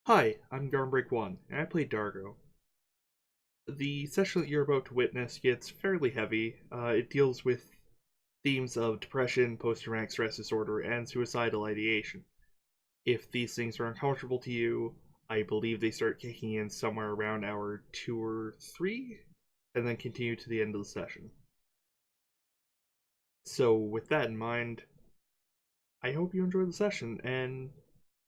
Hi, I'm Garnbreak1, and I play Dargo. The session that you're about to witness gets fairly heavy. It deals with themes of depression, post-traumatic stress disorder, and suicidal ideation. If these things are uncomfortable to you, I believe they start kicking in somewhere around hour 2 or 3, and then continue to the end of the session. So, with that in mind, I hope you enjoy the session, and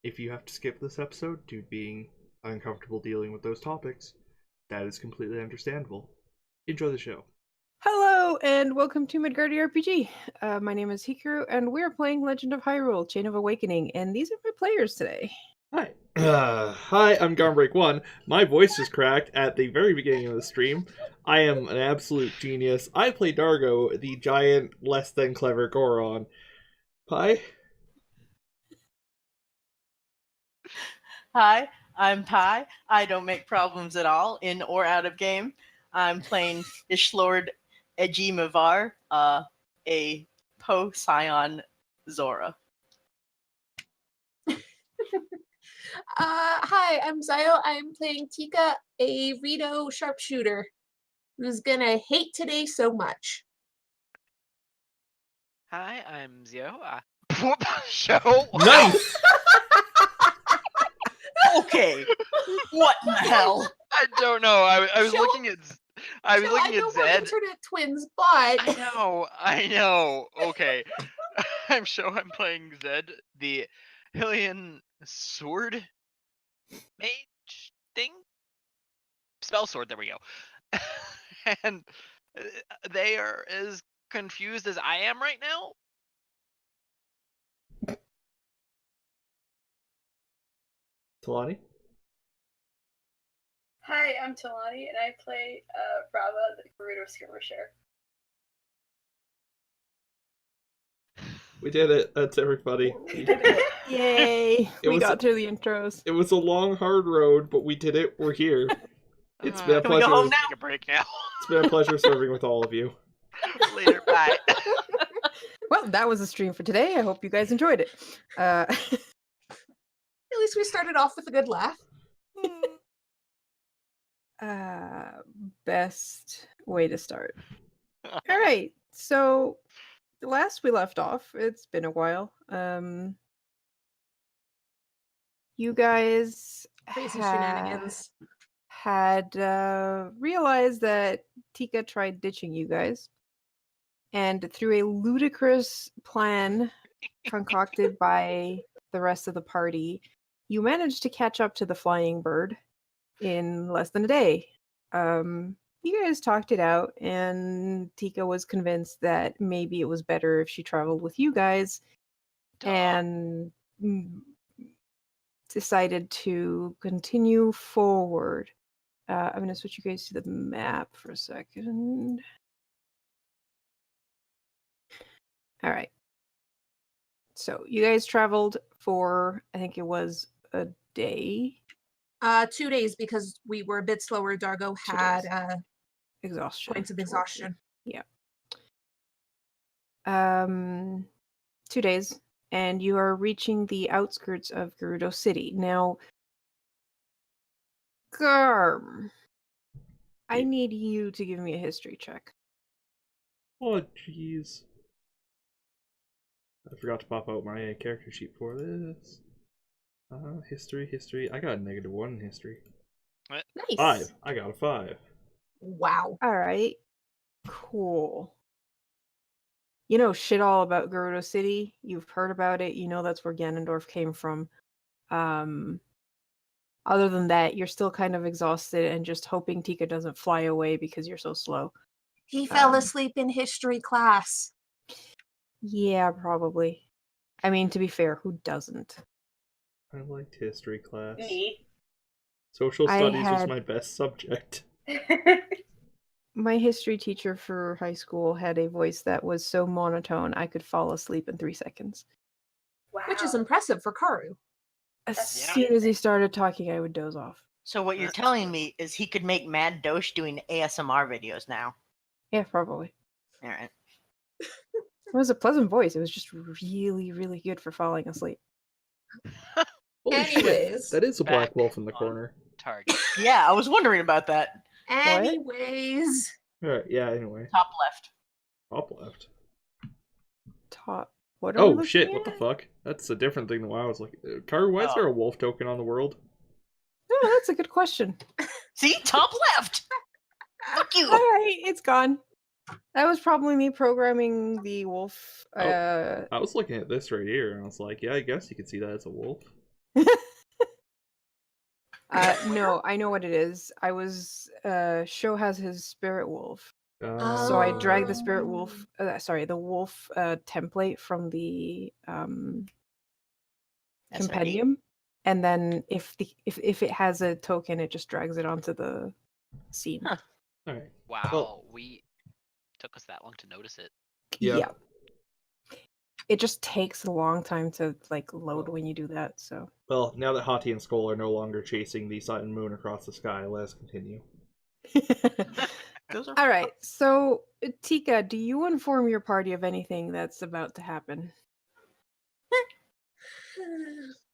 if you have to skip this episode due to being uncomfortable dealing with those topics, that is completely understandable. Enjoy the show. Hello, and welcome to Midgardy RPG. My name is Hikaru, and we're playing Legend of Hyrule, Chain of Awakening, and these are my players today. Hi. Hi, I'm Garnbreak1. My voice just cracked at the very beginning of the stream. I am an absolute genius. I play Dargo, the giant, less than clever Goron. Pi? Hi, I'm Pi. I don't make problems at all, in or out of game. I'm playing Fishlord Eji Mavar, a Po-Scion Zora. Hi, I'm Zio. I'm playing Tika, a Rito sharpshooter who's gonna hate today so much. Hi, I'm Zio. Show. Nice! Okay, what in the hell? I don't know. I was Show- looking at. I was looking I know at we're Zed. internet twins, but I know. Okay. I'm playing Zed, the Hylian sword mage thing. Spell sword. There we go. And they are as confused as I am right now. Talani? Hi, I'm Talani, and I play Rava, the Gerudo Skirmisher. We did it. That's everybody. We did it. Yay! We got through the intros. It was a long, hard road, but we did it. We're here. It's been a Can we go home pleasure. now? Take a break now. It's been a pleasure serving with all of you. Later. Bye. Well, that was the stream for today. I hope you guys enjoyed it. at least we started off with a good laugh. Best way to start. All right, so the last we left off, it's been a while. You guys Crazy shenanigans. had realized that Tika tried ditching you guys, and through a ludicrous plan concocted by the rest of the party, you managed to catch up to the flying bird in less than a day. You guys talked it out, and Tika was convinced that maybe it was better if she traveled with you guys, and decided to continue forward. I'm going to switch you guys to the map for a second. All right. So you guys traveled for, I think it was a day. 2 days because we were a bit slower. Dargo 2 had days. Exhaustion. points of exhaustion. Yeah. 2 days, and you are reaching the outskirts of Gerudo City. Now, Garm, I need you to give me a history check. Oh, jeez. I forgot to pop out my character sheet for this. History. I got a -1 in history. Nice. 5. I got a 5. Wow. All right. Cool. You know shit all about Gerudo City. You've heard about it. You know that's where Ganondorf came from. Other than that, you're still kind of exhausted and just hoping Tika doesn't fly away because you're so slow. He fell asleep in history class. Yeah, probably. I mean, to be fair, who doesn't? I liked history class. Me. Social studies was had- my best subject. My history teacher for high school had a voice that was so monotone I could fall asleep in 3 seconds. Wow. Which is impressive for Karu. As That's soon as he started talking, I would doze off. So what you're telling me is he could make Mad Dosh doing ASMR videos now. Yeah, probably. All right. It was a pleasant voice. It was just really, really good for falling asleep. Holy shit! Anyways. That is a black Back wolf in the on corner. target. Yeah, I was wondering about that. Anyways. All right. Yeah. Anyway, Top left. top left. Top. What are we Oh looking shit! at? What the fuck? That's a different thing than what I was looking. Karu, why is Oh. there a wolf token on the world? Oh, that's a good question. See, top left. Fuck you. All right, it's gone. That was probably me programming the wolf. I was looking at this right here, and I was like, yeah, I guess you could see that as a wolf. No, I know what it is. I was Sho has his spirit wolf. So I dragged the spirit wolf the wolf template from the That's compendium, and then if it has a token, it just drags it onto the scene. Huh. All right. Wow, Well- we took us that long to notice it. Yeah. It just takes a long time to like load when you do that. So Well, now that Hati and Skull are no longer chasing the sun and moon across the sky, let us continue. Those are all right. So Tika, do you inform your party of anything that's about to happen?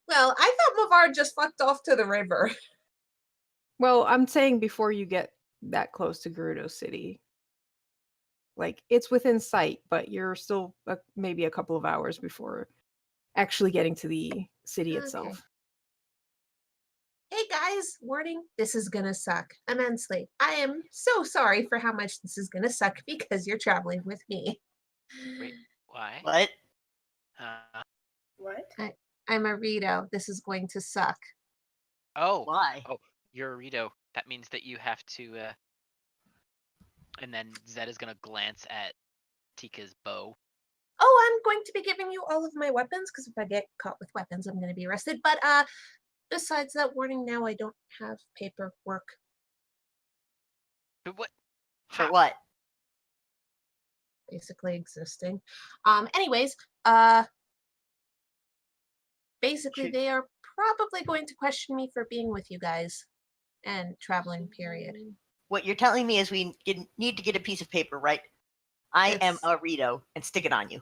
Well, I thought Mavar just fucked off to the river. Well, I'm saying before you get that close to Gerudo City. Like, it's within sight, but you're still maybe a couple of hours before actually getting to the city Okay. itself. Hey guys, warning, this is gonna suck immensely. I am so sorry for how much this is gonna suck because you're traveling with me. Wait, why? what? What? I'm a Rito. This is going to suck. Oh, Why? oh, you're a Rito. That means that you have to. And then Zed is gonna glance at Tika's bow. Oh, I'm going to be giving you all of my weapons because if I get caught with weapons, I'm going to be arrested. But besides that warning, now I don't have paperwork. But what? For How- what? Basically existing. Anyways, basically Shoot. they are probably going to question me for being with you guys and traveling. Period. What you're telling me is we need to get a piece of paper, right? I am It's- a Rito and stick it on you.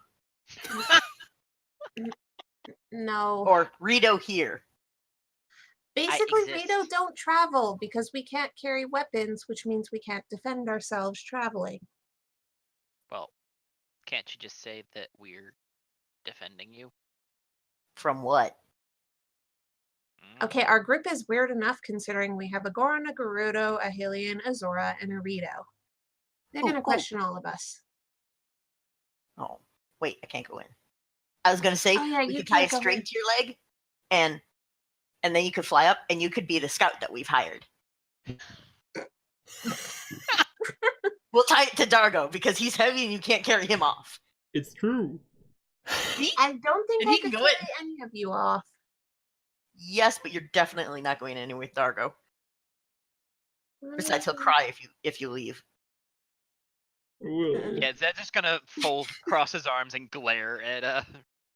No. Or Rito here. Basically, exist. Rito don't travel because we can't carry weapons, which means we can't defend ourselves traveling. Well, can't you just say that we're defending you? From what? Mm, Okay, our group is weird enough considering we have a Goron, a Gerudo, a Hylian, a Zora, and a Rito. They're Ooh, gonna ooh. question all of us. Oh, wait, I can't go in. I was gonna say Oh, yeah, we you could tie a can't go string in. to your leg, and then you could fly up, and you could be the scout that we've hired. We'll tie it to Dargo because he's heavy and you can't carry him off. It's true. See? I don't think And I he can could go in. carry any of you off. Yes, but you're definitely not going anywhere with Dargo. Besides, he'll Mm, cry if you leave. Whoa. Yeah, Zed's just gonna cross his arms and glare at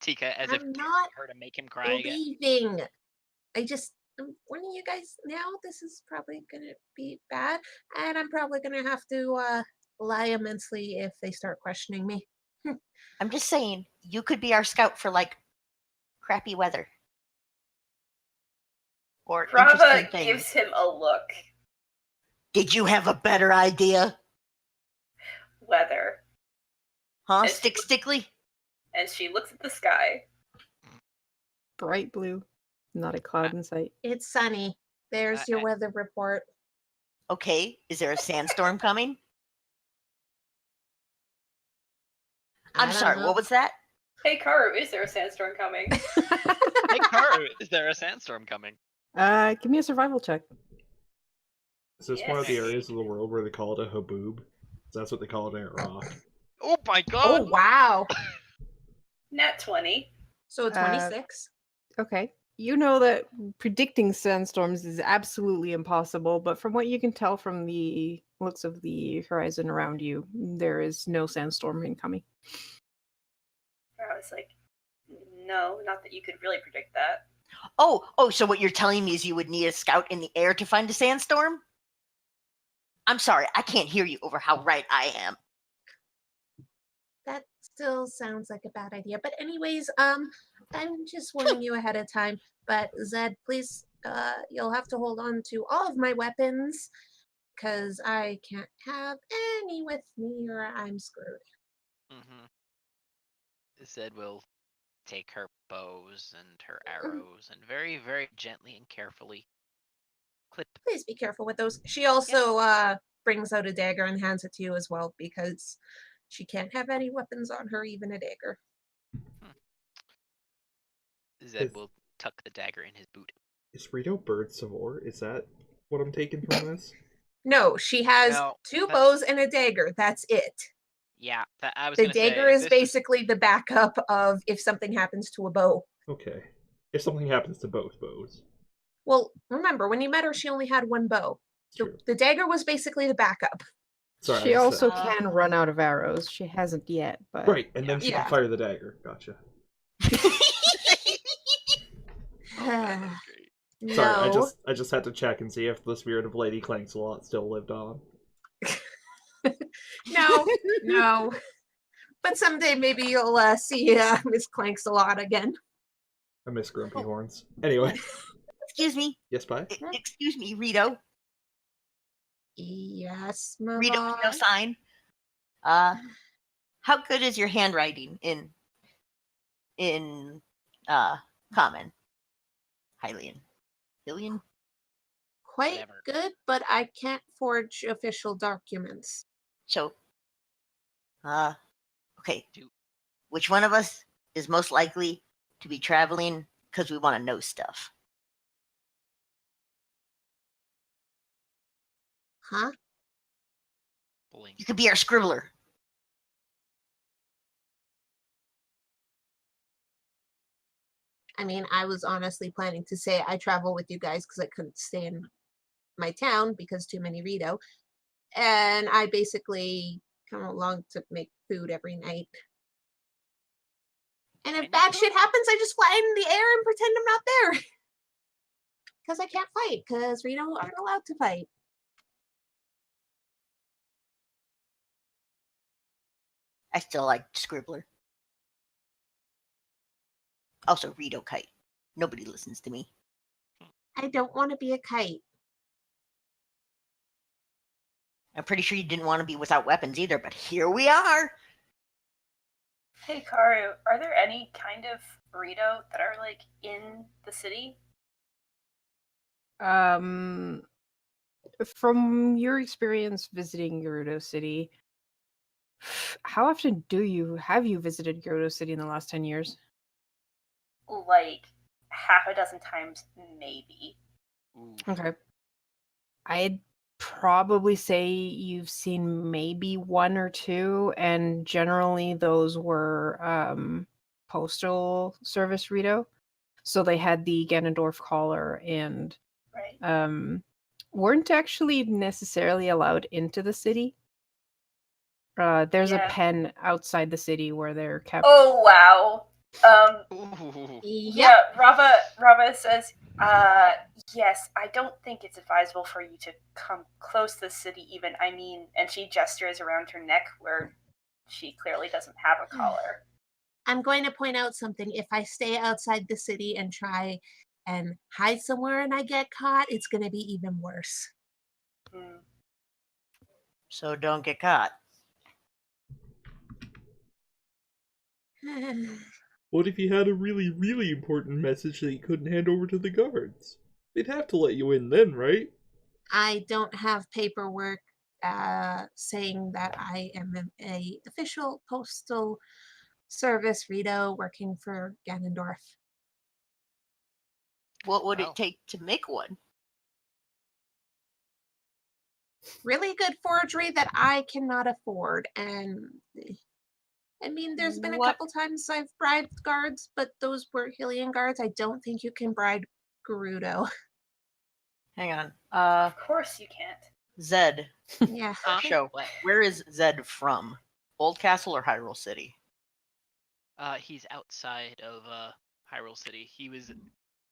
Tika as if I'm daring not her to make him cry again. leaving. I'm warning you guys now, this is probably gonna be bad, and I'm probably gonna have to lie immensely if they start questioning me. I'm just saying, you could be our scout for like crappy weather. Or Brava interesting things. gives him a look. Did you have a better idea? Weather. Huh? It's- Stickly? And she looks at the sky. Bright blue, not a cloud in sight. It's sunny. There's your weather report. Okay, is there a sandstorm coming? I I'm don't sorry, know. what was that? Hey, Karu, is there a sandstorm coming? Hey, Karu, is there a sandstorm coming? Give me a survival check. Is this one of the Yes. areas of the world where they call it a haboob? That's what they call it in Rock. Oh my Oh god! wow! Nat 20. So 26. Okay. You know that predicting sandstorms is absolutely impossible, but from what you can tell from the looks of the horizon around you, there is no sandstorm incoming. I was like, no, not that you could really predict that. Oh, so what you're telling me is you would need a scout in the air to find a sandstorm? I'm sorry, I can't hear you over how right I am. That still sounds like a bad idea. But anyways, I'm just warning you ahead of time. But Zed, please, you'll have to hold on to all of my weapons, because I can't have any with me or I'm screwed. Mm-hmm. Zed will take her bows and her arrows and very, very gently and carefully clip. Please be careful with those. She also brings out a dagger and hands it to you as well, because she can't have any weapons on her, even a dagger. Zed Is- will tuck the dagger in his boot. Is Rito Bird Savor? Is that what I'm taking from this? No, she has No, 2 that's- bows and a dagger. That's it. Yeah, I was The gonna say, dagger if is this basically the backup of if something happens to a bow. Okay. If something happens to both bows. Well, remember, when you met her, she only had 1 bow. True. The dagger was basically the backup. Sorry, She I was- also Uh, can run out of arrows. She hasn't yet, but Right, and then she Yeah. can fire the dagger. Gotcha. Oh, man, that was great. Sorry, No. I just had to check and see if the spirit of Lady Clanksalot still lived on. No, no. But someday maybe you'll see Miss Clanks a lot again. I miss Grumpy Horns. Anyway, Excuse me. yes, bye. Excuse me, Rito. Yes, Rito Mama. sign. How good is your handwriting in common? Hylian? Quite Whatever. good, but I can't forge official documents. So, okay. Which one of us is most likely to be traveling because we want to know stuff? Huh? Blink. You could be our scribbler. I mean, I was honestly planning to say I travel with you guys because I couldn't stay in my town because too many Rito. And I basically come along to make food every night. And if And bad shit happens, I just fly in the air and pretend I'm not there. Because I can't fight, because Rito aren't allowed to fight. I still like scribbler. Also, Rito kite. Nobody listens to me. I don't want to be a kite. I'm pretty sure you didn't want to be without weapons either, but here we are. Hey, Karu, are there any kind of Rito that are like in the city? From your experience visiting Gerudo City, how often have you visited Gerudo City in the last 10 years? Like half a dozen times, maybe. Ooh. Okay. I'd probably say you've seen maybe 1 or 2, and generally those were postal service Rito. So they had the Ganondorf collar and Right. weren't actually necessarily allowed into the city. There's a Yeah. pen outside the city where they're kept. Oh wow. Ooh. Yeah, Rava says, yes, I don't think it's advisable for you to come close to the city even. I mean, and she gestures around her neck where she clearly doesn't have a collar. I'm going to point out something. If I stay outside the city and try and hide somewhere and I get caught, it's going to be even worse. Hmm. So don't get caught. What if you had a really, really important message that you couldn't hand over to the guards? They'd have to let you in then, right? I don't have paperwork saying that I am a official postal service Rito working for Ganondorf. What would Wow. it take to make one? Really good forgery that I cannot afford. And I mean, there's been a What? couple times I've bribed guards, but those were Hylian guards. I don't think you can bribe Gerudo. Hang on. Of course you can't. Zed. Yeah. Show. Where is Zed from? Old Castle or Hyrule City? He's outside of Hyrule City. He was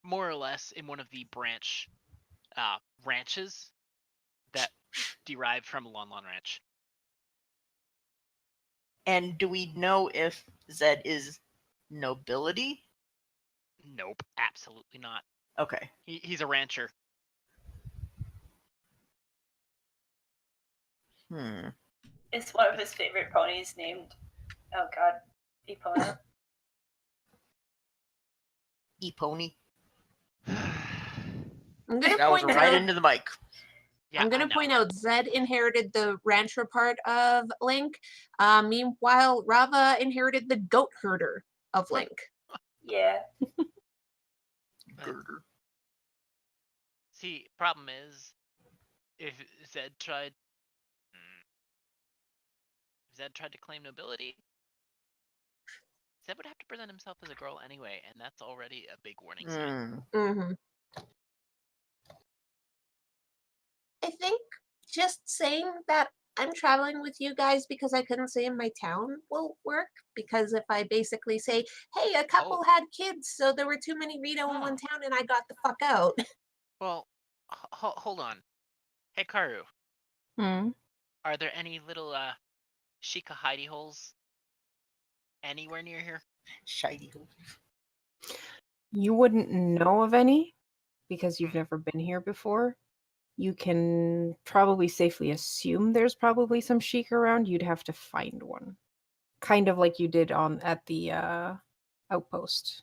more or less in one of the ranches that derived from Lon Lon Ranch. And do we know if Zed is nobility Nope, absolutely not. Okay. He's a rancher. Is one of his favorite ponies named, oh god, Epona? E-pony. I'm gonna That was point right out. into the mic. Yeah, I'm I gonna know. point out Zed inherited the rancher part of Link. Meanwhile, Rava inherited the goat herder of Link. Yeah. Girder. See, problem is, if Zed tried to claim nobility, Zed would have to present himself as a girl anyway, and that's already a big warning sign. Mm-hmm. I think just saying that I'm traveling with you guys because I couldn't stay in my town will work. Because if I basically say, hey, a couple had kids, so there were too many Rito in one town and I got the fuck out. Well, hold on. Hey, Karu, Hmm. are there any little Sheikah hidey holes anywhere near here? Shiny. You wouldn't know of any because you've never been here before. You can probably safely assume there's probably some chic around. You'd have to find one, kind of like you did at the outpost.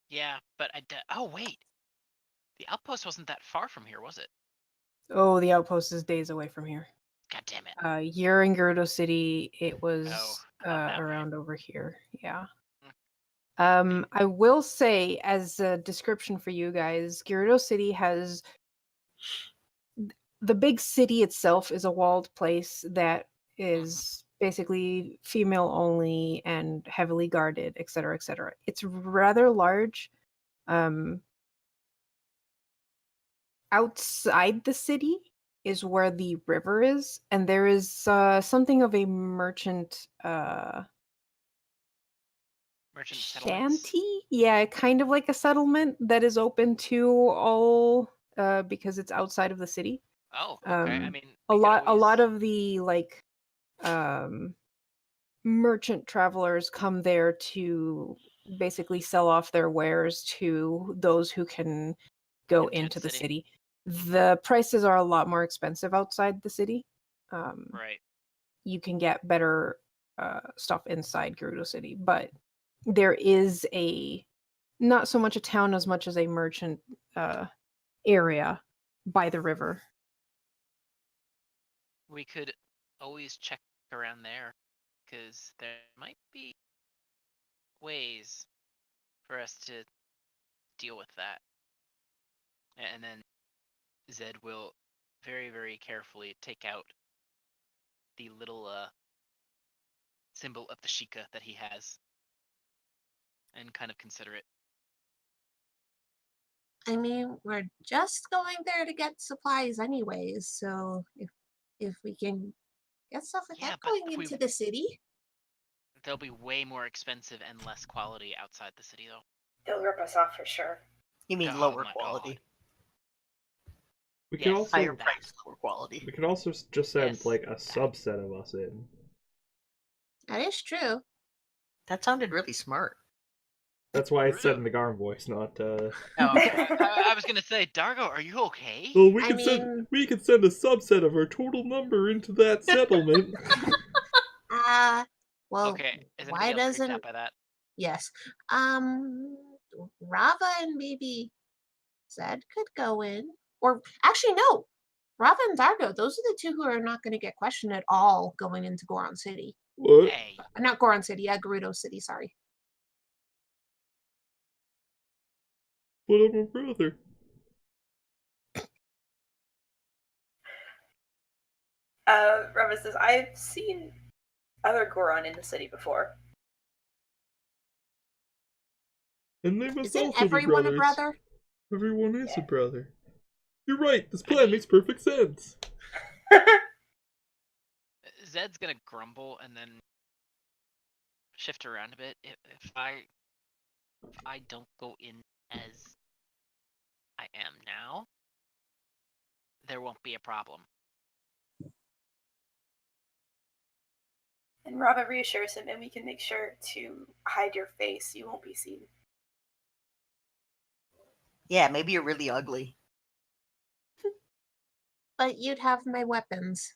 Yeah, but oh wait, the outpost wasn't that far from here, was it? Oh, the outpost is days away from here. God damn it. You're in Gerudo City. It was out that way. around over here. Yeah. Mm. I will say, as a description for you guys, Gerudo City has the big city itself is a walled place that is basically female only and heavily guarded, etc., etc. It's rather large. Outside the city is where the river is, and there is something of a merchant settlements? shanty. Yeah, kind of like a settlement that is open to all because it's outside of the city. Oh, okay. I mean, a we could lot always- of the merchant travelers come there to basically sell off their wares to those who can go Enter into the the city. city. The prices are a lot more expensive outside the city. Right. You can get better stuff inside Gerudo City, but there is not so much a town as much as a merchant area by the river. We could always check around there, because there might be ways for us to deal with that. And then Zed will very, very carefully take out the little symbol of the Sheikah that he has and kind of consider it. I mean, we're just going there to get supplies anyways, so if we can get stuff like Yeah, that but going if we- into the city. They'll be way more expensive and less quality outside the city, though. They'll rip us off for sure. You mean Oh lower my quality? God. We could Yes. also Higher price, lower quality. we could also just send Yes, like a that. subset of us in. That is true. That sounded really smart. That's why I said Gerudo. in the Garm voice, not. Oh, okay. I was gonna say, Dargo, are you okay? Well, we I could mean- send a subset of our total number into that settlement. Well, Okay, is why anybody else freaked doesn't out by that? yes, Rava and maybe Zed could go in, or actually no, Rava and Dargo. Those are the two who are not going to get questioned at all going into Goron City. What? Hey, Not Goron City, yeah, Gerudo City. Sorry. But I'm a brother. Reva says, I've seen other Goron in the city before. And they must Isn't also be everyone brothers. a brother? Everyone is a Yeah. brother. You're right, this I plan mean- makes perfect sense. Zed's gonna grumble and then shift around a bit. If I don't go in as I am now, there won't be a problem. And Rava reassures him, and we can make sure to hide your face. You won't be seen. Yeah, maybe you're really ugly. But you'd have my weapons.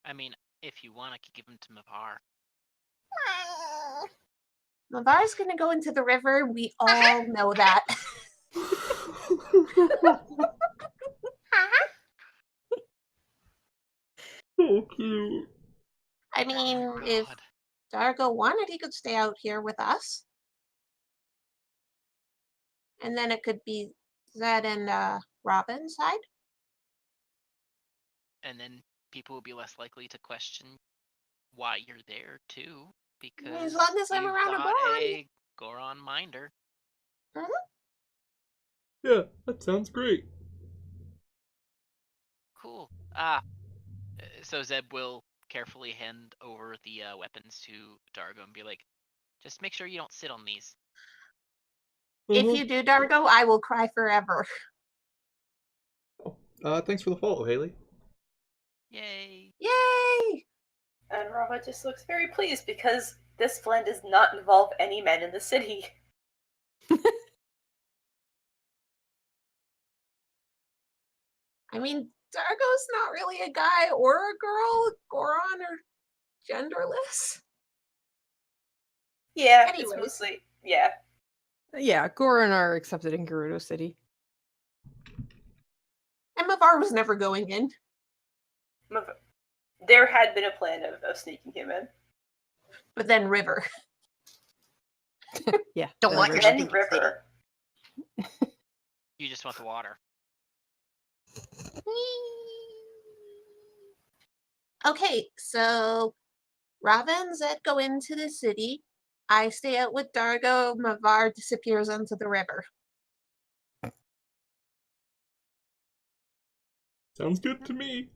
I mean, if you want, I could give them to Mavar. Lavar's gonna go into the river. We all know that. So cute. I mean, Oh, if God. Dargo wanted, he could stay out here with us. And then it could be Zed and Robin's side. And then people will be less likely to question why you're there too, because As long as I'm you've around a got Goron. a Goron minder. Yeah, that sounds great. Cool. So Zeb will carefully hand over the weapons to Dargo and be like, just make sure you don't sit on these. If you do, Dargo, I will cry forever. Thanks for the follow, Haley. Yay. Yay! And Rava just looks very pleased because this plan does not involve any men in the city. I mean, Dargo's not really a guy or a girl. Goron are genderless. Yeah, it's Anyways. mostly, yeah. Yeah, Goron are accepted in Gerudo City. And Mavar was never going in. There had been a plan of sneaking him in. But then River. Yeah. Don't the want your river. Then stinking city. River. You just want the water. Okay, so Robin and Zed go into the city. I stay out with Dargo. Mavar disappears into the river. Sounds good to me.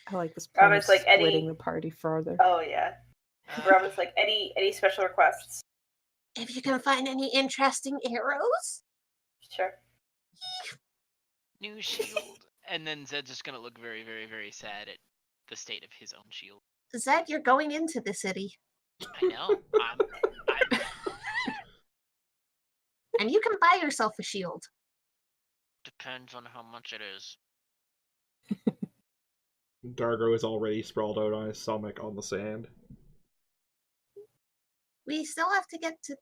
I like this plan of Robin's like, splitting Eddie. the party further. Oh yeah. Rava's like, any special requests? If you can find any interesting arrows. Sure. New shield. And then Zed's just gonna look very, very, very sad at the state of his own shield. Zed, you're going into the city. I know. I'm And you can buy yourself a shield. depends on how much it is. Dargo is already sprawled out on his stomach on the sand. We still have to get to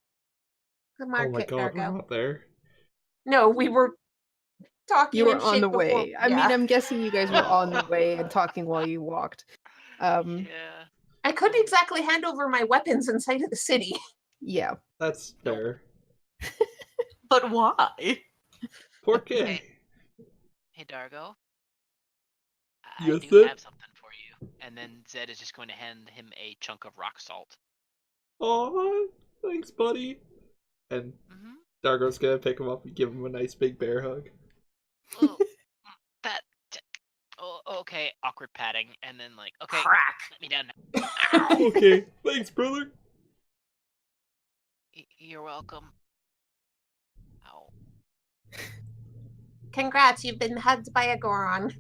the Oh my market, god, we're Dargo. not there. No, we were talking You were and on shit the before. way. I mean, Yeah. I'm guessing you guys were on the way and talking while you walked. Yeah. I couldn't exactly hand over my weapons inside of the city. Yeah. That's fair. But why? Por qué? Hey Dargo. I Yes, do sir? have something for you. And then Zed is just going to hand him a chunk of rock salt. Aw, thanks, buddy. And Mm-hmm. Dargo's gonna pick him up and give him a nice big bear hug. Oh, that. Oh, okay. Awkward patting, and then like, okay, Crack. let me down now. Okay, thanks, brother. You're welcome. Ow. Congrats, you've been hugged by a Goron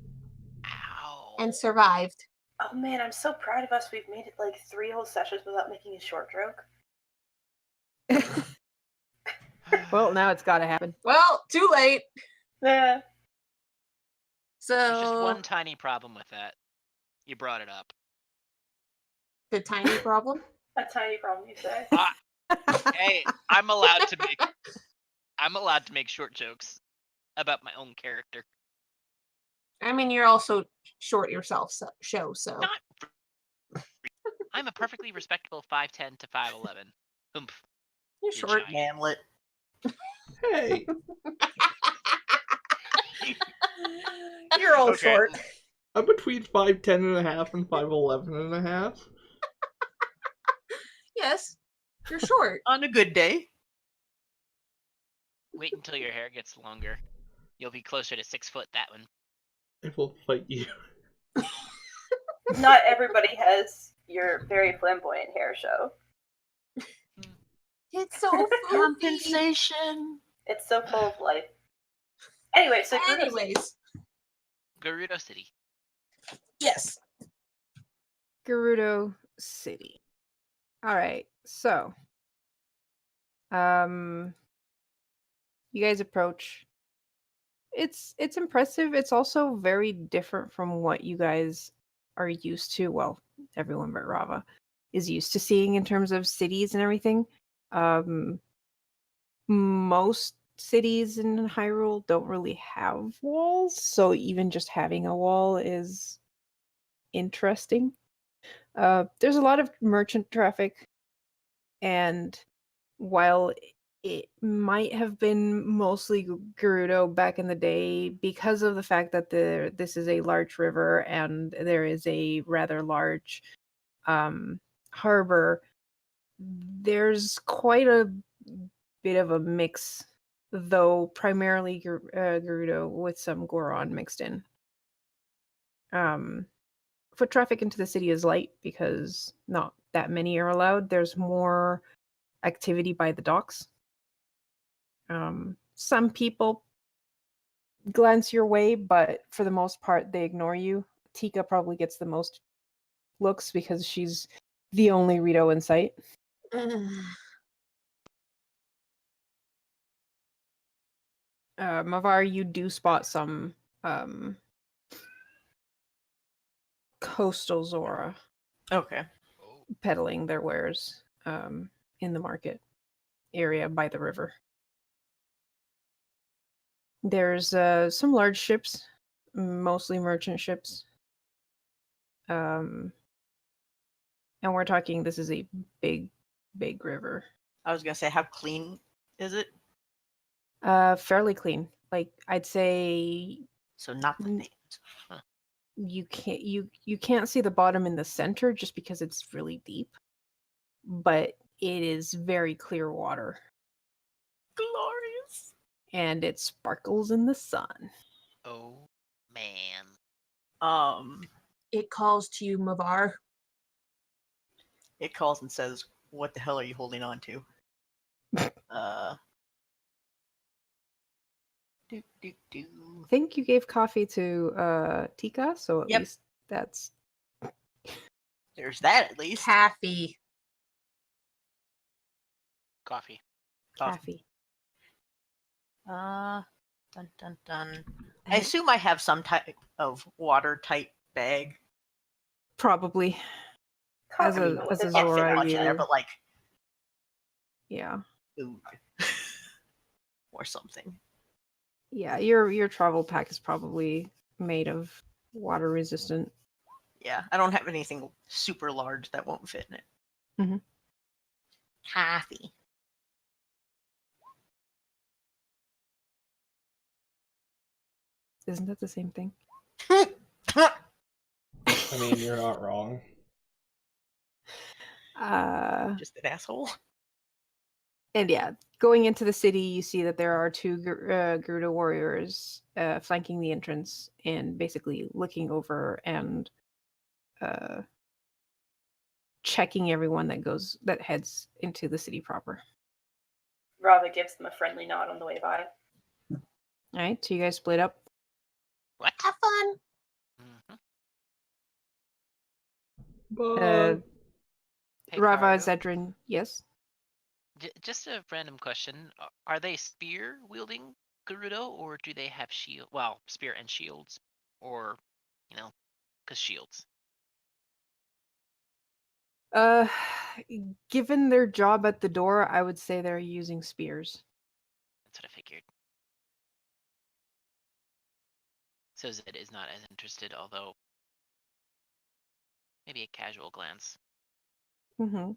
Ow. and survived. Oh man, I'm so proud of us. We've made it like 3 whole sessions without making a short joke. Well, now it's got to happen. Well, too late. Yeah. There's just So, one tiny problem with that. You brought it up. the tiny problem. A tiny problem, you say. Hey, I'm allowed to make short jokes about my own character. I mean, you're also short yourself, so. Not. I'm a perfectly respectable 5'10" to 5'11". Oomph. You're short. giant. Hamlet. Hey, You're all Okay. short. I'm between 5'10" and a half and 5'11" and a half. Yes, you're short. On a good day. Wait until your hair gets longer. You'll be closer to 6 foot that one. I will fight you. Not everybody has your very flamboyant hair show. It's so fluffy. Compensation. It's so full of life. Anyway, so Anyways, Gerudo City. yes. Gerudo City. All right. So, You guys approach. It's impressive. It's also very different from what you guys are used to. Well, everyone but Rava is used to seeing in terms of cities and everything. Most cities in Hyrule don't really have walls, so even just having a wall is interesting. There's a lot of merchant traffic, and while it might have been mostly Gerudo back in the day, because of the fact that this is a large river and there is a rather large harbor, there's quite a bit of a mix, though primarily Gerudo with some Goron mixed in. Foot traffic into the city is light because not that many are allowed. There's more activity by the docks. Some people glance your way, but for the most part, they ignore you. Tika probably gets the most looks because she's the only Rito in sight. Mavar, you do spot some coastal Zora Okay. peddling their wares in the market area by the river. There's some large ships, mostly merchant ships. And we're talking, this is a big, big river. I was gonna say, how clean is it? Fairly clean. Like, I'd say So not the things. you can't see the bottom in the center just because it's really deep. But it is very clear water. Glorious. And it sparkles in the sun. Oh man. It calls to you, Mavar. It calls and says, "What the hell are you holding on to?" Do, do, do. I think you gave coffee to Tika, so at Yep. least that's There's that at least. Taffy. Coffee. Taffy. Dun dun dun. I assume I have some type of watertight bag. Probably. As Coffee a with as a a Can't fit Zora, much in there, but like yeah. food or something. Yeah, your travel pack is probably made of water resistant. Yeah, I don't have anything super large that won't fit in it. Mhm. Coffee. Isn't that the same thing? I mean, you're not wrong. Just an asshole. And yeah, going into the city, you see that there are two Gerudo warriors flanking the entrance and basically looking over and checking everyone that heads into the city proper. Rava gives them a friendly nod on the way by. All right, so you guys split up. What? Have fun. Mhm. But Hey, Rava, Cargo. Zedrin, yes. Just a random question: Are they spear wielding Gerudo, or do they have shield? Well, spear and shields, or because shields. Uh, given their job at the door, I would say they're using spears. That's what I figured. So Zed is not as interested, although maybe a casual glance. Mm-hmm.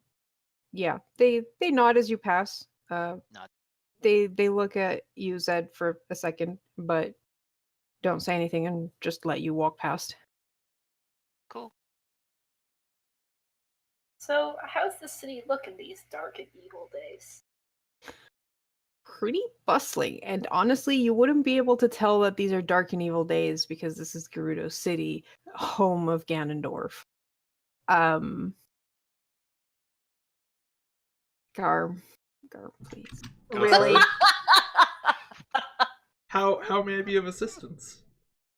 Yeah, they nod as you pass. Nod. They look at you, Zed, for a second, but don't say anything and just let you walk past. Cool. So, how's the city look in these dark and evil days? Pretty bustling, and honestly, you wouldn't be able to tell that these are dark and evil days because this is Gerudo City, home of Ganondorf. Gar, please. Gar. Really? how may I be of assistance?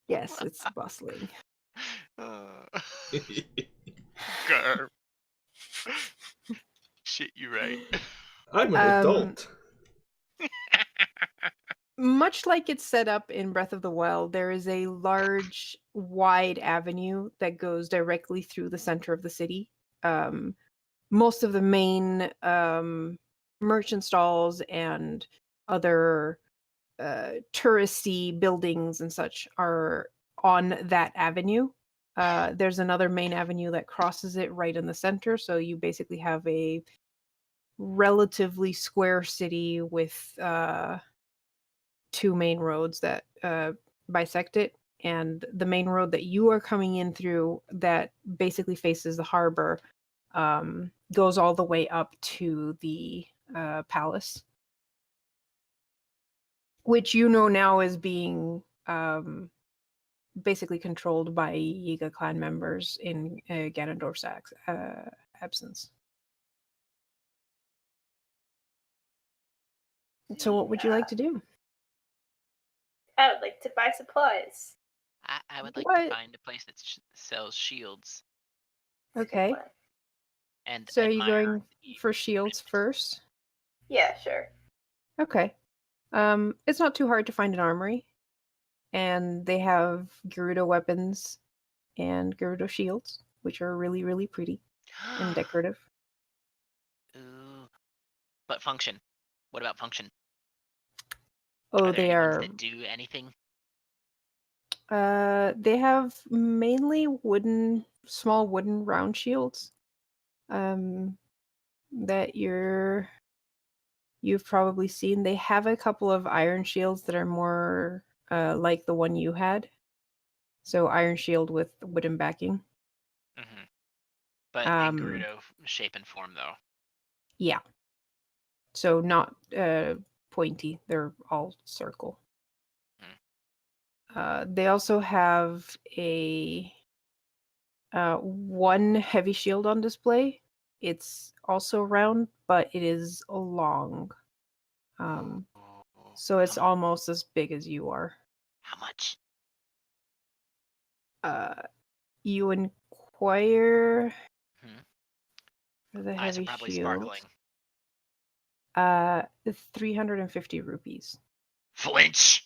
Yes, it's bustling. Grr. Shit, you right. I'm an adult. Much like it's set up in Breath of the Wild, there is a large, wide avenue that goes directly through the center of the city. Most of the main merchant stalls and other touristy buildings and such are on that avenue. There's another main avenue that crosses it right in the center, so you basically have a relatively square city with two main roads that bisect it, and the main road that you are coming in through that basically faces the harbor goes all the way up to the palace, which you know now is being basically controlled by Yiga clan members in Ganondorf's absence. So what would you like to do? I would like to buy supplies. I would like What? to find a place that sells shields Okay, and so are you admire going for shields first? Yeah, sure. Okay. It's not too hard to find an armory, and they have Gerudo weapons and Gerudo shields, which are really, really pretty and decorative. Ooh. But function. What about function? Oh, Are there they any ones are. that do anything? They have mainly small wooden round shields. That you've probably seen. They have a couple of iron shields that are more like the one you had. So iron shield with wooden backing. Mm-hmm. But in Gerudo shape and form, though. Yeah. So not pointy. They're all circle. They also have a one heavy shield on display. It's also round, but it is long. So it's almost as big as you are. How much? You inquire for the Eyes are heavy probably shield. sparkling. 350 rupees. Flinch!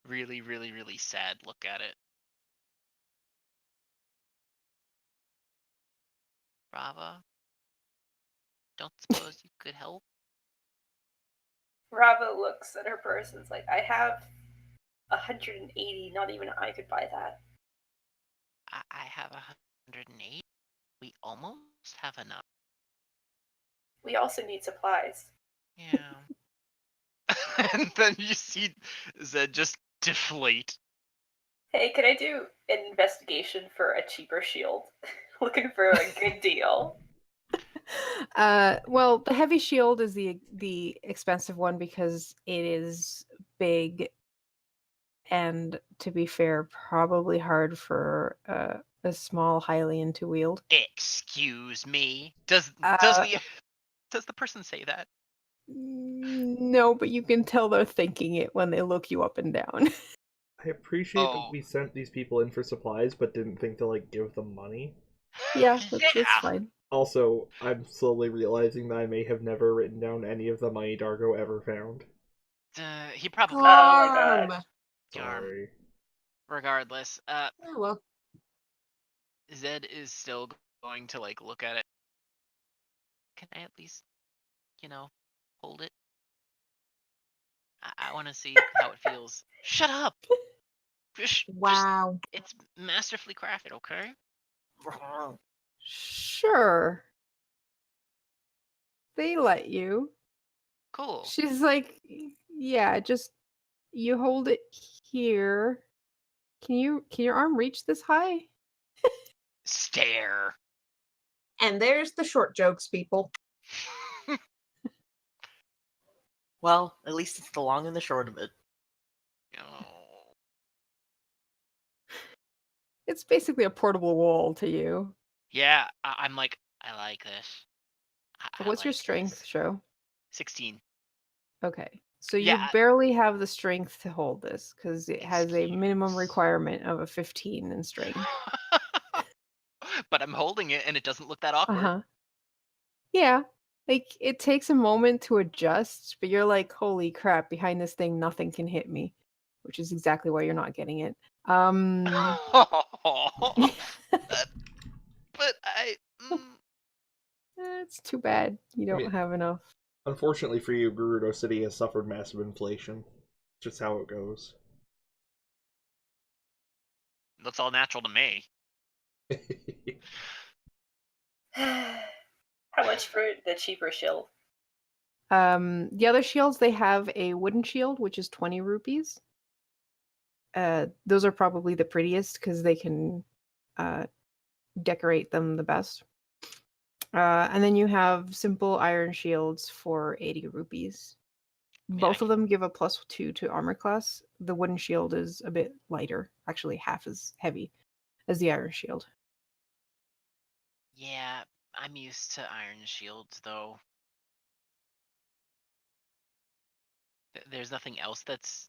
Really, really, really sad look at it. Rava? Don't suppose you could help? Rava looks at her purse and is like, I have 180, not even I could buy that. I have 108. We almost have enough. We also need supplies. Yeah. And then you see Zed just deflate. Hey, can I do an investigation for a cheaper shield? Looking for a good deal. Well, the heavy shield is the expensive one because it is big, and to be fair, probably hard for a small Hylian to wield. Excuse me. Does the person say that? No, but you can tell they're thinking it when they look you up and down. I appreciate that we sent these people in for supplies, but didn't think to give them money. Yeah, that's fine. Also, I'm slowly realizing that I may have never written down any of the money Dargo ever found. He probably. Oh my god. Sorry. Regardless, Oh, well. Zed is still going to look at it. Can I at least, hold it? I want to see how it feels. Shut up! Wow. It's masterfully crafted, okay? Sure. They let you. Cool. She's like, yeah, just you hold it here. Can your arm reach this high? Stare. And there's the short jokes, people. Well, at least it's the long and the short of it. Oh. It's basically a portable wall to you. Yeah, I'm like, I like this. What's your strength, Show? 16. Okay. So Yeah. you barely have the strength to hold this because it has a minimum requirement of a 15 in strength. But I'm holding it and it doesn't look that awkward. Uh-huh. Yeah. Like, it takes a moment to adjust, but you're like, holy crap, behind this thing, nothing can hit me, which is exactly why you're not getting it. But It's too bad you don't mean- have enough. Unfortunately for you, Gerudo City has suffered massive inflation. Just how it goes. looks all natural to me. How much for the cheaper shield? The other shields, they have a wooden shield, which is 20 rupees. Those are probably the prettiest because they can decorate them the best. And then you have simple iron shields for 80 rupees. Both of them give a +2 to armor class. The wooden shield is a bit lighter, actually half as heavy as the iron shield. Yeah, I'm used to iron shields though. There's nothing else that's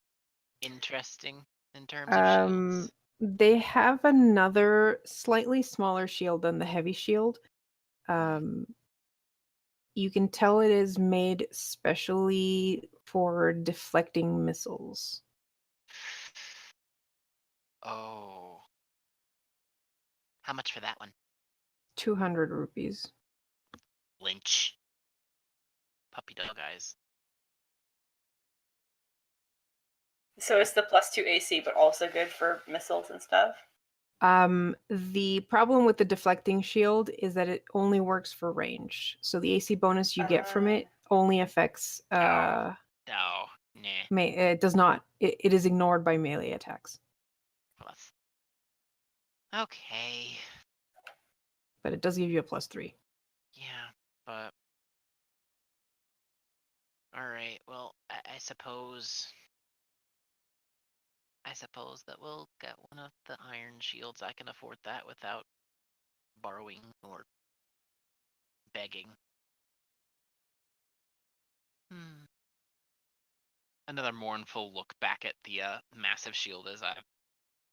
interesting in terms of shields. They have another slightly smaller shield than the heavy shield. You can tell it is made specially for deflecting missiles. Oh. How much for that one? 200 rupees. Lynch. Puppy dog eyes. So it's the +2 AC, but also good for missiles and stuff. The problem with the deflecting shield is that it only works for range. So the AC bonus you get from it only affects No, nah. it does not it is ignored by melee attacks. Plus. Okay. But it does give you a +3. Yeah, but alright, well, I suppose that we'll get one of the iron shields. I can afford that without borrowing or begging. Another mournful look back at the massive shield as I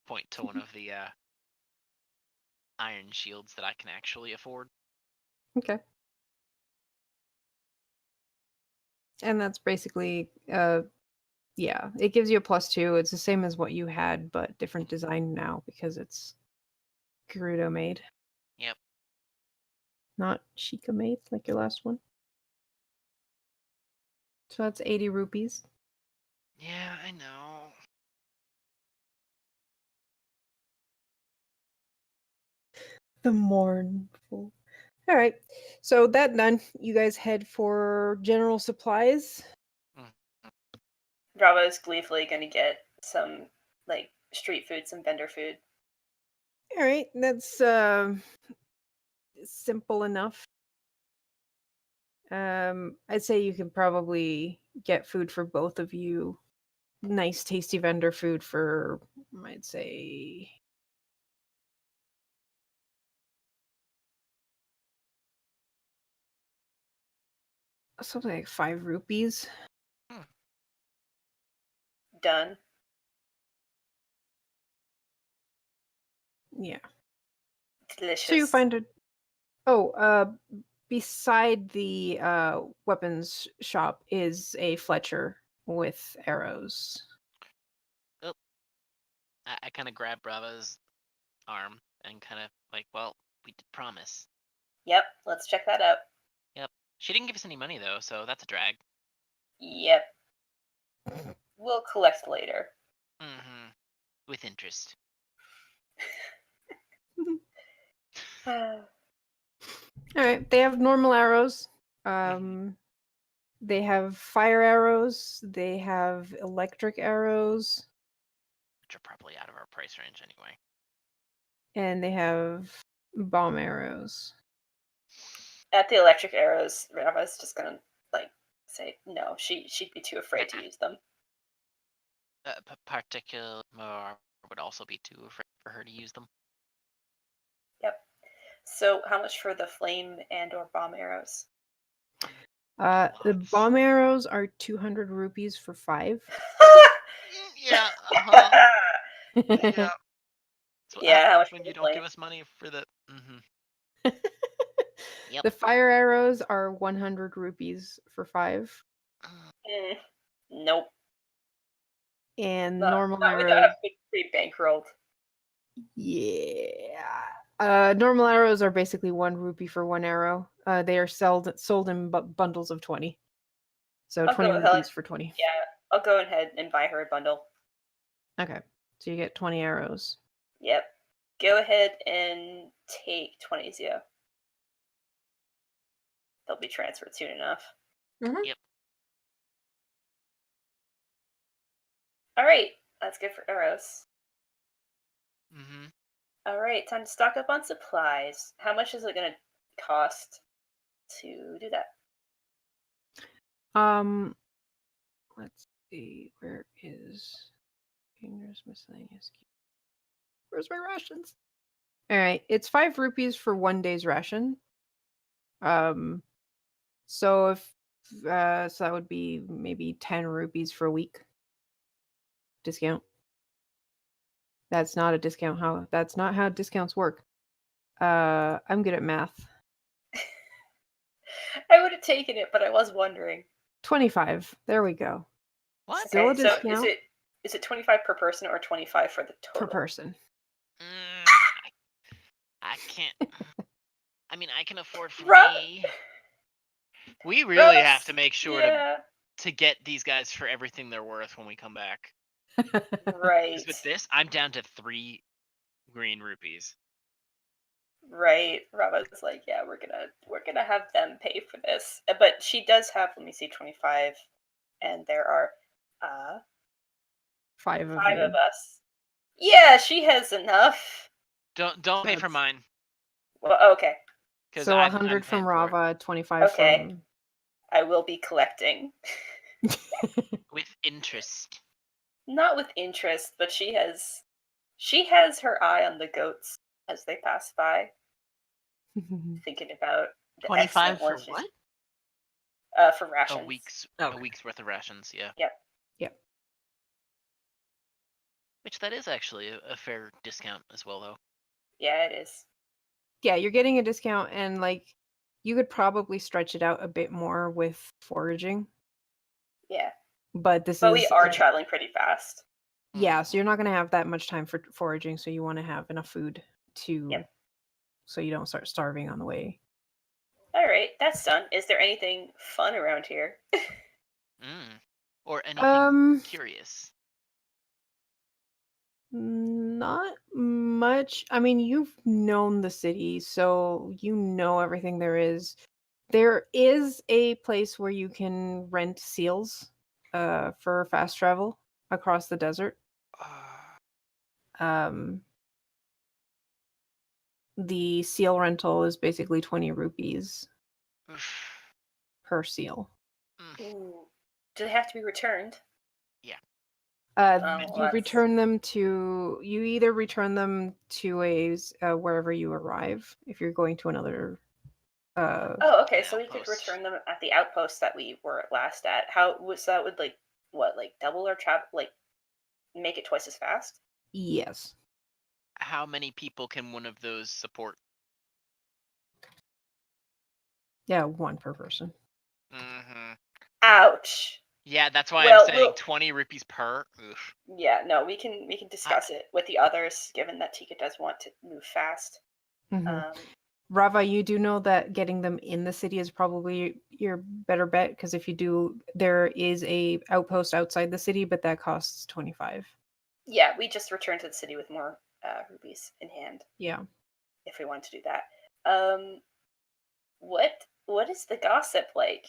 point to one of the iron shields that I can actually afford. Okay. And that's basically yeah, it gives you a +2. It's the same as what you had, but different design now because it's Gerudo made. Yep. Not Sheikah made like your last one. So that's 80 rupees. Yeah, I know. The mournful. All right. So that done, you guys head for general supplies. Bravo's gleefully gonna get some like street food, some vendor food. All right, that's simple enough. I'd say you can probably get food for both of you. Nice, tasty vendor food for, I'd say, something like 5 rupees. Done. Yeah. Delicious. So you find a beside the weapons shop is a Fletcher with arrows. I kind of grab Brava's arm and kind of like, well, we did promise. Yep, let's check that out. Yep. She didn't give us any money though, so that's a drag. Yep. We'll collect later. Mm-hmm. With interest. All right, they have normal arrows. They have fire arrows. They have electric arrows. Which are probably out of our price range anyway. And they have bomb arrows. At the electric arrows, Rava's just gonna like say no. She'd be too afraid to use them. Particular would also be too afraid for her to use them. Yep. So how much for the flame and or bomb arrows? The bomb arrows are 200 rupees for 5. Yeah. Uh-huh. Yeah. So Yeah, how much when for you the don't give flame? us money for the. Mm-hmm. Yep. The fire arrows are 100 rupees for 5, Nope. and Not normal without arrows. having been pre-bankrolled. Yeah. Normal arrows are basically 1 rupee for 1 arrow. They are sold in bundles of 20. So I'll 20 go ahead. rupees for 20. Yeah, I'll go ahead and buy her a bundle. Okay. So you get 20 arrows. Yep. Go ahead and take 20 Zio. They'll be transferred soon enough. Mhm. Alright, that's good for arrows. Mm-hmm. Alright, time to stock up on supplies. How much is it going to cost to do that? Let's see. Where is dangerous miscellaneous? Where's my rations? All right, it's 5 rupees for 1 day's ration. So if so that would be maybe 10 rupees for a week discount. That's not a discount. That's not how discounts work. I'm good at math. I would have taken it, but I was wondering. 25. There we go. What? Still a Okay, so discount is it 25 per person or 25 for the per total? person. I can't. I mean, I can afford for Rob- me. We really have Russ, to make sure yeah, to get these guys for everything they're worth when we come back. right. 'Cause with this, I'm down to 3 green rupees. Right. Rava's like, yeah, we're gonna have them pay for this. But she does have, let me see, 25, and there are 5 of 5 you. of us. Yeah, she has enough. Don't pay for That's- mine. Well, okay. Because So I'm 100 from paying for it. Rava, 25 Okay. I will be collecting. With interest. Not with interest, but she has her eye on the goats as they pass by, from. thinking about the 25 excellent for ones she's- what? for rations. A Okay. week's worth of rations, yeah. Yep. Yep. Which that is actually a fair discount as well, though. Yeah, it is. Yeah, you're getting a discount, and like you could probably stretch it out a bit more with foraging, Yeah. but this But is we are traveling pretty fast. yeah, so you're not going to have that much time for foraging, so you want to have enough food to Yep. so you don't start starving on the way. All right, that's done. Is there anything fun around here? Or anything curious. Not much. I mean, you've known the city, so you know everything there is. There is a place where you can rent seals for fast travel across the desert. The seal rental is basically 20 rupees per seal. Ooh. Do they have to be returned? You that's- return them to you either return them to wherever you arrive if you're going to another Oh, okay. So we could outpost. return them at the outpost that we were last at. How was that? Would like double our travel? Like make it twice as fast? yes. How many people can one of those support? Yeah, 1 per person. Mm-hmm. Ouch. Yeah, that's why Well, I'm saying we'll- 20 rupees per. Oof. Yeah, no, we can discuss it with the others, given that Tika does want to move fast. Mhm. Rava, you do know that getting them in the city is probably your better bet, because if you do, there is a outpost outside the city, but that costs 25. Yeah, we just returned to the city with more rupees in hand. Yeah. If we want to do that. What is the gossip like?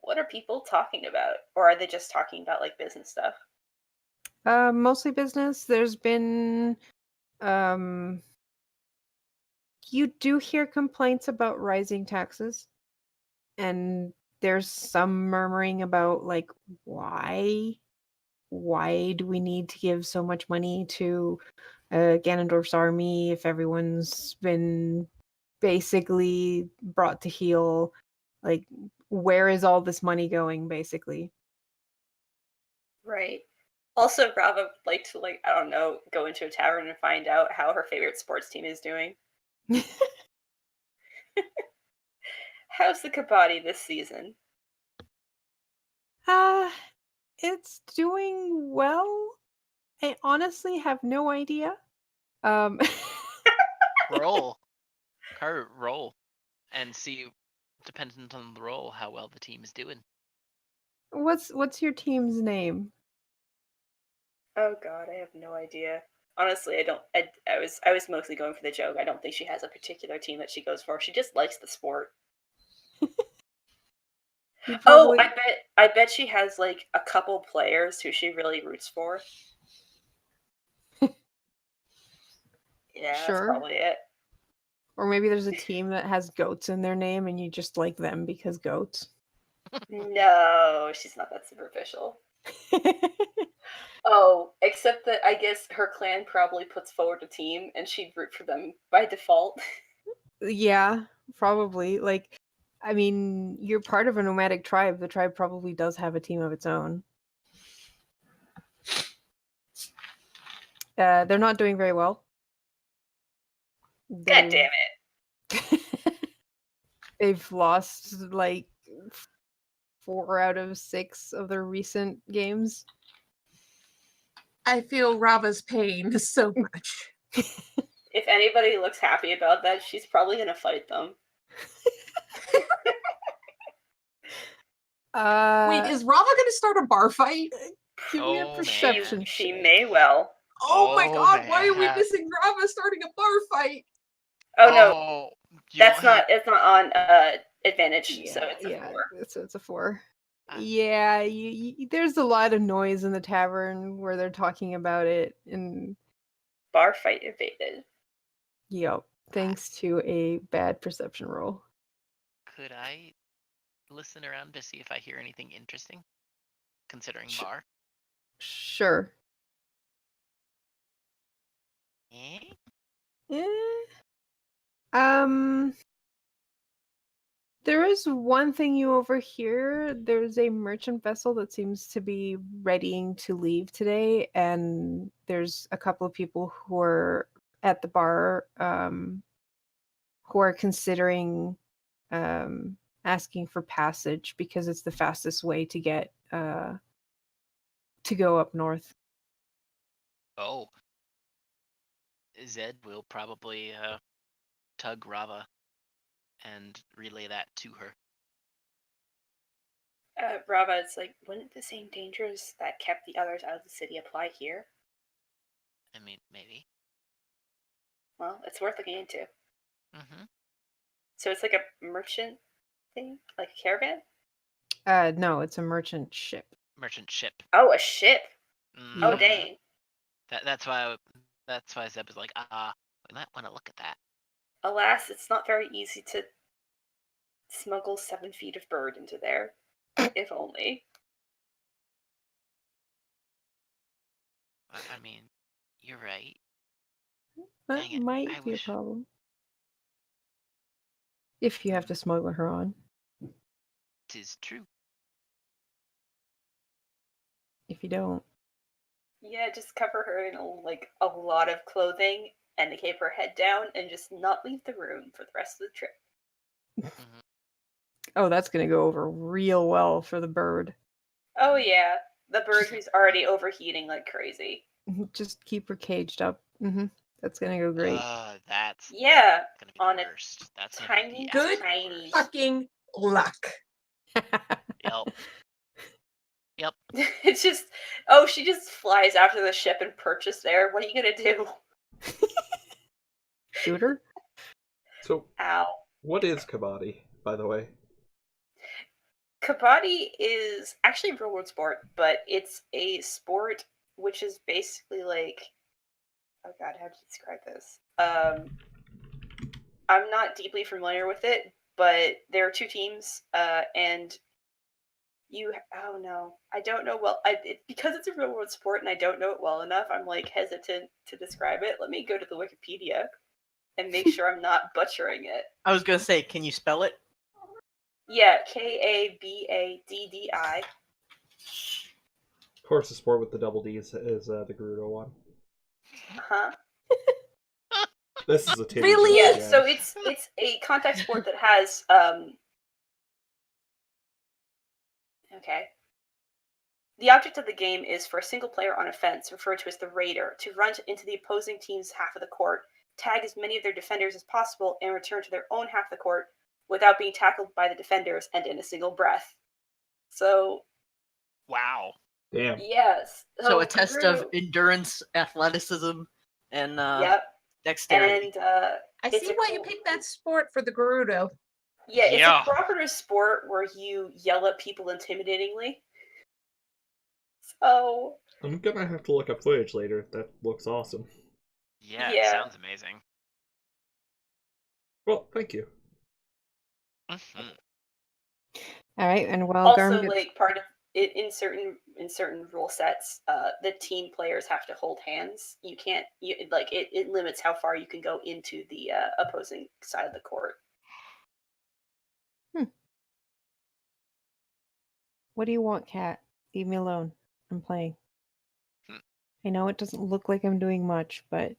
What are people talking about? Or are they just talking about like business stuff? Mostly business. There's been you do hear complaints about rising taxes, and there's some murmuring about like why do we need to give so much money to Ganondorf's army if everyone's been basically brought to heel? Like, where is all this money going, basically? Right. Also, Rava would like to I don't know, go into a tavern and find out how her favorite sports team is doing. how's the Kabaddi this season? It's doing well. I honestly have no idea. Roll. Card roll. And see, dependent on the roll, how well the team is doing. What's your team's name? Oh god, I have no idea. Honestly, I don't. I was mostly going for the joke. I don't think she has a particular team that she goes for. She just likes the sport. You Oh, probably- I bet she has like a couple players who she really roots for. Yeah, Sure. that's probably it. Or maybe there's a team that has goats in their name and you just like them because goats. No, she's not that superficial. Oh, except that I guess her clan probably puts forward a team and she'd root for them by default. Yeah, probably. Like, I mean, you're part of a nomadic tribe. The tribe probably does have a team of its own. They're not doing very well. God damn it. They've lost like 4 out of 6 of their recent games. I feel Rava's pain so much. If anybody looks happy about that, she's probably gonna fight them. Wait, is Rava gonna start a bar fight? Give me a Oh, man. perception. She check. may well. Oh my Oh, god, why are we man. missing Rava starting a bar fight? Oh no, Oh, you that's don't have- not. It's not on advantage, so it's a 4. It's a 4. Ah. Yeah, there's a lot of noise in the tavern where they're talking about it, and Bar fight evaded. yep, thanks to a bad perception roll. Could I listen around to see if I hear anything interesting? Considering Sh- bar? Sure. Eh? Eh. There is one thing you overhear. There's a merchant vessel that seems to be readying to leave today, and there's a couple of people who are at the bar who are considering asking for passage because it's the fastest way to get to go up north. Oh. Zed will probably tug Rava and relay that to her. Rava, it's like, wouldn't the same dangers that kept the others out of the city apply here? I mean, maybe. Well, it's worth looking into. Mm-hmm. So it's like a merchant thing? Like a caravan? No, it's a merchant ship. Merchant ship. Oh, a ship! Oh, Mhm. dang. That's why Zeb was like, we might want to look at that. Alas, it's not very easy to smuggle 7 feet of bird into there. If only. I mean, you're right. That Dang it, might I be wish- a problem. If you have to smuggle her on. Tis true. If you don't. Yeah, just cover her in a lot of clothing and keep her head down and just not leave the room for the rest of the trip. Mhm. Oh, that's going to go over real well for the bird. Oh yeah, the bird who's already overheating like crazy. Just keep her caged up. That's going to go great. That's Yeah, gonna be on the a worst. That's gonna tiny, be the Good absolute tiny. worst. Fucking luck. Yep. Yep. It's just, oh, she just flies after the ship and perches there. What are you gonna do? Shoot her? So, Ow. what is Kabaddi, by the way? Kabaddi is actually a real world sport, but it's a sport which is basically like, oh god, how to describe this? I'm not deeply familiar with it, but there are 2 teams, and oh no, I don't know well. Because it's a real world sport and I don't know it well enough, I'm like hesitant to describe it. Let me go to the Wikipedia and make sure I'm not butchering it. I was gonna say, can you spell it? Yeah, Kabaddi. Of course, the sport with the double D's is the Gerudo one. Huh? This is a titty Really? joke, Yeah, guys. so it's a contact sport that has Okay. The object of the game is for a single player on a fence, referred to as the raider, to run into the opposing team's half of the court, tag as many of their defenders as possible, and return to their own half of the court without being tackled by the defenders and in a single breath. So, Wow. Damn. yes. So a test of Gerudo- endurance, athleticism, and Yep. dexterity. And I It's see a why you cool- picked that sport for the Gerudo. yeah, it's Yeah. a cooperative sport where you yell at people intimidatingly. So, I'm gonna have to look up footage later. That looks awesome. Yeah, Yeah. it sounds amazing. Well, thank you. Mhm. All right, and while Garm also gets like part of it in certain rule sets, the team players have to hold hands. You can't it limits how far you can go into the opposing side of the court. what do you want, Cat? Leave me alone. I'm playing. Hmm. I know it doesn't look like I'm doing much, but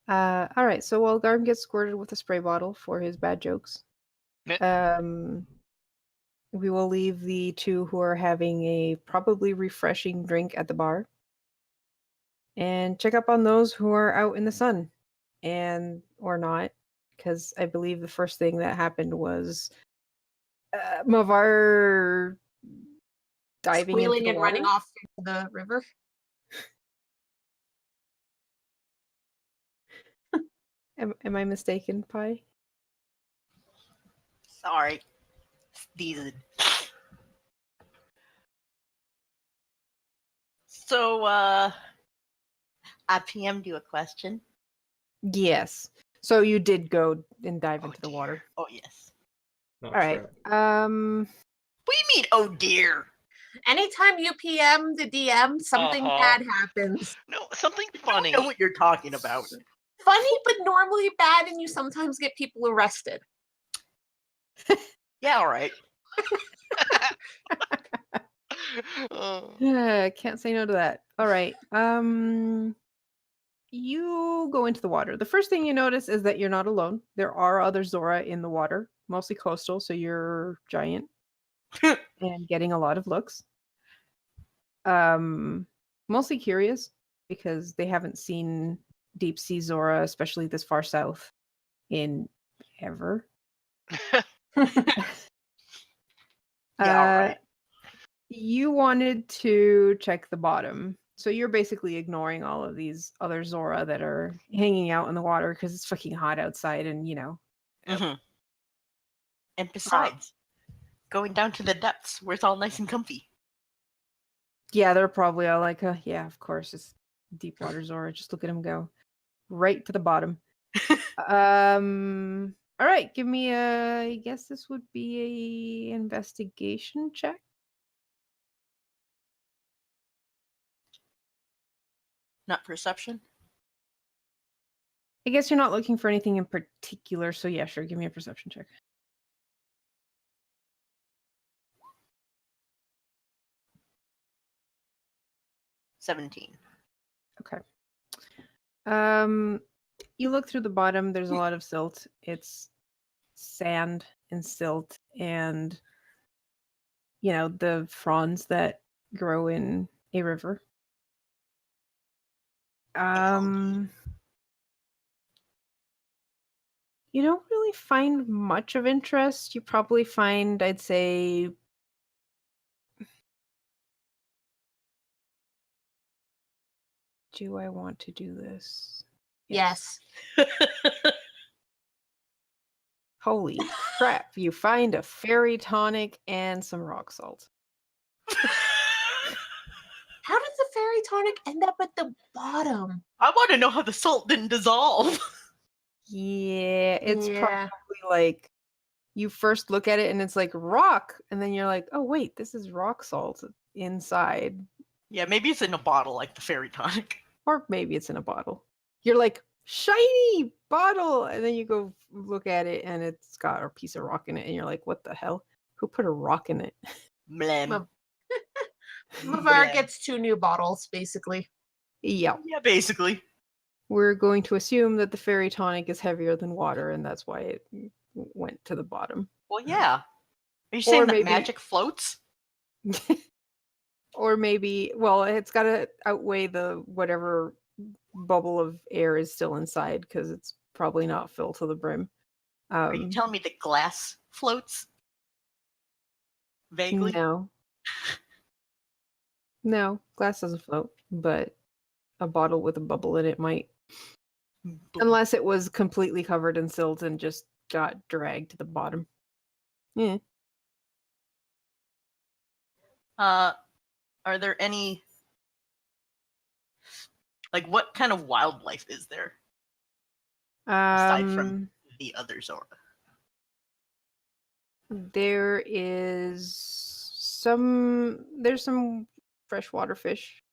all right. So while Garm gets squirted with a spray bottle for his bad jokes, Meh. we will leave the two who are having a probably refreshing drink at the bar and check up on those who are out in the sun and or not, because I believe the first thing that happened was Mavar diving Squealing into and the running water. off into the river. Am I mistaken, Pi? Sorry. Sneezing. So, I PM'd you a question. Yes. So you did go and dive Oh, into the dear. water. Oh, yes. Not All right. trap. What do you mean, oh dear? Anytime you PM the DM, something Uh-huh. bad happens. No, something I funny. don't know what you're talking about. Funny, but normally bad, and you sometimes get people arrested. Yeah, all right. Can't say no to that. All right. You go into the water. The first thing you notice is that you're not alone. There are other Zora in the water, mostly coastal, so you're giant and getting a lot of looks. Mostly curious because they haven't seen deep sea Zora, especially this far south, in ever. Yeah, all right. You wanted to check the bottom. So you're basically ignoring all of these other Zora that are hanging out in the water because it's fucking hot outside and, you know. Mhm. And besides, going down to the depths where it's all nice and comfy. Yeah, they're probably all like, yeah, of course, it's deep water Zora. Just look at him go. Right to the bottom. All right, give me I guess this would be a investigation check. Not perception. I guess you're not looking for anything in particular, so yeah, sure, give me a perception check. $17. Okay. You look through the bottom, there's a lot of silt. It's sand and silt and you know, the fronds that grow in a river. You don't really find much of interest. You probably find, I'd say, do I want to do this? Yes. Holy crap, you find a fairy tonic and some rock salt. How did the fairy tonic end up at the bottom? I want to know how the salt didn't dissolve. Yeah, it's Yeah. probably like you first look at it and it's like rock, and then you're like, oh wait, this is rock salt inside. Yeah, maybe it's in a bottle like the fairy tonic. Or maybe it's in a bottle. You're like, shiny bottle, and then you go look at it and it's got a piece of rock in it, and you're like, what the hell? Who put a rock in it? Blem. Mavar gets 2 new bottles, basically. Yeah. Yeah, basically. We're going to assume that the fairy tonic is heavier than water, and that's why it went to the bottom. Well, yeah. Are you saying that maybe- magic floats? Or maybe, well, it's got to outweigh the whatever bubble of air is still inside because it's probably not filled to the brim. Are you telling me that glass floats? Vaguely? No. No, glass doesn't float, but a bottle with a bubble in it might. Unless it was completely covered in silt and just got dragged to the bottom. Yeah. Are there any, like, what kind of wildlife is there aside from the other Zora? There's some freshwater fish.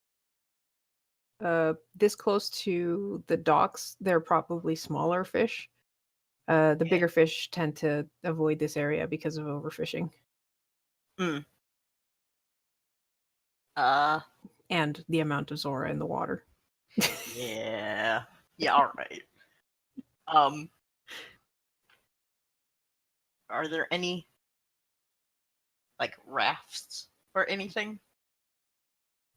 This close to the docks, they're probably smaller fish. The bigger fish tend to avoid this area because of overfishing. And the amount of Zora in the water. Yeah. Yeah, alright. Are there any, like, rafts or anything?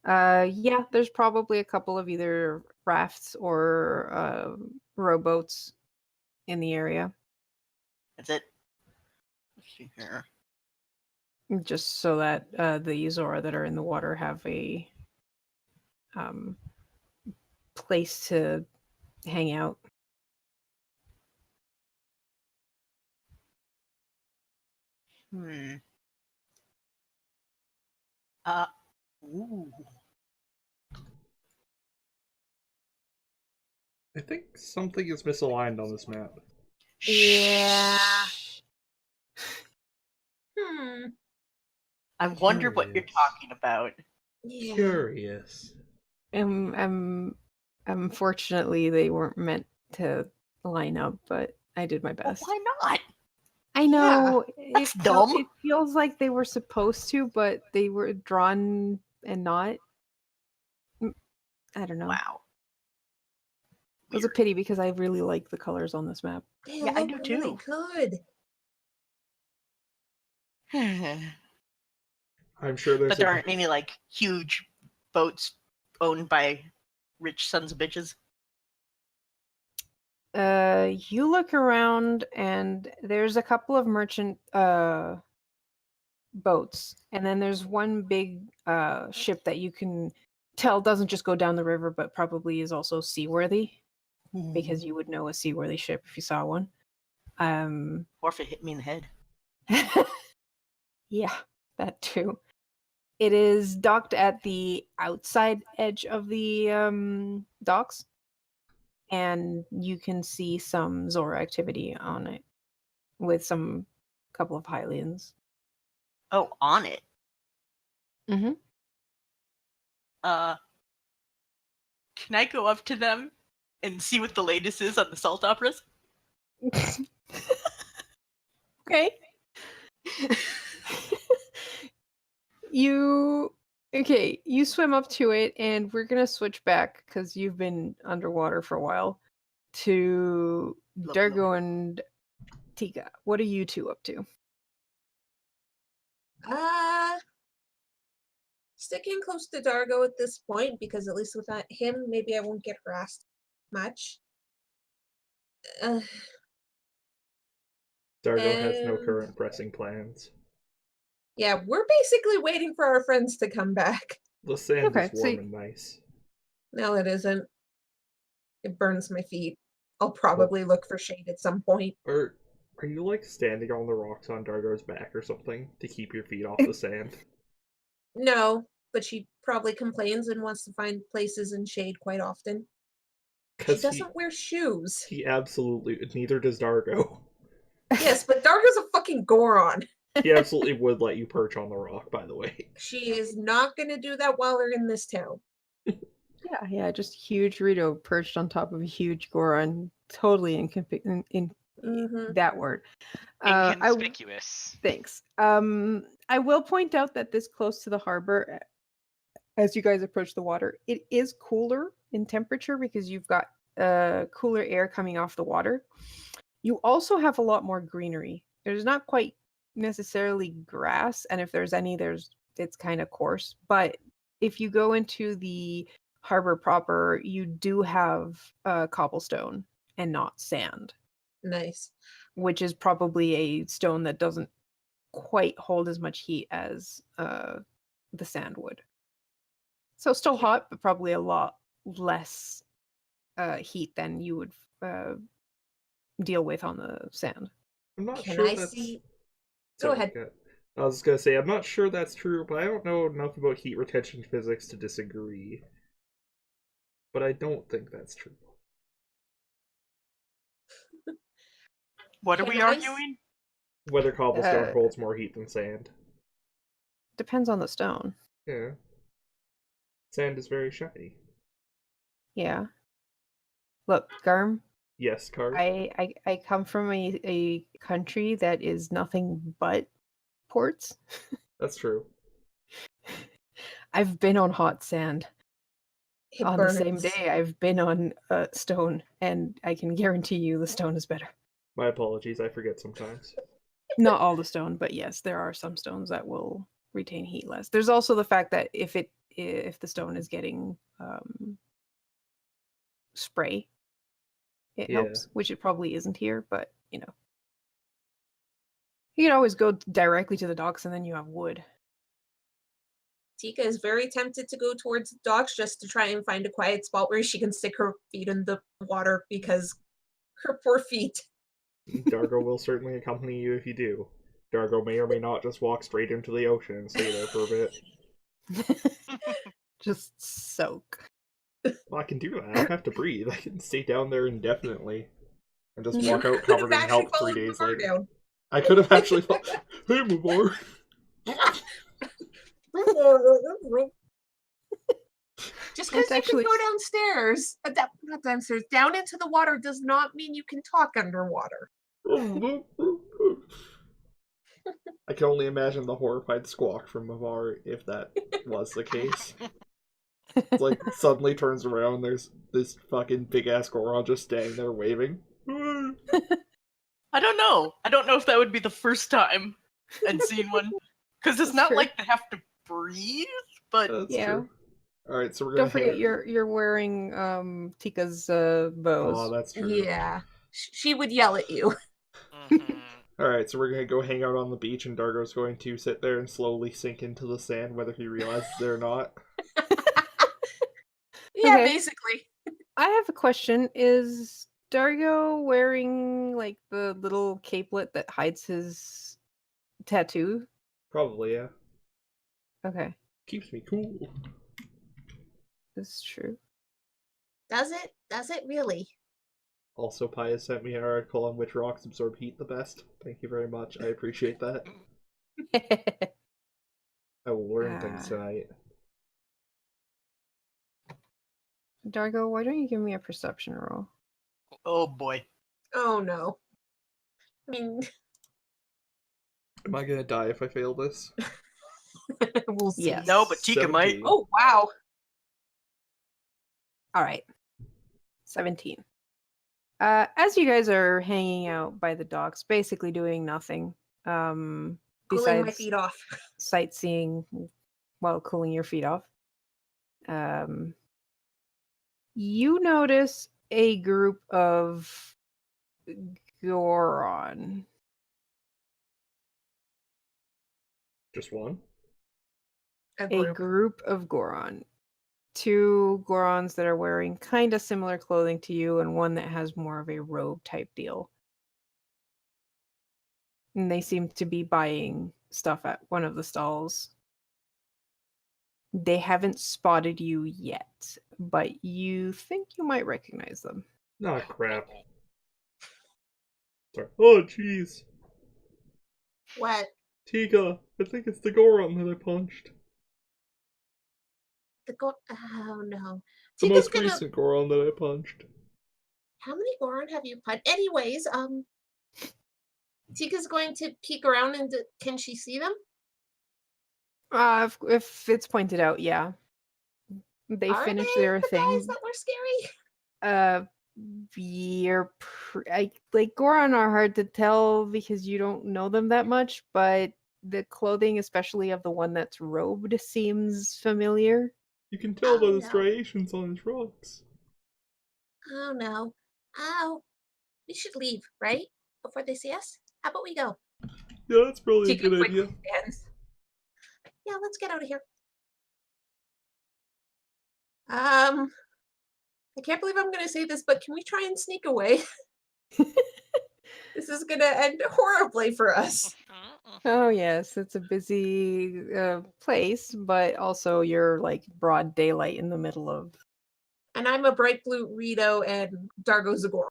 Yeah, there's probably a couple of either rafts or rowboats in the area, That's it. Let's see here. just so that the Zora that are in the water have a place to hang out. Ooh. I think something is misaligned on this map. Yeah. I wonder what you're Curious. talking about. Yeah. Curious. Unfortunately, they weren't meant to line up, but I did my Well, best. why not? I know That's dumb. It feels like they were supposed to, but they were drawn and not. I don't know. Wow. It was a pity because I really like the colors on this map. They Yeah, I look do really too. good. I'm sure there's But there aren't any, like, huge boats owned by rich sons of bitches. You look around and there's a couple of merchant boats, and then there's one big ship that you can tell doesn't just go down the river, but probably is also seaworthy, because you would know a seaworthy ship if you saw one. Or if it hit me in the head. Yeah, that too. It is docked at the outside edge of the docks, and you can see some Zora activity on it with some couple of Hylians. Oh, on it. Mm-hmm. Can I go up to them and see what the latest is on the salt operas? Okay. You swim up to it, and we're gonna switch back because you've been underwater for a while to Dargo and Tika. What are you two up to? Sticking close to Dargo at this point, because at least without him, maybe I won't get harassed much. Dargo has no and- current pressing plans. Yeah, we're basically waiting for our friends to come back. The sand Okay, is so warm and nice. No, it isn't. It burns my feet. I'll probably look for shade at some point. Are you like standing on the rocks on Dargo's back or something to keep your feet off the sand? No, but she probably complains and wants to find places in shade quite often. She 'Cause doesn't wear shoes. he absolutely, neither does Dargo. Yes, but Dargo's a fucking Goron. He absolutely would let you perch on the rock, by the way. She is not going to do that while they're in this town. yeah, just huge Rito perched on top of a huge Goron, totally in Mhm. that word. I Inconspicuous. Thanks. I will point out that this close to the harbor, as you guys approach the water, it is cooler in temperature because you've got cooler air coming off the water. You also have a lot more greenery. There's not quite necessarily grass, and if there's any, it's kind of coarse. But if you go into the harbor proper, you do have cobblestone and not sand, Nice. which is probably a stone that doesn't quite hold as much heat as the sand would. So still hot, but probably a lot less heat than you would deal with on the sand. I'm not Can sure I that's... see? Go Sorry, ahead. I was gonna say, I'm not sure that's true, but I don't know enough about heat retention physics to disagree. But I don't think that's true. What are Can we I arguing? Whether cobblestone holds more heat than sand. Depends on the stone. Yeah. Sand is very shiny. Yeah. Look, Garm, Yes, Card. I come from a country that is nothing but ports. That's true. I've been on hot sand. It On burns. the same day, I've been on stone, and I can guarantee you the stone is better. My apologies, I forget sometimes. Not all the stone, but yes, there are some stones that will retain heat less. There's also the fact that if the stone is getting spray, it Yeah. helps, which it probably isn't here, but you know. You can always go directly to the docks and then you have wood. Tika is very tempted to go towards the docks just to try and find a quiet spot where she can stick her feet in the water because her poor feet. Dargo will certainly accompany you if you do. Dargo may or may not just walk straight into the ocean and stay there for a bit. Just soak. Well, I can do that. I don't have to breathe. I can stay down there indefinitely. And just You walk out could have covered in actually help 3 followed days Mavar later. down. I could have actually Hey, Mavar! Just because It's you actually- can go downstairs, not downstairs, down into the water does not mean you can talk underwater. I can only imagine the horrified squawk from Mavar if that was the case. It's like suddenly turns around, there's this fucking big ass Goron just standing there waving. I don't know. I don't know if that would be the first time I'd seen one. Because it's That's not true. like they have to breathe, but That's Yeah. true. Alright, so we're Don't gonna forget hang... you're wearing Tika's bows. Oh, that's true. Yeah. She would yell at you. Mhm. Alright, so we're gonna go hang out on the beach, and Dargo's going to sit there and slowly sink into the sand, whether he realizes it or not. Yeah, Okay. basically. I have a question. Is Dargo wearing like the little capelet that hides his tattoo? Probably, yeah. Okay, Keeps me cool. this is true. Does it? Does it really? Also, Pi has sent me an article on which rocks absorb heat the best. Thank you very much. I appreciate that. I will learn things tonight. Dargo, why don't you give me a perception roll? oh boy. Oh no. I mean, Am I gonna die if I fail this? we'll see. Yes. No, but Tika might. 17. Oh wow. All right, 17. As you guys are hanging out by the docks, basically doing nothing, Cooling my besides feet off. sightseeing while cooling your feet off, you notice a group of Goron. Just one? A group of Goron. 2 Gorons that are wearing kind of similar clothing to you, and one that has more of a robe type deal. And they seem to be buying stuff at one of the stalls. They haven't spotted you yet, but you think you might recognize them. Ah, crap. Sorry. Oh, jeez. What? Tika, I think it's the Goron that I punched. Oh no. The Tika's most gonna. recent Goron that I punched. How many Goron have you punched? Anyways, Tika's going to peek around and can she see them? If it's pointed out, yeah. They Are finished they their the thing. guys that were scary? like Goron are hard to tell because you don't know them that much, but the clothing, especially of the one that's robed, seems familiar. You can tell by Oh, the no. striations on his rocks. Oh no. Oh, we should leave, right? Before they see us? How about we go? Yeah, that's probably a Tika good quickly idea. stands. Yeah, let's get out of here. I can't believe I'm gonna say this, but can we try and sneak away? This is gonna end horribly for us. Oh yes, it's a busy place, but also you're like broad daylight in the middle of. And I'm a bright blue Rito and Dargo Zagor.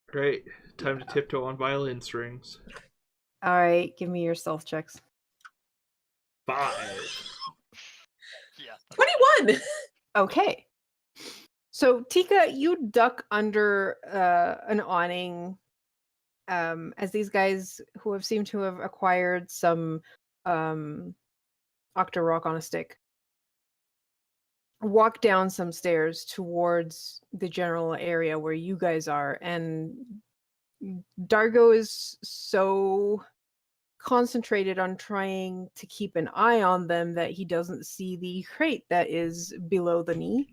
Great. Time to tiptoe on violin strings. All right, give me your stealth checks. 5. Yeah. 21! Okay. So Tika, you duck under an awning as these guys who have seemed to have acquired some Octo Rock on a stick walk down some stairs towards the general area where you guys are, and Dargo is so concentrated on trying to keep an eye on them that he doesn't see the crate that is below the knee.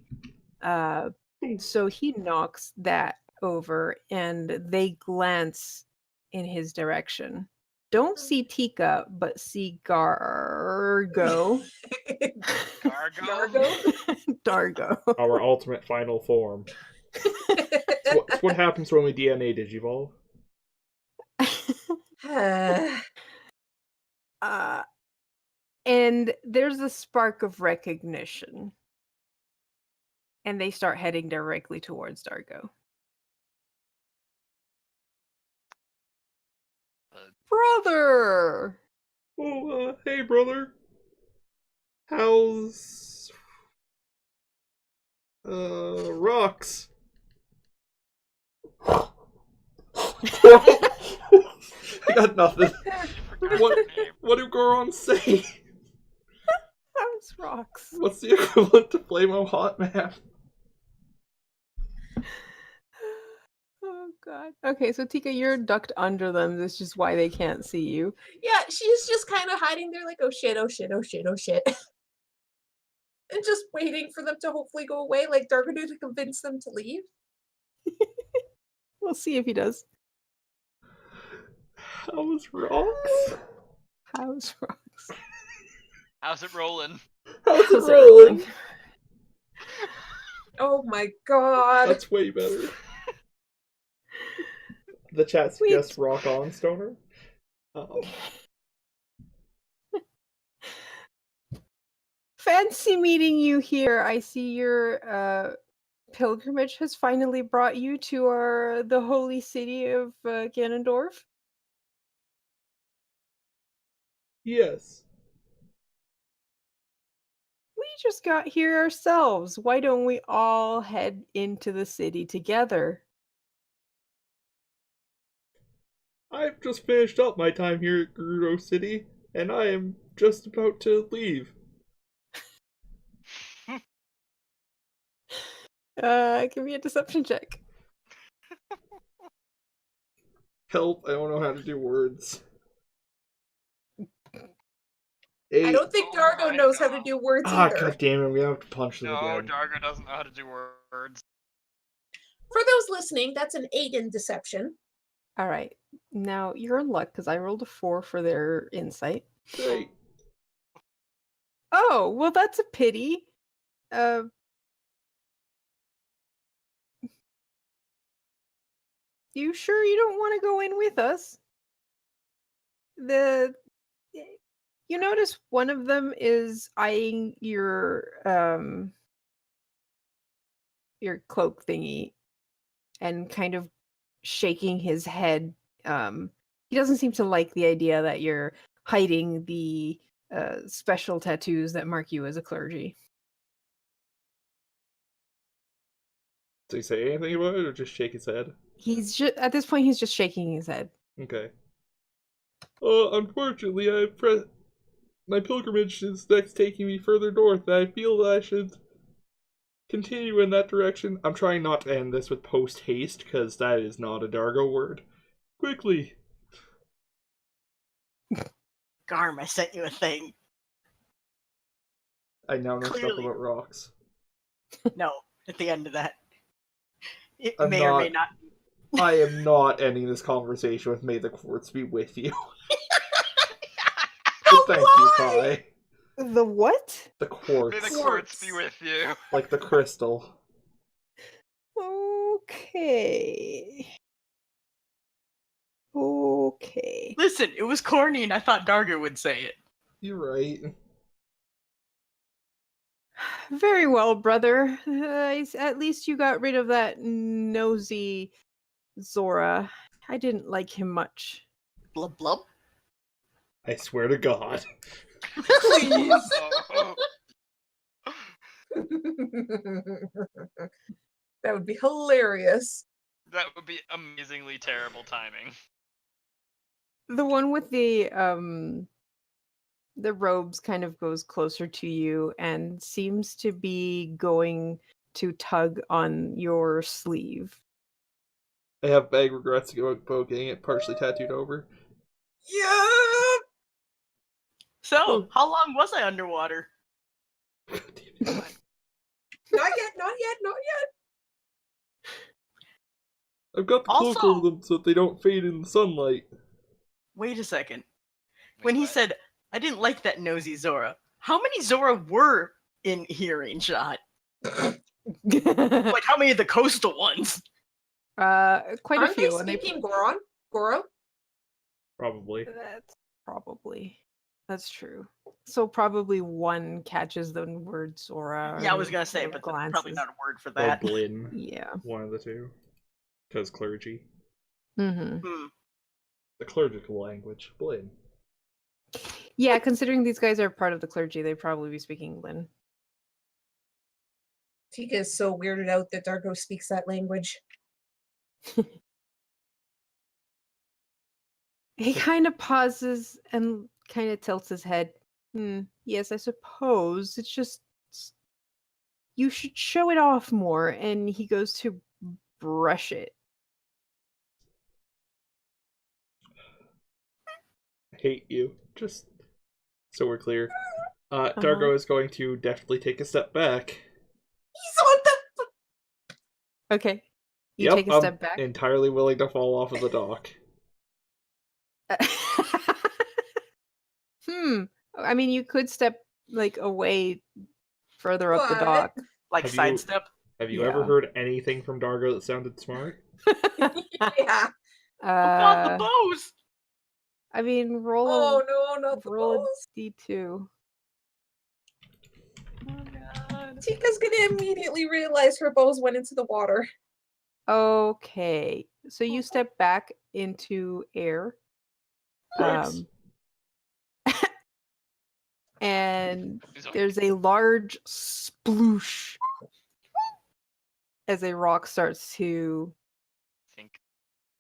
So he knocks that over and they glance in his direction. Don't see Tika, but see Gargo. Gargo? Dargo. Our ultimate final form. It's what happens when we DNA digivolve. And there's a spark of recognition. And they start heading directly towards Dargo. Brother! Oh, hey, brother. How's... rocks? I got nothing. What do Gorons say? How's rocks? What's the equivalent to Flamo Hot Man? Oh god. Okay, so Tika, you're ducked under them. That's just why they can't see you. Yeah, she's just kind of hiding there like, oh shit, oh shit, oh shit, oh shit. And just waiting for them to hopefully go away, like Dargo to convince them to leave. We'll see if he does. How's rocks? How's rocks? How's it rolling? How's it How's it rolling? Oh my god. That's way better. The chat suggests rock on, Stoner. Fancy meeting you here. I see your pilgrimage has finally brought you to the holy city of Ganondorf. Yes. We just got here ourselves. Why don't we all head into the city together? I've just finished up my time here at Gerudo City, and I am just about to leave. Give me a deception check. Help, I don't know how to do words. I don't think Oh Dargo my knows how to God. do words Ah, either. god damn it, we have to punch them No, again. Dargo doesn't know how to do words. For those listening, that's an 8 in deception. All right. Now you're in luck because I rolled a 4 for their insight. Great. Oh, well, that's a pity. You sure you don't want to go in with us? You notice one of them is eyeing your cloak thingy and kind of shaking his head. He doesn't seem to like the idea that you're hiding the special tattoos that mark you as a clergy. Does he say anything about it, or just shake his head? He's just at this point he's just shaking his head. Okay. Unfortunately, my pilgrimage is next taking me further north, and I feel that I should continue in that direction. I'm trying not to end this with post haste, because that is not a Dargo word. Quickly! Garm, I sent you a thing. I now know stuff Clearly. about rocks. No, at the end of that. It I'm may or may not- not. I am not ending this conversation with "May the quartz be with you." But thank you, Kai. The what? The quartz. May the quartz be with you. Like the crystal. Okay. Okay. Listen, it was corny and I thought Dargo would say it. You're right. Very well, brother. At least you got rid of that nosy Zora. I didn't like him much. Blub blub. I swear to God. Please. Oh. That would be hilarious. That would be amazingly terrible timing. The one with the robes kind of goes closer to you and seems to be going to tug on your sleeve. I have big regrets about getting it partially tattooed over. Yeah. So, how long was I underwater? God damn it. Not yet. Not yet. Not yet. I've got the cloak Also- over them so that they don't fade in the sunlight. Wait a second. Wait, When he what? said, I didn't like that nosy Zora, how many Zora were in hearing shot? Like, how many of the coastal ones? Quite a Aren't few. they and speaking Goron? Goro? Probably. That's true. So probably one catches the word Zora. Yeah, I and was gonna say, kind but of that's probably glances. not a word for Or that. Blinn. Yeah. One of the two. Because clergy. Mm-hmm. Hmm. The clerical language. Blinn. Yeah, considering these guys are part of the clergy, they'd probably be speaking Lin. Tika is so weirded out that Dargo speaks that language. He kind of pauses and kind of tilts his head. Yes, I suppose. It's just you should show it off more. And he goes to brush it. I hate you. Just so we're clear. Dargo is going to definitely take a step back. He's on the. Okay. You Yep, take a I'm step back. entirely willing to fall off of the dock. I mean, you could step like away further up the What? dock. Like Have you- sidestep? Have you ever Yeah. heard anything from Dargo that sounded smart? Yeah. Oh god, the bows! I mean, roll Oh no, not the roll a balls. d2. Oh god. Tika's gonna immediately realize her bows went into the water. Okay, so you step back into air. Nice. And Zoink. there's a large sploosh as a rock starts to Think.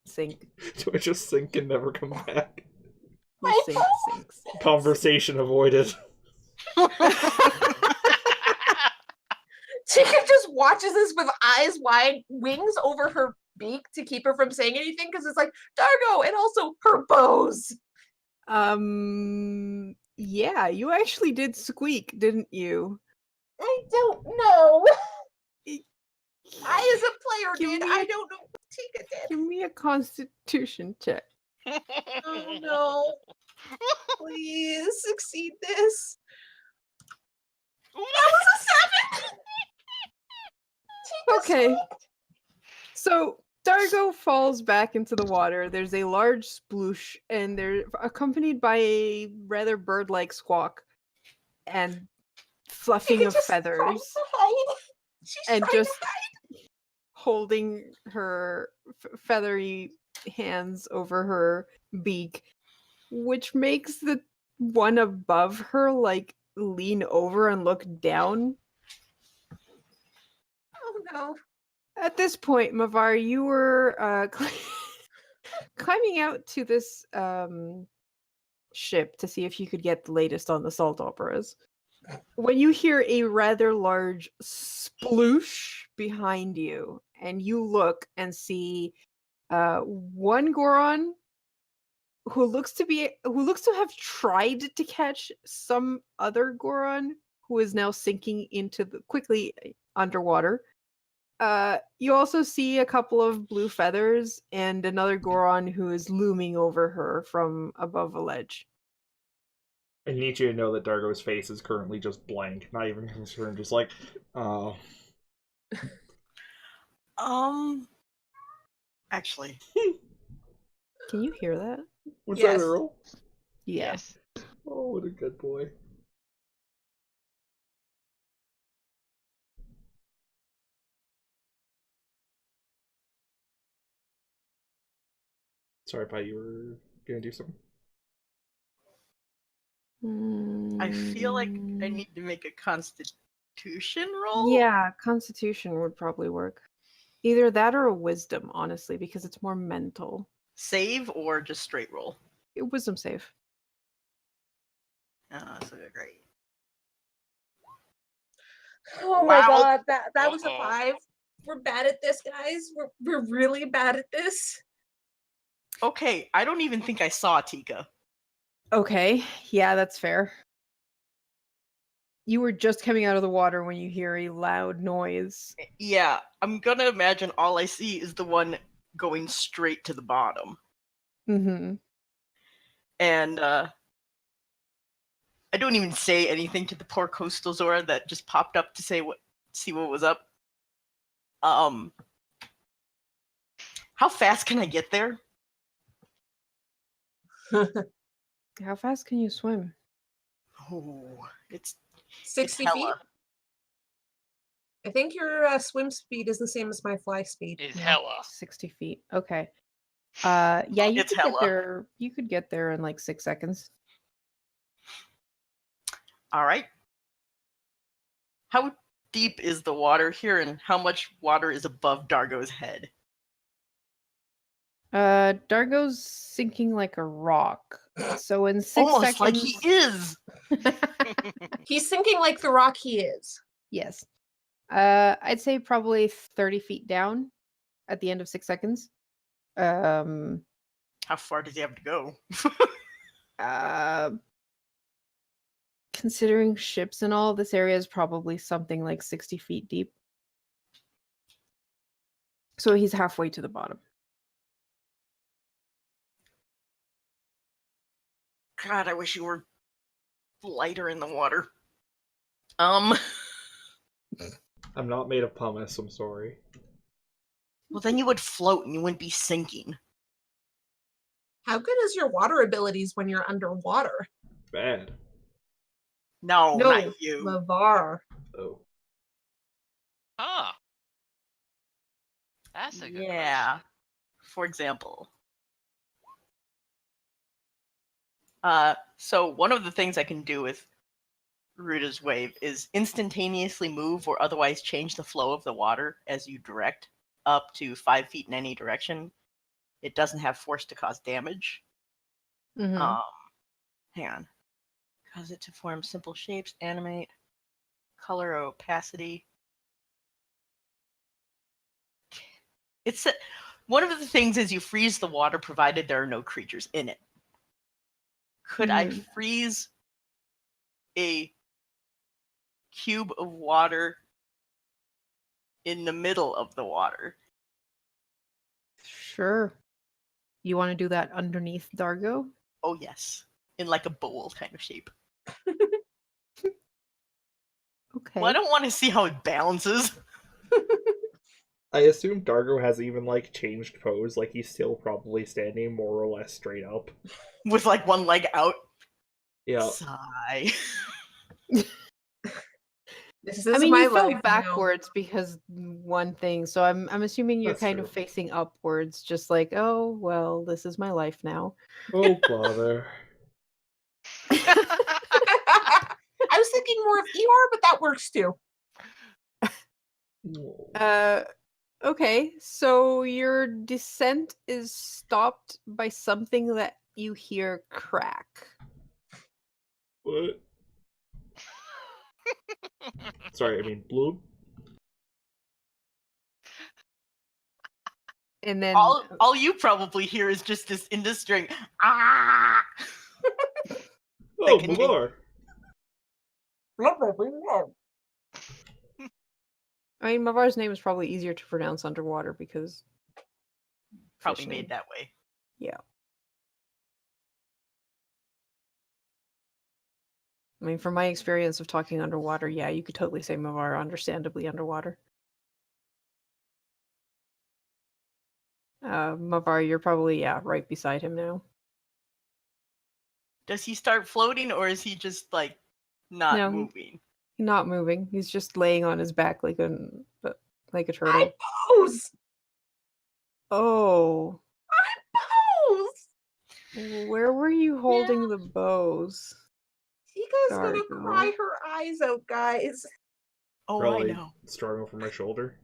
sink. Do I just sink and never come back? You sink, sinks. Conversation avoided. Tika just watches this with eyes wide, wings over her beak to keep her from saying anything because it's like Dargo and also her bows. Yeah, you actually did squeak, didn't you? I don't know. Y- I, as a player, Give did. me I a- don't know what Tika did. Give me a constitution check. Oh no. Please succeed this. That was a 7. Tika Okay. squeaked. So Dargo falls back into the water. There's a large sploosh, and they're accompanied by a rather bird-like squawk and fluffing Tika of just trying feathers, to hide. She's and trying just to hide. holding her feathery hands over her beak, which makes the one above her like lean over and look down. Oh no. At this point, Mavar, you were climbing out to this ship to see if you could get the latest on the salt operas. when you hear a rather large sploosh behind you, and you look and see one Goron who looks to have tried to catch some other Goron who is now sinking quickly underwater. You also see a couple of blue feathers and another Goron who is looming over her from above a ledge. I need you to know that Dargo's face is currently just blank, not even concerned, just like, oh. Actually, Can you hear that? Was Yes. that Earl? Yeah. Yes. Oh, what a good boy. Sorry, Pi, you were gonna do something? I feel like I need to make a constitution roll. Yeah, Constitution would probably work. Either that or a Wisdom, honestly, because it's more mental. Save or just straight roll? Wisdom save. So great. Oh my Wow. god, that was a Uh-oh. 5. We're bad at this, guys. We're really bad at this. Okay, I don't even think I saw Tika. Okay, yeah, that's fair. You were just coming out of the water when you hear a loud noise. Yeah, I'm gonna imagine all I see is the one going straight to the bottom. Mm-hmm. And I don't even say anything to the poor coastal Zora that just popped up to see what was up. How fast can I get there? How fast can you swim? Oh, it's 60 it's feet? hella. I think your swim speed is the same as my fly speed. Is Yeah. hella. 60 feet. Okay. Yeah, you It's could get hella. there. You could get there in like 6 seconds. All right. How deep is the water here, and how much water is above Dargo's head? Dargo's sinking like a rock. So in 6 Almost seconds. like he is. He's sinking like the rock he is. Yes. I'd say probably 30 feet down at the end of 6 seconds. How far does he have to go? Considering ships and all, this area is probably something like 60 feet deep. So he's halfway to the bottom. God, I wish you were lighter in the water. Well, I'm not made of pumice, I'm sorry. then you would float and you wouldn't be sinking. How good is your water abilities when you're underwater? Bad. No, No, not you. Lavar. Oh. Huh. That's a good Yeah. question. For example. So one of the things I can do with Ruda's wave is instantaneously move or otherwise change the flow of the water as you direct up to 5 feet in any direction. It doesn't have force to cause damage. Mhm. Hang on. Cause it to form simple shapes, animate, color or opacity. It's one of the things is you freeze the water provided there are no creatures in it. Could I Mhm. freeze a cube of water in the middle of the water? Sure. You want to do that underneath Dargo? Oh yes, in like a bowl kind of shape. Okay. Well, I don't want to see how it balances. I assume Dargo hasn't even, like, changed pose, like he's still probably standing more or less straight up. With like one leg out. Yeah. Sigh. This I is mean, my you fell life now. backwards because one thing, so I'm assuming you're That's kind true. of facing upwards, just like, oh well, this is my life now. Oh, bother. I was thinking more of Eeyore, but that works too. Okay, so your descent is stopped by something that you hear crack. What? Sorry, I mean Bloom. And then All you probably hear is just this industry. Ah! Oh, can be- Mavar. I mean, Mavar's name is probably easier to pronounce underwater because Probably fishing. made that way. Yeah. I mean, from my experience of talking underwater, yeah, you could totally say Mavar understandably underwater. Mavar, you're probably, right beside him now. Does he start floating, or is he just like not No. moving? Not moving. He's just laying on his back like a turtle. I pose! Oh, Pose! where were you holding the bows? Tika's gonna Dargo. cry her eyes out, guys. Oh, Probably I know. strung over my shoulder.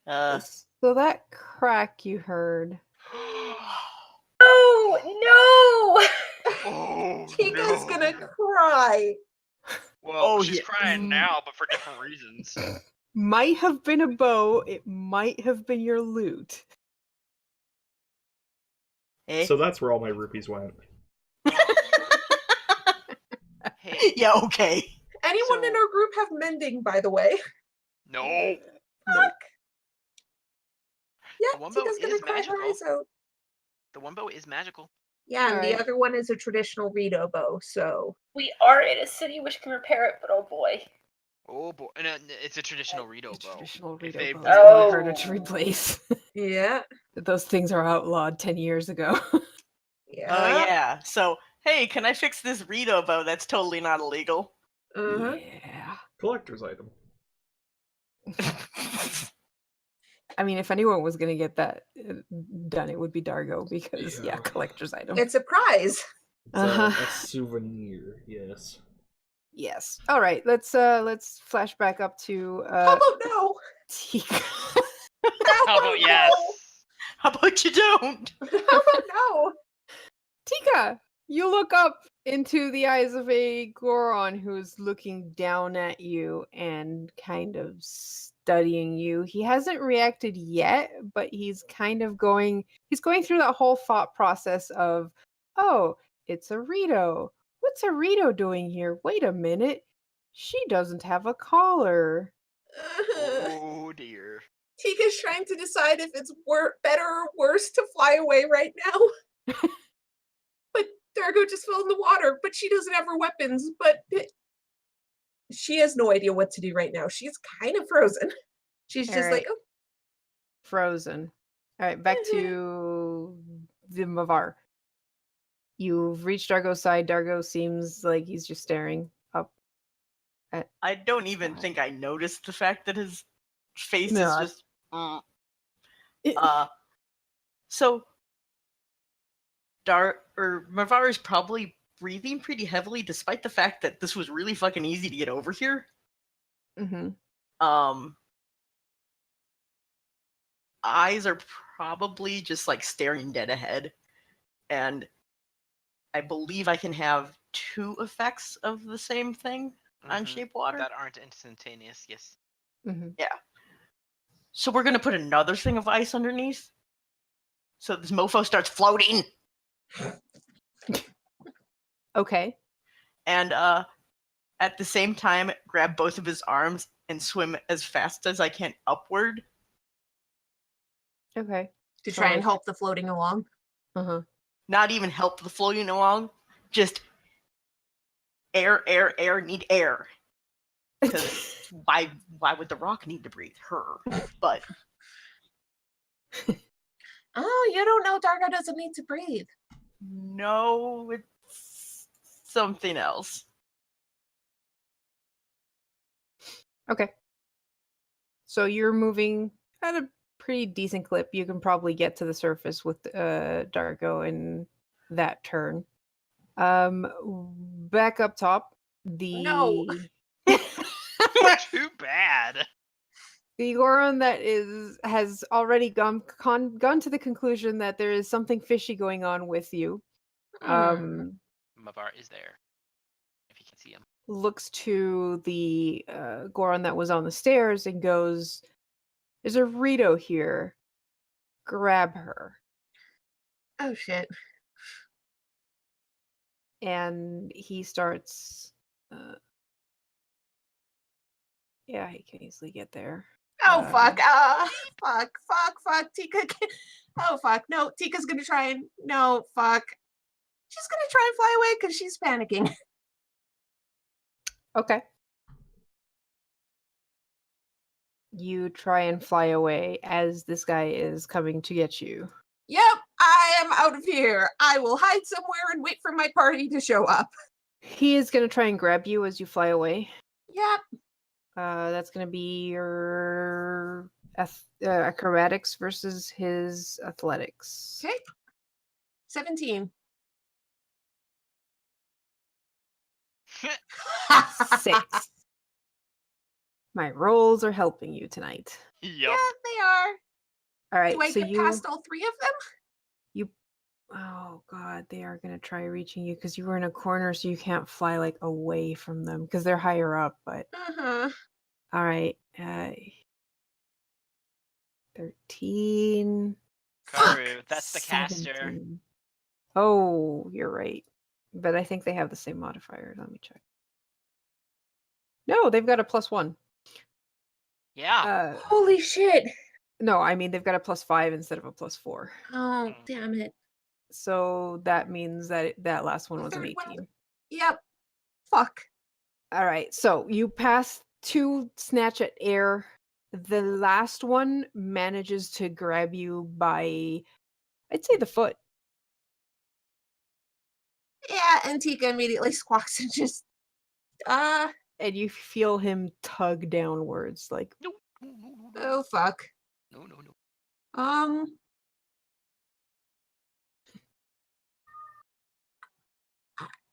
So that crack you heard. Oh Oh, Tika's no. gonna cry. Well, Oh, she's yeah. crying now, but for different reasons. Might have been a bow. It might have been your loot. Eh? So that's where all my rupees went. Hey, Yeah, okay. Anyone in So- our group have mending, by the way? no. Fuck. Yeah, The one bow Tika's gonna is cry her magical. eyes out. The one bow is magical. Yeah, and the Alright. other one is a traditional Rito bow, so. We are in a city which can repair it, but oh boy. Oh boy, and it's a traditional Rito bow. Traditional If Rito they- bows Oh. are harder to replace. Yeah. Those things are outlawed 10 years ago. Yeah. Oh, yeah. So, hey, can I fix this Rito bow? That's totally not illegal. Uh-huh. Yeah. Collector's item. I mean, if anyone was going to get that done, it would be Dargo because, Yeah. collector's item. It's a prize. It's Uh-huh. a souvenir, yes. Yes. All right. Let's flash back up to How about no? Tika. How about yes? How about you don't? How about no? Tika, you look up into the eyes of a Goron who's looking down at you and kind of studying you. He hasn't reacted yet, but he's kind of going through that whole thought process of, oh, it's a Rito. What's a Rito doing here? Wait a minute. She doesn't have a collar. Oh dear. Tika's trying to decide if it's better or worse to fly away right now. But Dargo just fell in the water, but she doesn't have her weapons, but she has no idea what to do right now. She's kind of frozen. She's just Alright. like, oh, Frozen. All right, back to the Mavar. You've reached Dargo's side. Dargo seems like he's just staring up. I don't even think I noticed the fact that his face No, is just. So Mavar is probably breathing pretty heavily, despite the fact that this was really fucking easy to get over here. Mm-hmm. Eyes are probably just like staring dead ahead, and I believe I can have 2 effects of the same thing on Mhm. shape water. That aren't instantaneous, yes. Mm-hmm. So we're gonna put another thing of ice underneath, so this mofo starts floating, Okay. and at the same time grab both of his arms and swim as fast as I can upward. Okay. to try and help the floating along. Uh-huh. Not even help the floating along, just air, need air. 'Cause why would the rock need to breathe? Her. But Oh, you don't know Dargo doesn't need to breathe. no, it's something else. Okay. So you're moving at a pretty decent clip. You can probably get to the surface with Dargo in that turn. Back up top, No. Too bad. the Goron that has already gone to the conclusion that there is something fishy going on with you. Hmm. Mavar is there. If you can see him. looks to the Goron that was on the stairs and goes, "There's a Rito here. Grab her." Oh shit. And he starts. Yeah, he can easily get there. Oh fuck. Fuck. Tika. Oh fuck. No, Tika's gonna try and no fuck. She's gonna try and fly away because she's panicking. Okay. You try and fly away as this guy is coming to get you. Yep, I am out of here. I will hide somewhere and wait for my party to show up. He is going to try and grab you as you fly away. Yep. That's going to be your acrobatics versus his athletics. Okay. 17. 6. My rolls are helping you tonight. Yep. Yeah, they are. All right, Do I so get you past all three of them? Oh god, they are gonna try reaching you because you were in a corner, so you can't fly like away from them because they're higher up. But Uh-huh. all right, 13. Karu, that's the caster. 17. Oh, you're right, but I think they have the same modifier. Let me check. No, they've got a +1. Yeah. Holy shit. No, I mean they've got a +5 instead of a +4. Oh, damn it. So that means that that last one was an Third one 18. Yep. Fuck. All right, so you pass 2 snatch at air. The last one manages to grab you by, I'd say, the foot. Yeah, and Tika immediately squawks and just And you feel him tug downwards, like, No. No. oh fuck. No.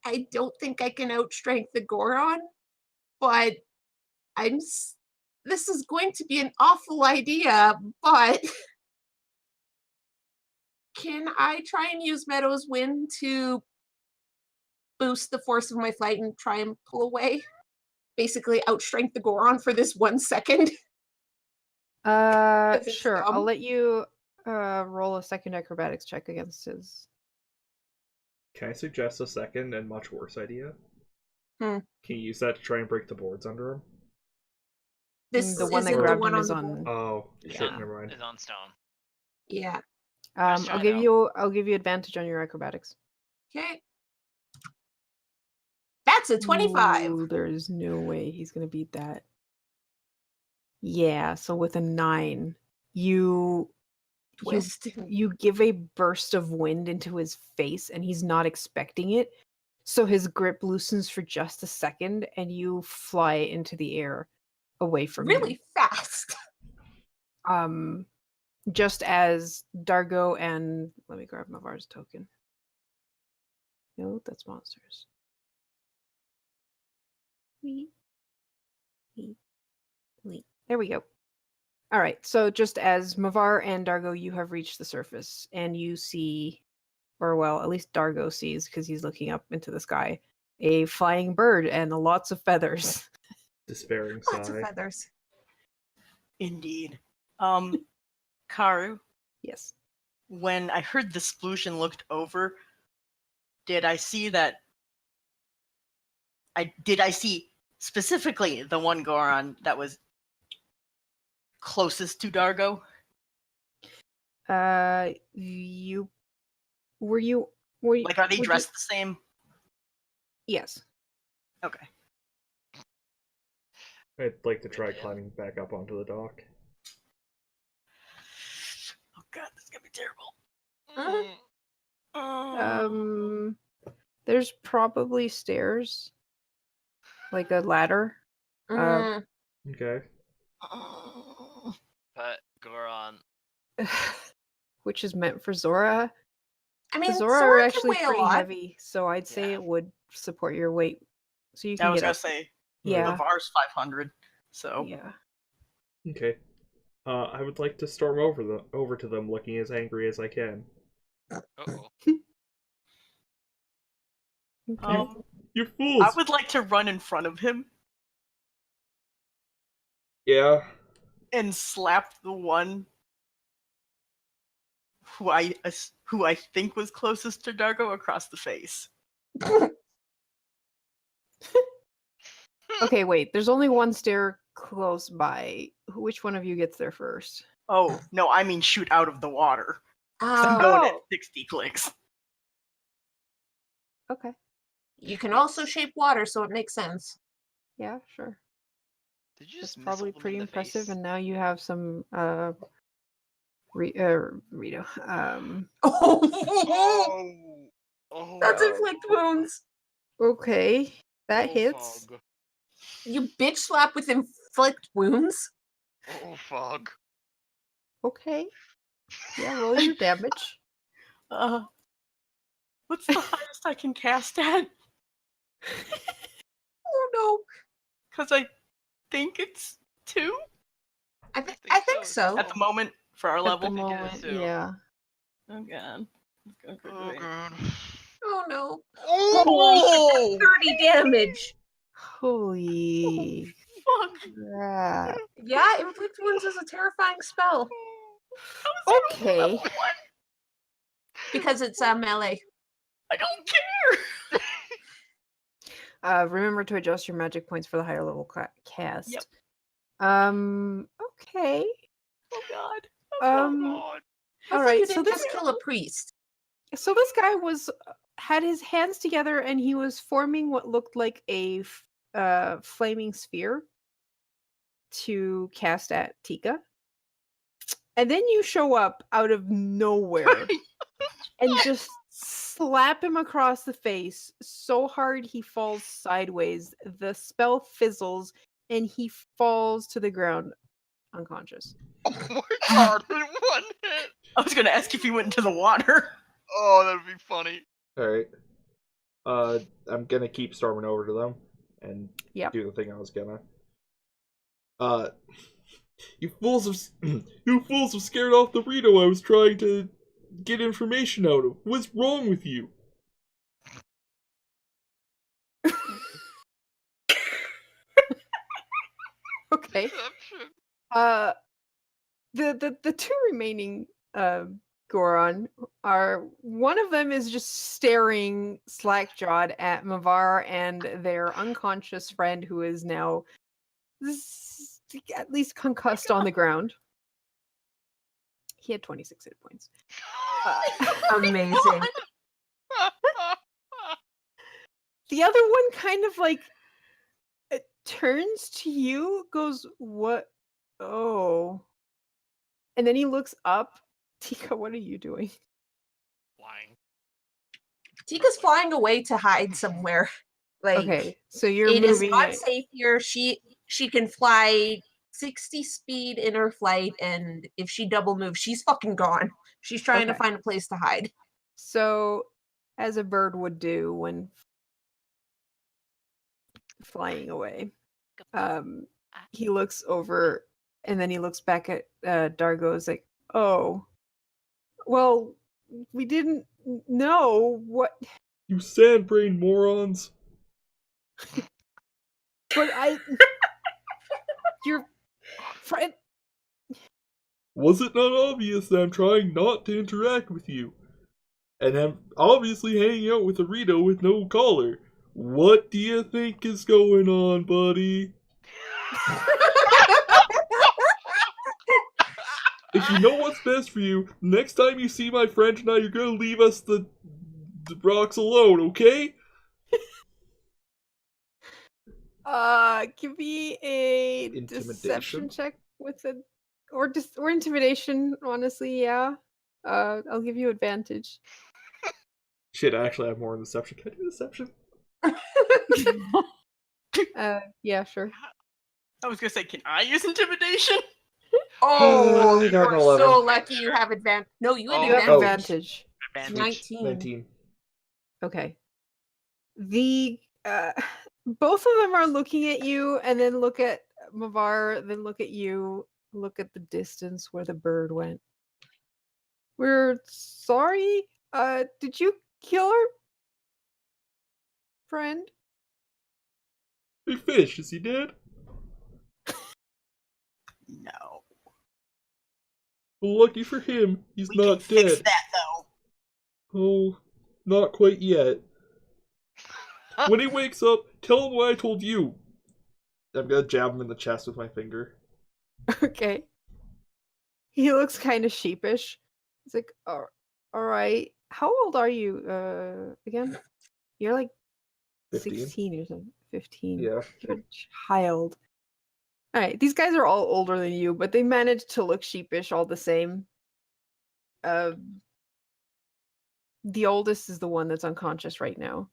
I don't think I can outstrength the Goron, but this is going to be an awful idea, but can I try and use Meadow's Wind to boost the force of my flight and try and pull away? Basically outstrength the Goron for this 1 second. it's sure, I'll dumb. let you roll a second acrobatics check against his. Can I suggest a second and much worse idea? Hmm. Can you use that to try and break the boards under him? This The one that isn't the grabbed one him on is the on. board. Oh, shit, Yeah. never mind. Is on stone. Yeah. Nice try, I'll give you advantage on your acrobatics. Okay. That's a 25. Ooh, there's no way he's gonna beat that. Yeah, so with a 9, you Twist. you give a burst of wind into his face and he's not expecting it. So his grip loosens for just a second and you fly into the air away from Really fast. him. Just as Dargo and let me grab Mavar's token. No, that's monsters. Wee. There we go. All right, so just as Mavar and Dargo, you have reached the surface, and you see, or well, at least Dargo sees, because he's looking up into the sky, a flying bird and lots of feathers. Despairing Lots of sigh. feathers. Indeed. Karu, Yes. when I heard the explosion looked over, did I see specifically the one Goron that was closest to Dargo? You were you Like, are they would you- dressed the same? Yes. Okay. I'd like to try climbing back up onto the dock. Oh god, this is gonna be terrible. Uh-huh. There's probably stairs, like a ladder. Mm, Okay. But Goron. Which is meant for Zora. I mean, Zora are Zora can actually weigh a pretty lot. heavy, so I'd say Yeah. it would support your weight. So you I can was get gonna up. say Yeah. the VAR's 500. So Yeah. Okay. I would like to storm over to them looking as angry as I can. Uh-oh. Okay. um, You fools! I would like to run in front of him Yeah. and slap the one who I think was closest to Dargo across the face. Okay, wait. There's only one stair close by. Which one of you gets there first? Oh no, I mean shoot out of the water. I'm Oh, going at Oh. 60 clicks. Okay. you can also shape water, so it makes sense. Yeah, sure. Did you That's just miss a probably woman pretty in the impressive. face? And now you have some Rito. Oh, Oh, that's inflict wounds. Okay. That oh, hits. Fog. You bitch slap with inflict wounds. Oh, Fog. Okay. Yeah, roll your damage. What's the highest I can cast at? Oh no. Because I think it's 2 I think so. at the moment for our At level. the think it moment, is too. yeah. Oh god. Let's go quick Oh, away. God. Oh no. Oh! 30 damage. Holy Fuck. crap. Yeah, inflict wounds is a terrifying spell How is Okay. level 1? because it's melee. I don't care. Remember to adjust your magic points for the higher level cast. Yep. Okay. Oh god. God. All Hopefully right. you So didn't this just kill a priest. guy had his hands together and he was forming what looked like a flaming sphere to cast at Tika. And then you show up out of nowhere and just slap him across the face so hard he falls sideways. The spell fizzles and he falls to the ground unconscious. Oh my God, in one hit. I was gonna ask if he went into the water. Oh, that'd be funny. Alright. I'm gonna keep storming over to them and Yep. do the thing I was gonna. You fools have scared off the Rito I was trying to get information out of. What's wrong with you? Okay. Deception. The two remaining Goron are, one of them is just staring slack-jawed at Mavar and their unconscious friend who is now at least concussed on the ground. He had 26 hit points. Amazing. The other one kind of like turns to you, goes, "What? Oh." And then he looks up. Tika, what are you doing? Flying. Tika's flying away to hide somewhere. Like, Okay, so you're it is moving not it. safe here. She can fly 60 speed in her flight, and if she double moves, she's fucking gone. She's trying to Okay. find a place to hide. So, as a bird would do when flying away, he looks over and then he looks back at Dargo. Is like, "Oh, well, we didn't know what, You sand-brained morons. but your friend." Was it not obvious that I'm trying not to interact with you? And I'm obviously hanging out with a Rito with no collar. What do you think is going on, buddy? If you know what's best for you, next time you see my friend and I, you're gonna leave us the rocks alone, okay? Give me a deception Intimidation? check with a or intimidation. Honestly, yeah. I'll give you advantage. Shit, I actually have more in deception. Can I do deception? Yeah, sure. I was gonna say, can I use intimidation? Oh, I got an you're 11. so lucky you have advantage. No, you had Oh. You have advantage. advantage. Advantage. 19. Okay. The both of them are looking at you and then look at Mavar, then look at you, look at the distance where the bird went. We're sorry. Did you kill her friend? Hey, Fish, is he dead? No. Well, lucky for him, he's We can not fix dead. that though. Oh, not quite yet. When he wakes up, tell him what I told you. I'm gonna jab him in the chest with my finger. Okay. He looks kind of sheepish. He's like, all right. How old are you again? You're like 15. 16 or something. 15. Yeah. You're a child. All right. These guys are all older than you, but they manage to look sheepish all the same. The oldest is the one that's unconscious right now.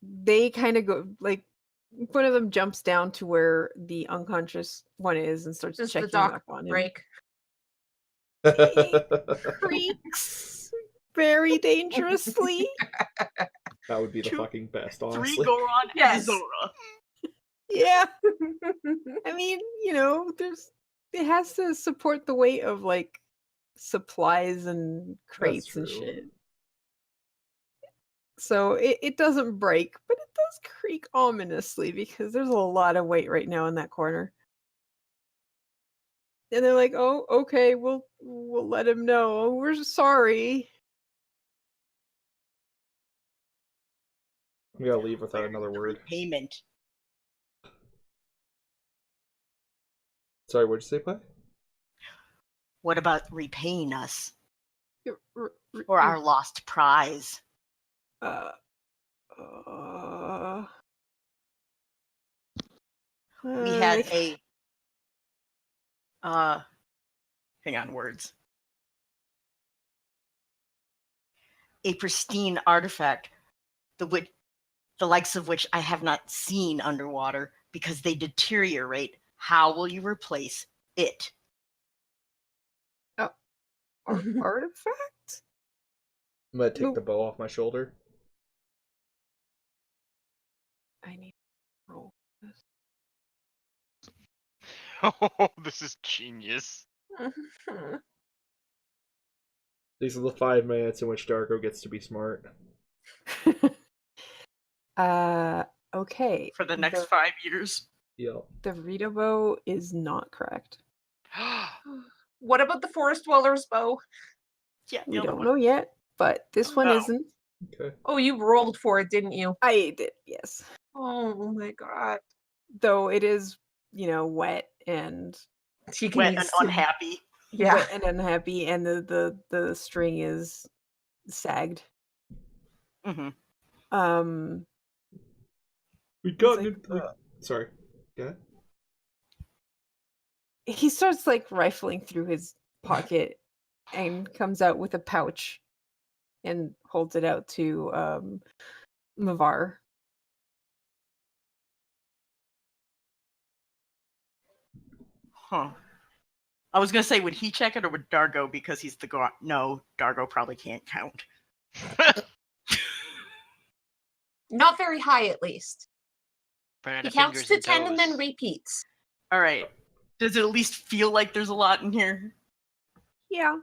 They kind of go like one of them jumps down to where the unconscious one is and starts Does the checking dock up on him. break? Creaks very dangerously. That would be the Two- fucking best, 3 honestly. Goron and Yes. Zora. Yeah. I mean, it has to support the weight of like supplies and crates and true. shit. So it doesn't break, but it does creak ominously because there's a lot of weight right now in that corner. And they're like, "Oh, okay, we'll let him know. Oh, we're sorry." I'm gonna leave without another word. Payment. Sorry, what'd you say, Pi? What about repaying us R- for our lost prize? uh, We had I- hang on, words. A pristine artifact, the likes of which I have not seen underwater because they deteriorate. How will you replace it? artifact? I'm gonna take No. the bow off my shoulder. I need to roll this. Oh, this is genius. These are the 5 minutes in which Darko gets to be smart. Okay. For the next 5 years? Yep. The Rito bow is not correct. What about the forest dweller's bow? Yeah, the We other don't one. know yet, but this Oh, one no. isn't. Okay. Oh, you rolled for it, didn't you? I did, yes. Oh my god. Though it is, wet and She can Wet and use unhappy. Yeah. wet and unhappy, and the string is sagged. Mm-hmm. We got like, it. Sorry. Yeah. He starts like rifling through his pocket and comes out with a pouch and holds it out to Mavar. Huh. I was gonna say, would he check it or would Dargo, because he's the No, Dargo probably can't count. Not very high, at least. Banana He counts fingers to and 10 and then toes. repeats. All right. Does it at least feel like there's a lot in here? Yeah.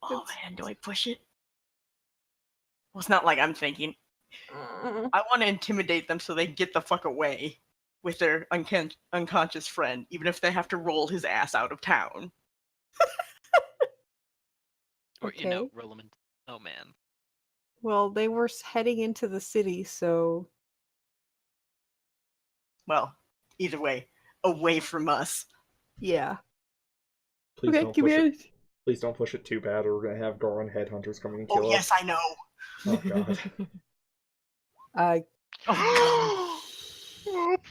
Oh man, do I push it? Well, it's not like I'm thinking. I want to intimidate them so they get the fuck away with their unconscious friend, even if they have to roll his ass out of town. Or, Okay. roll 'em in. Oh, man. Well, they were heading into the city, so Well, either way, away from us. yeah. Please Okay, don't give push me it. Please don't push it too bad, or we're gonna have Goron headhunters coming and Oh kill yes, us. I know. Oh god.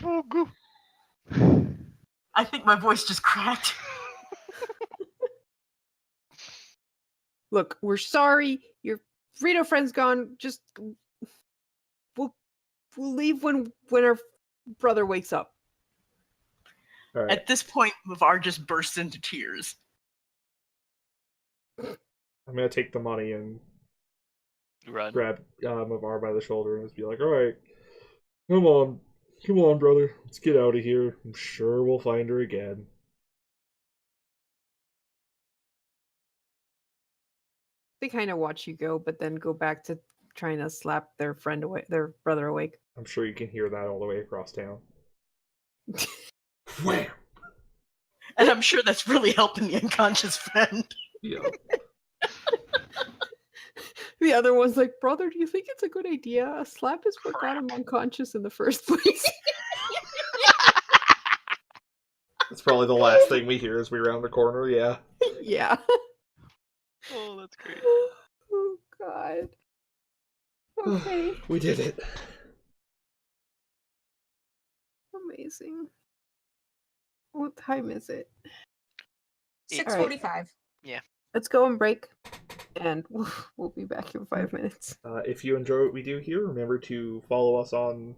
Oh god. I think my voice just cracked. Look, we're sorry. Your Rito friend's gone. Just we'll leave when our brother wakes up. All right. At this point, Mavar just bursts into tears. I'm gonna take the money and Run. grab Mavar by the shoulder and just be like, "All right, come on, brother, let's get out of here. I'm sure we'll find her again." They kind of watch you go, but then go back to trying to slap their friend away, their brother awake. I'm sure you can hear that all the way across town. Wham! And I'm sure that's really helping the unconscious friend. Yeah. The other one's like, brother, do you think it's a good idea? A slap is what got him unconscious in the first place. That's probably the last thing we hear as we round the corner, yeah. Yeah. Oh, that's great. Oh, God. Okay. We did it. Amazing. What time is it? 6:45. Let's go and break, and we'll be back in 5 minutes. If you enjoy what we do here, remember to follow us on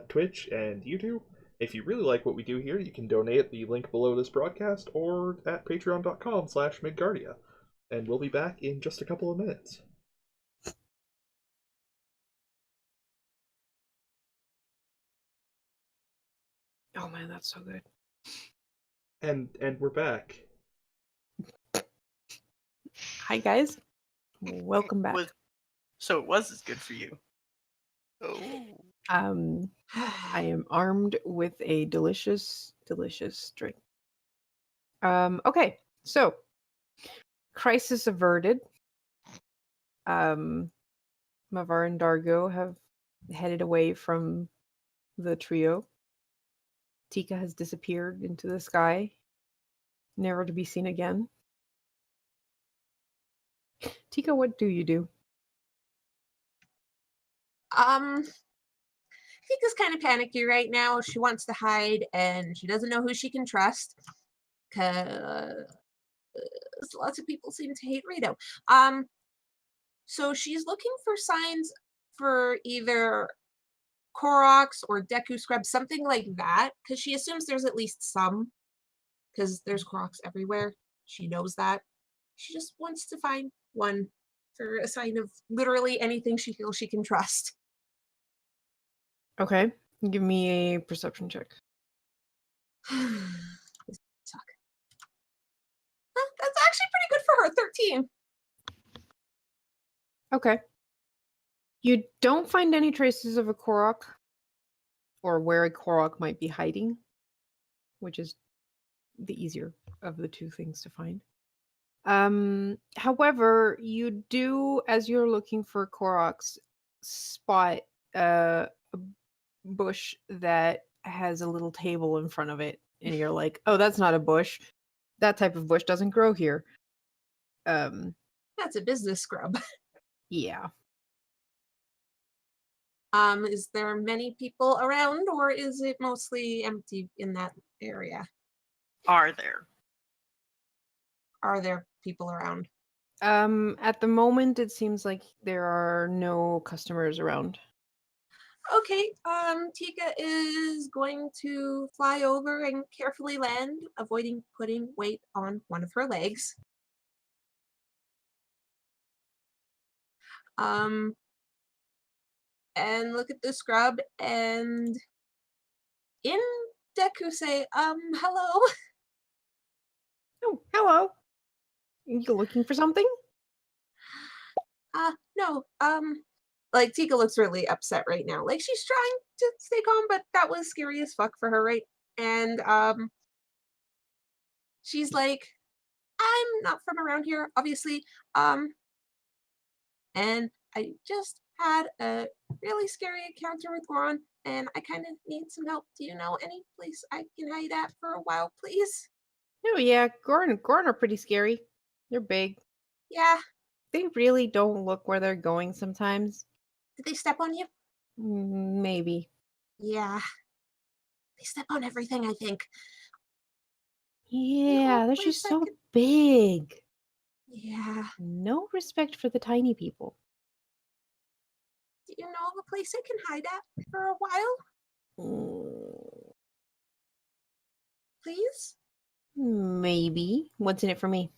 Twitch and YouTube. If you really like what we do here, you can donate at the link below this broadcast or at patreon.com/Midgardia. And we'll be back in just a couple of minutes. Oh man, that's so good. And we're back. Hi guys, welcome back. So it was as good for you. Oh. I am armed with a delicious drink. Okay, so crisis averted. Mavar and Dargo have headed away from the trio. Tika has disappeared into the sky, never to be seen again. Tika, what do you do? Tika's kind of panicky right now. She wants to hide and she doesn't know who she can trust. Cause lots of people seem to hate Rito. So she's looking for signs for either Koroks or Deku Scrub, something like that, because she assumes there's at least some, because there's Koroks everywhere. She knows that. She just wants to find one for a sign of literally anything she feels she can trust. Okay, give me a perception check. This suck. That's actually pretty good for her. 13. Okay. You don't find any traces of a Korok or where a Korok might be hiding, which is the easier of the two things to find. However, you do, as you're looking for Koroks, spot a bush that has a little table in front of it, and you're like, "Oh, that's not a bush. That type of bush doesn't grow here." That's a business scrub. Yeah. Is there many people around, or is it mostly empty in that area? Are there? Are there people around? At the moment, it seems like there are no customers around. Okay, Tika is going to fly over and carefully land, avoiding putting weight on one of her legs. And look at the scrub and in Deku say, hello. Oh, hello. You looking for something? No, like Tika looks really upset right now. Like she's trying to stay calm, but that was scary as fuck for her, right? And she's like, I'm not from around here, obviously. And I just had a really scary encounter with Goron, and I kind of need some help. Do you know any place I can hide at for a while, please? Oh yeah, Goron are pretty scary. They're big. Yeah. They really don't look where they're going sometimes. Did they step on you? Maybe. Yeah. They step on everything, I think. Yeah, they're place just I so could- big. Yeah. No respect for the tiny people. Do you know of a place I can hide at for a while, Mm, please? maybe. What's in it for me?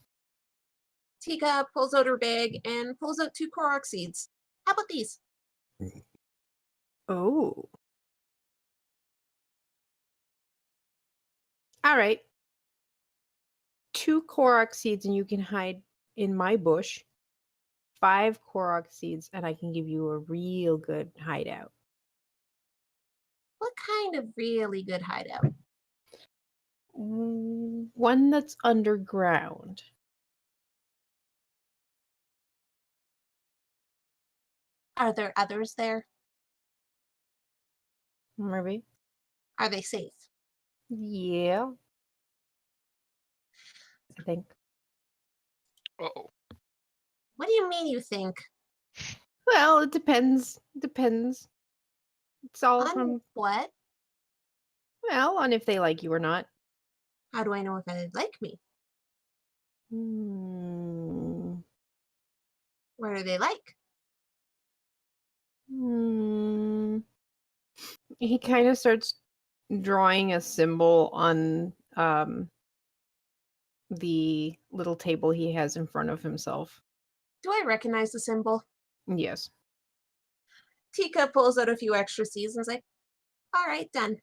Tika pulls out her bag and pulls out 2 Korok seeds. How about these? Oh. All right. 2 Korok seeds and you can hide in my bush. 5 Korok seeds, and I can give you a real good hideout. What kind of really good hideout? One that's underground. Are there others there? Maybe. Are they safe? Yeah. I think. Uh-oh. What do you mean you think? Well, it depends. Depends. It's all On from, what? well, on if they like you or not. How do I know if they like me? Hmm. What are they like? Hmm. He kind of starts drawing a symbol on the little table he has in front of himself. Do I recognize the symbol? Yes. Tika pulls out a few extra seeds and is like, all right, done.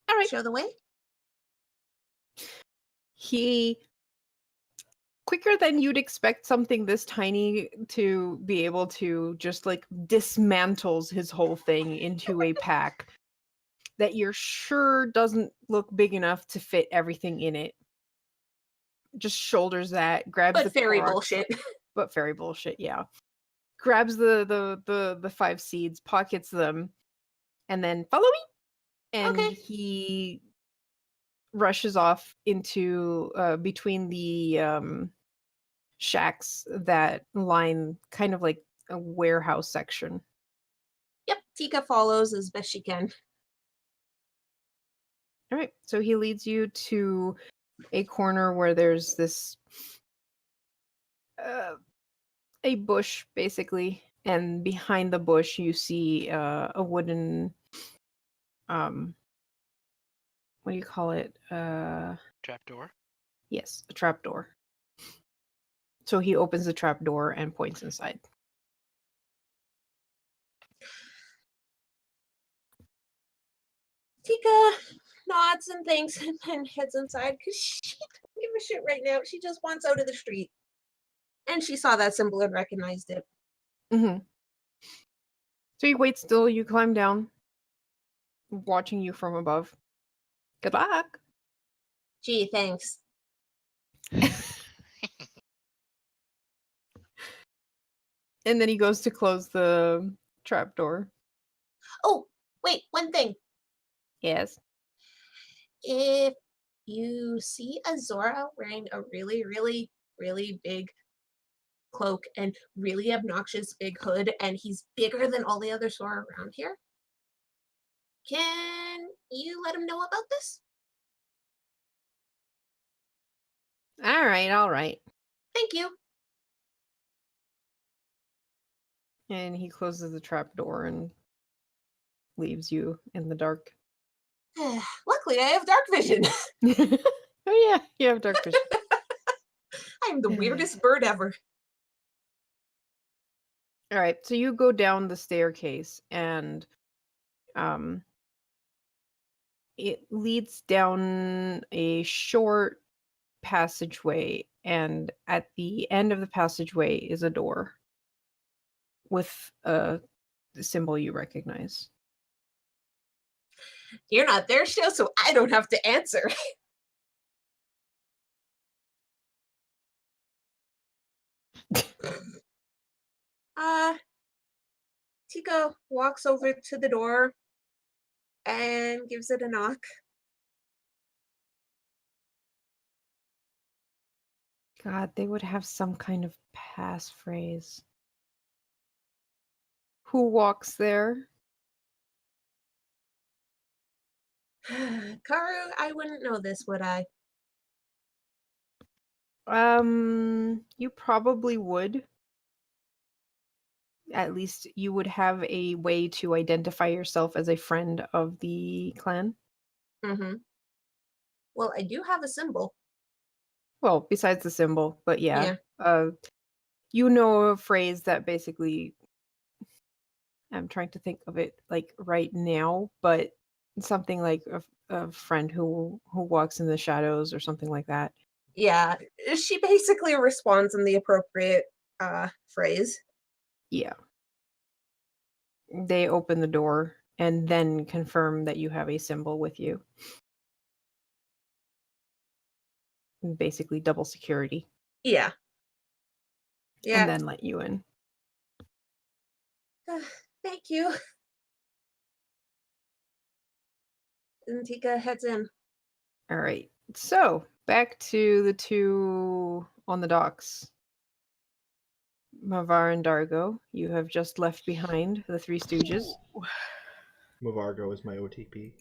All right. Show the way. He, quicker than you'd expect something this tiny to be able to, just like dismantles his whole thing into a pack that you're sure doesn't look big enough to fit everything in it. Just shoulders that, grabs But the fairy Korok, bullshit. but fairy bullshit, yeah. Grabs the 5 seeds, pockets them, and then follow me. And Okay. he rushes off into between the shacks that line kind of like a warehouse section. Yep, Tika follows as best she can. All right, so he leads you to a corner where there's this a bush basically, and behind the bush you see a wooden what do you call it? Trapdoor. Yes, a trapdoor. So he opens the trapdoor and points inside. Tika nods and thanks and heads inside because she don't give a shit right now. She just wants out of the street. And she saw that symbol and recognized it. Mm-hmm. So you wait still, you climb down, watching you from above. Good luck. Gee, thanks. And then he goes to close the trapdoor. Oh, wait, one thing. Yes. If you see a Zora wearing a really, really, really big cloak and really obnoxious big hood, and he's bigger than all the other Zora around here, can you let him know about this? All right, all right. Thank you. And he closes the trapdoor and leaves you in the dark. Luckily, I have dark vision. Oh yeah, you have dark vision. I'm the weirdest bird ever. All right, so you go down the staircase and it leads down a short passageway, and at the end of the passageway is a door with a symbol you recognize. You're not their show, so I don't have to answer. Tika walks over to the door and gives it a knock. God, they would have some kind of passphrase. Who walks there? Karu, I wouldn't know this, would I? You probably would. At least you would have a way to identify yourself as a friend of the clan. Mm-hmm. Well, I do have a symbol. Well, besides the symbol, but yeah. Yeah. You know a phrase that basically, I'm trying to think of it like right now, but something like a friend who walks in the shadows or something like that. Yeah, she basically responds in the appropriate phrase. Yeah. They open the door and then confirm that you have a symbol with you. Basically double security. Yeah. Yeah. And then let you in. Thank you. And Tika heads in. All right. So back to the two on the docks. Mavar and Dargo, you have just left behind the Three Stooges. Ooh. Mavargo is my OTP.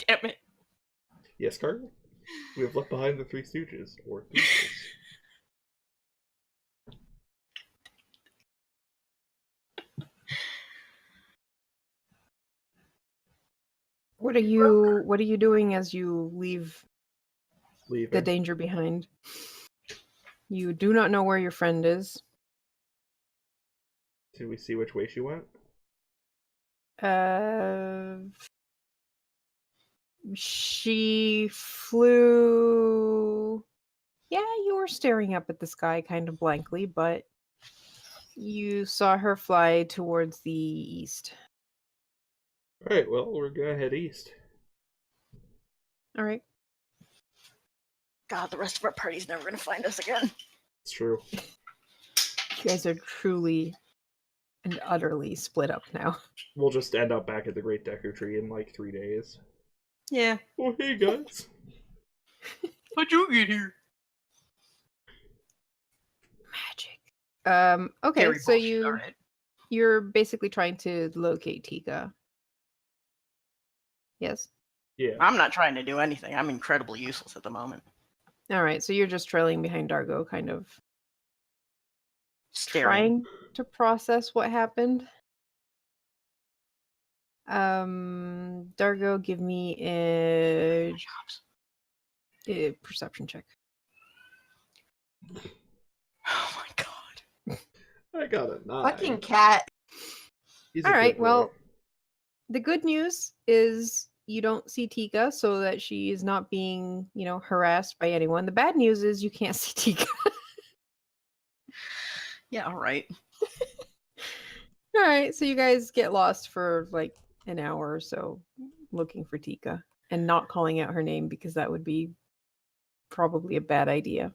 Damn it. Yes, Carter? We have left behind the Three Stooges, or Stooges. What are you doing as you leave the Leaving. danger behind? You do not know where your friend is. Did we see which way she went? She flew. Yeah, you were staring up at the sky kind of blankly, but you saw her fly towards the east. Alright, well, we're gonna head east. All right. God, the rest of our party's never gonna find us again. It's true. You guys are truly and utterly split up now. We'll just end up back at the Great Deku Tree in like 3 days. Yeah. Oh, hey, guys. How'd you get here? Magic. Okay, Very so bullshit, alright. you're basically trying to locate Tika. Yes. Yeah. I'm not trying to do anything. I'm incredibly useless at the moment. All right, so you're just trailing behind Dargo, kind of Staring. trying to process what happened. Dargo, give me a perception check. Oh my god. I got a 9. Fucking cat. He's a All right, good boy. well, the good news is you don't see Tika, so that she is not being, harassed by anyone. The bad news is you can't see Tika. Yeah, alright. All right, so you guys get lost for like an hour or so looking for Tika and not calling out her name because that would be probably a bad idea.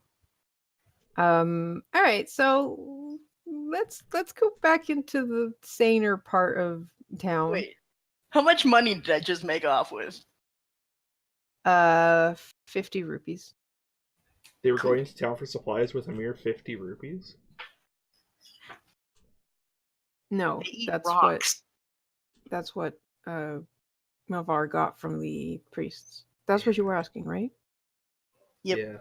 All right, so let's go back into the saner part of town. Wait. How much money did I just make off with? 50 rupees. They were going to town for supplies with a mere 50 rupees? No, They eat that's rocks. what Mavar got from the priests. That's what you were asking, right? Yep. Yeah.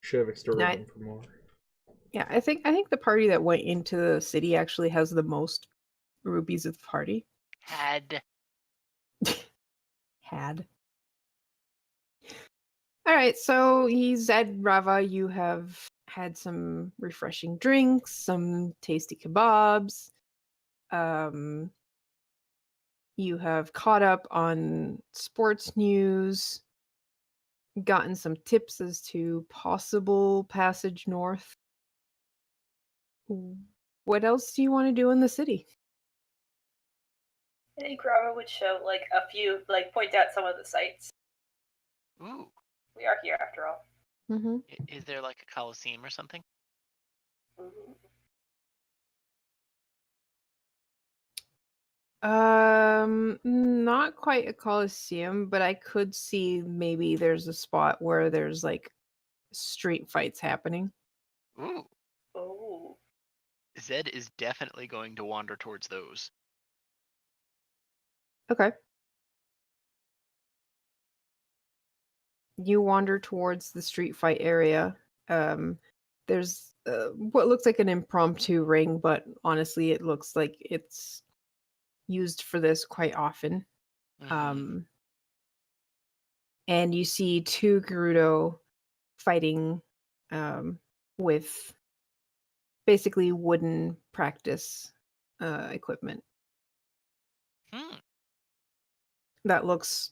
Should have extorted Now, them for more. Yeah, I think the party that went into the city actually has the most rupees of the party. Had. Had. All right, so Zed Rava, you have had some refreshing drinks, some tasty kebabs. You have caught up on sports news, gotten some tips as to possible passage north. What else do you want to do in the city? I think Rava would show a few, point out some of the sites. Ooh. We are here after all. Mm-hmm. Is there like a coliseum or something? Ooh. Not quite a coliseum, but I could see maybe there's a spot where there's like street fights happening. Ooh. Oh. Zed is definitely going to wander towards those. Okay. You wander towards the street fight area. There's what looks like an impromptu ring, but honestly, it looks like it's used for this quite often. Mhm. And you see two Gerudo fighting with basically wooden practice equipment. that looks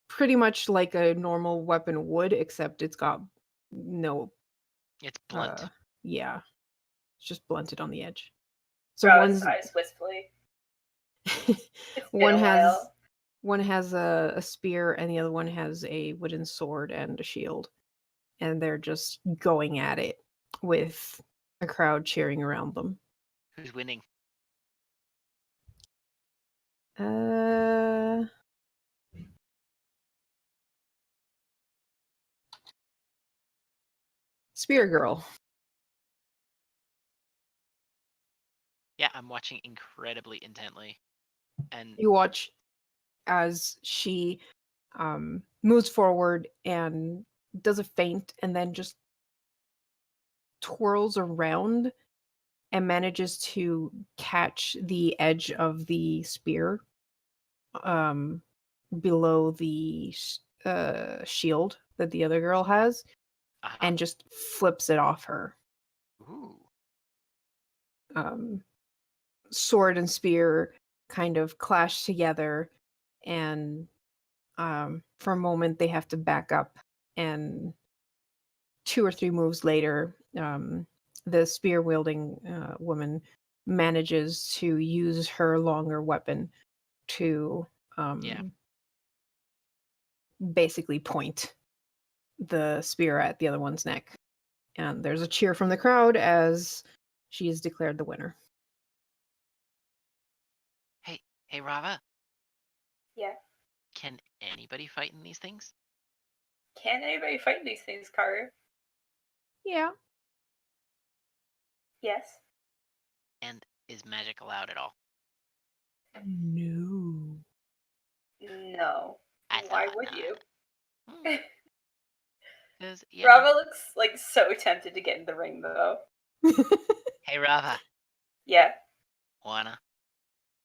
pretty much like a normal weapon would, except it's got no. It's blunt. Yeah, it's just blunted on the edge. So Robin's eyes wistfully. It's been one a has while. one has a spear, and the other one has a wooden sword and a shield, and they're just going at it with a crowd cheering around them. Who's winning? Spear Girl. Yeah, I'm watching incredibly intently. And You watch as she moves forward and does a feint and then just twirls around and manages to catch the edge of the spear below the shield that the other girl has and just flips it off her. Ooh. Sword and spear kind of clash together, and for a moment they have to back up, and 2 or 3 moves later the spear wielding woman manages to use her longer weapon to basically point the spear at the other one's neck, and there's a cheer from the crowd as she is declared the winner. Hey, Rava. Yeah. Can anybody fight in these things? Can anybody fight in these things, Carter? Yeah. Yes. And is magic allowed at all? No. No. I Why thought would not. you? 'Cause, Rava looks like so tempted to get in the ring, though. Hey, Rava. Yeah. Wanna?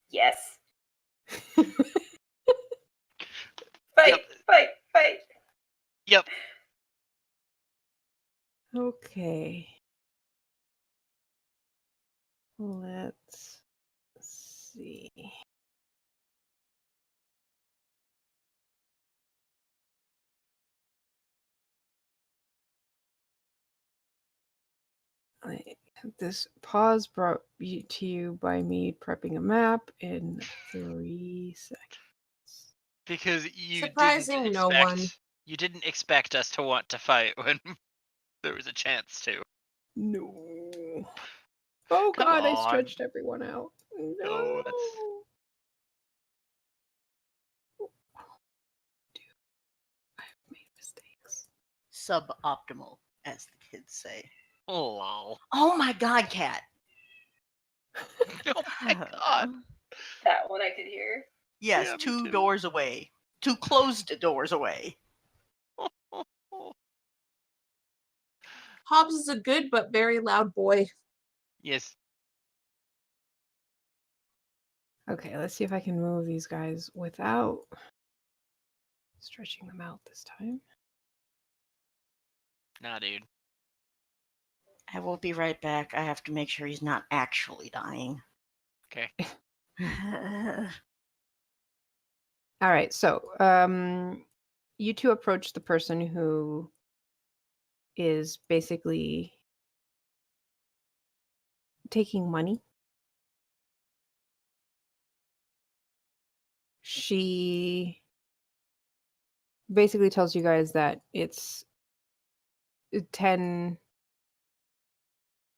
Yes. Yep. Fight! Yep. Okay. Let's see. This pause brought to you by me prepping a map in 3 seconds. Because you Surprising didn't no expect one. you didn't expect us to want to fight when there was a chance to. No. Oh Come god, I on. stretched everyone out. No. that's- I've made mistakes. Suboptimal, as the kids say. Oh, lol. Oh my god, Cat. Oh my god. That one I could hear. Yes, Yeah, me 2 too. doors away. 2 closed doors away. Hobbs is a good but very loud boy. Yes. Okay, let's see if I can move these guys without stretching them out this time. Nah, dude. I will be right back. I have to make sure he's not actually dying. Okay. All right, so you two approach the person who is basically taking money. She basically tells you guys that it's 10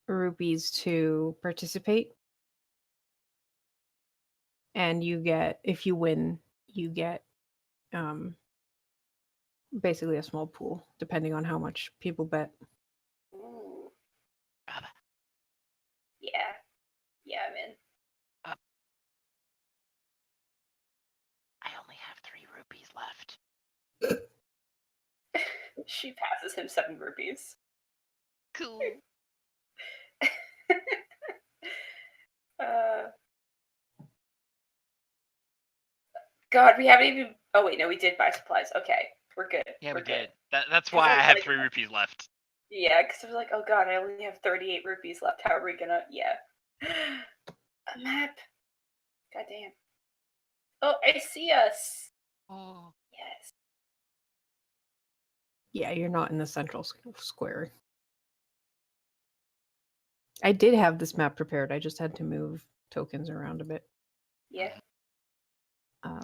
rupees to participate. And you get, if you win, you get basically a small pool, depending on how much people bet. Ooh. Rava. Yeah. Yeah, I'm in. I only have 3 rupees left. She passes him 7 rupees. Cool. God, we haven't even. Oh wait, no, we did buy supplies. Okay, we're good. Yeah, we're we good. did. That's 'Cause why I I was have like- 3 rupees left. Yeah, because I was like, oh god, I only have 38 rupees left. How are we gonna? Yeah. A map. God damn. Oh, I see us. Oh. Yes. Yeah, you're not in the central square. I did have this map prepared. I just had to move tokens around a bit. Yeah. Um,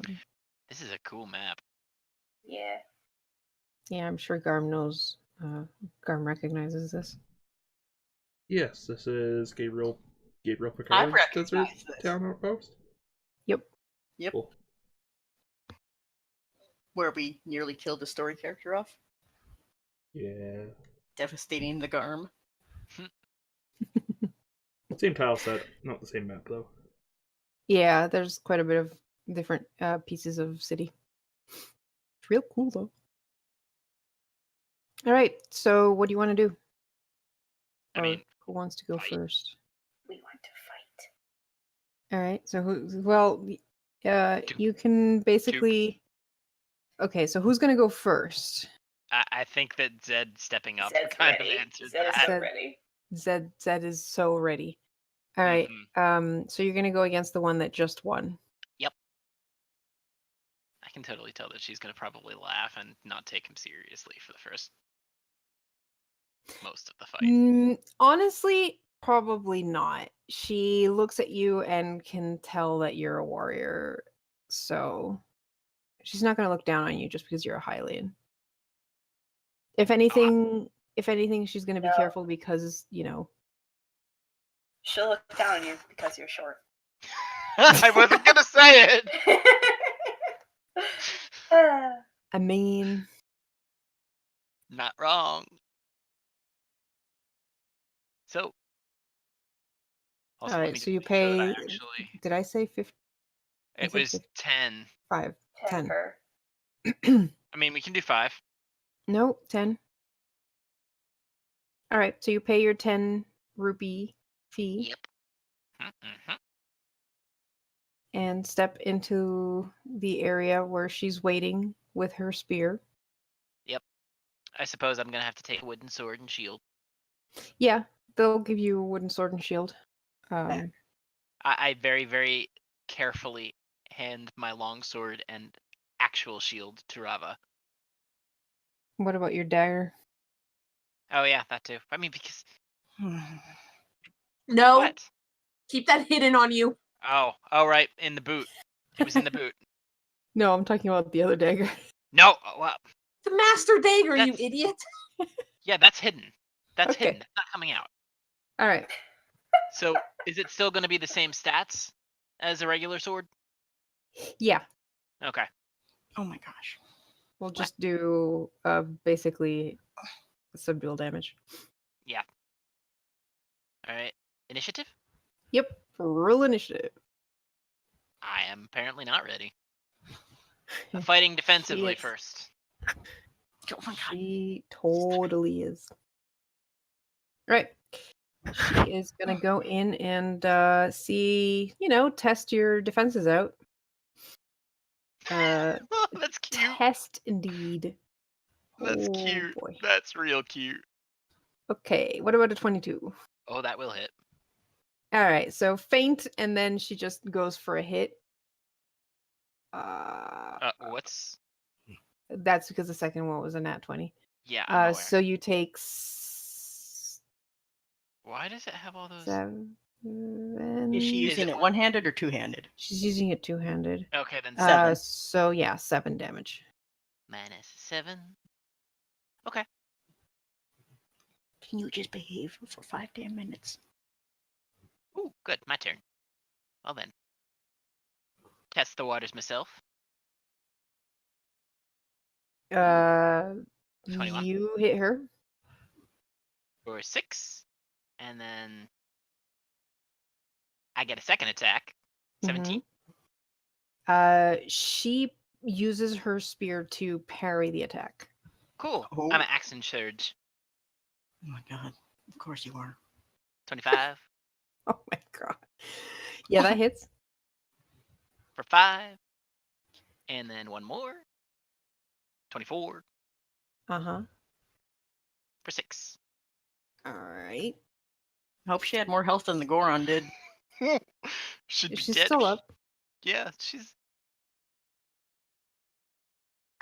This is a cool map. Yeah. yeah, I'm sure Garm knows. Garm recognizes this. Yes, this is Gabriel I Pickard's desert recognize this. town outpost. Yep. Yep. Cool. Where we nearly killed the story character off, Yeah. devastating the Garm. Same tile set, not the same map though. Yeah, there's quite a bit of different pieces of city. It's real cool though. All right, so what do you want to do? I Or mean, who wants to go fight. first? We want to fight. All right, so who? Well, Two. you can basically. Okay, so who's gonna go first? I think that Zed stepping up Zed's kind ready. of answers Zed is that. so Zed- ready. Zed is so ready. All right. So you're gonna go against the one that just won. I can totally tell that she's gonna probably laugh and not take him seriously for the first most of the fight. Honestly, probably not. She looks at you and can tell that you're a warrior, so she's not gonna look down on you just because you're a Hylian. If anything, she's gonna be No. careful because She'll look down on you because you're short. I wasn't gonna say it. I mean, Not wrong. So. Also, all let right. me So just you make sure that I pay. actually. Did I say 50? It said was 50. 10. 5. 10. Per. I mean, we can do 5. No, 10. All right, so you pay your 10 rupee fee Yep. Mm-hmm. and step into the area where she's waiting with her spear. I suppose I'm gonna have to take a wooden sword and shield. Yeah, they'll give you a wooden sword and shield. I very, very carefully hand my longsword and actual shield to Rava. What about your dagger? Oh yeah, that too. I mean, because No, what? keep that hidden on you. Oh right, in the boot. It was in the boot. No, I'm talking about the other dagger. No, well, The master dagger, you That's- idiot. yeah, that's hidden. That's Okay. hidden. That's not coming out. All right. So, is it still going to be the same stats as a regular sword? Yeah, Okay. Oh my gosh. we'll just do basically subdual damage. Yeah. All right. Initiative? Yep, roll initiative. I am apparently not ready. I'm fighting defensively is. first. Oh my god. She totally is. Right. She is gonna go in and see, test your defenses out. Oh, that's cute. Test indeed. That's Oh, cute. boy. That's real cute. Okay, what about a 22? Oh, that will hit. All right, so feint, and then she just goes for a hit. What's? That's because the second one was a nat 20. Yeah, I'm aware. So you take Why does it have all those? 7. Is she using it one-handed or two-handed? She's using it two-handed. Okay, then 7. So yeah, 7 damage. minus 7. Okay. Can you just behave for 5 damn minutes? Ooh, good. My turn. Well then. Test the waters myself. 21. You hit her. For 6. And then I get a second attack. 17. She uses her spear to parry the attack. Cool. Oh. I'm an action surge. Oh my god. Of course you are. 25. Oh my god. Yeah, that hits. For 5. And then one more. 24. Uh-huh. For 6. All right. I hope she had more health than the Goron did. Should be She's dead. still up. Yeah, she's.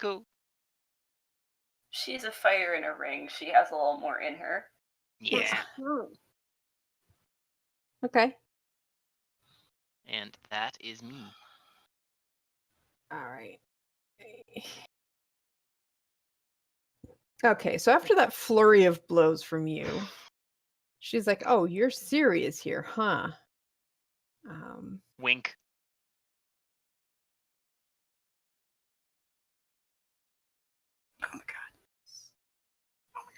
cool. She's a fighter in a ring. She has a little more in her. Yeah. Okay. And that is me. All right. Okay, so after that flurry of blows from you, she's like, "Oh, you're serious here, huh?" Wink. Oh my god. Oh my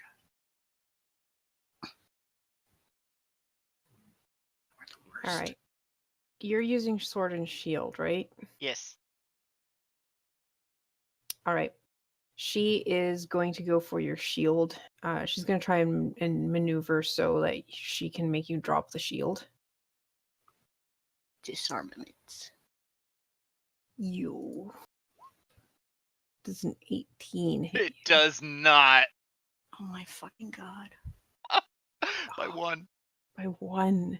god. We're the worst. All right. You're using sword and shield, right? Yes. All right. She is going to go for your shield. She's going to try and maneuver so that she can make you drop the shield. Disarmament. You. Does an 18 hit It you? does not. Oh my fucking god. By 1. By 1.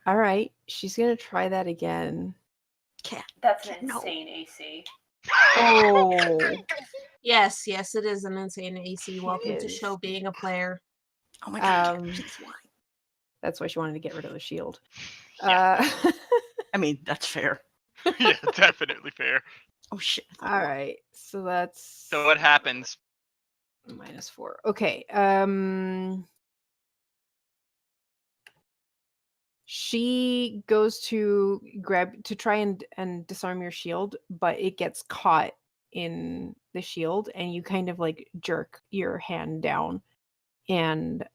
All right. She's going to try that again. Cat. That's Cat, an no. insane AC. Oh. Yes, it is an insane AC. Welcome to is. show being a player. Oh my god. Um, Please, why? That's why she wanted to get rid of the shield. Yeah. I mean, that's fair. Yeah, definitely fair. Oh shit. All right. So that's So what happens? -4. Okay. She goes to try and disarm your shield, but it gets caught in the shield, and you kind of like jerk your hand down and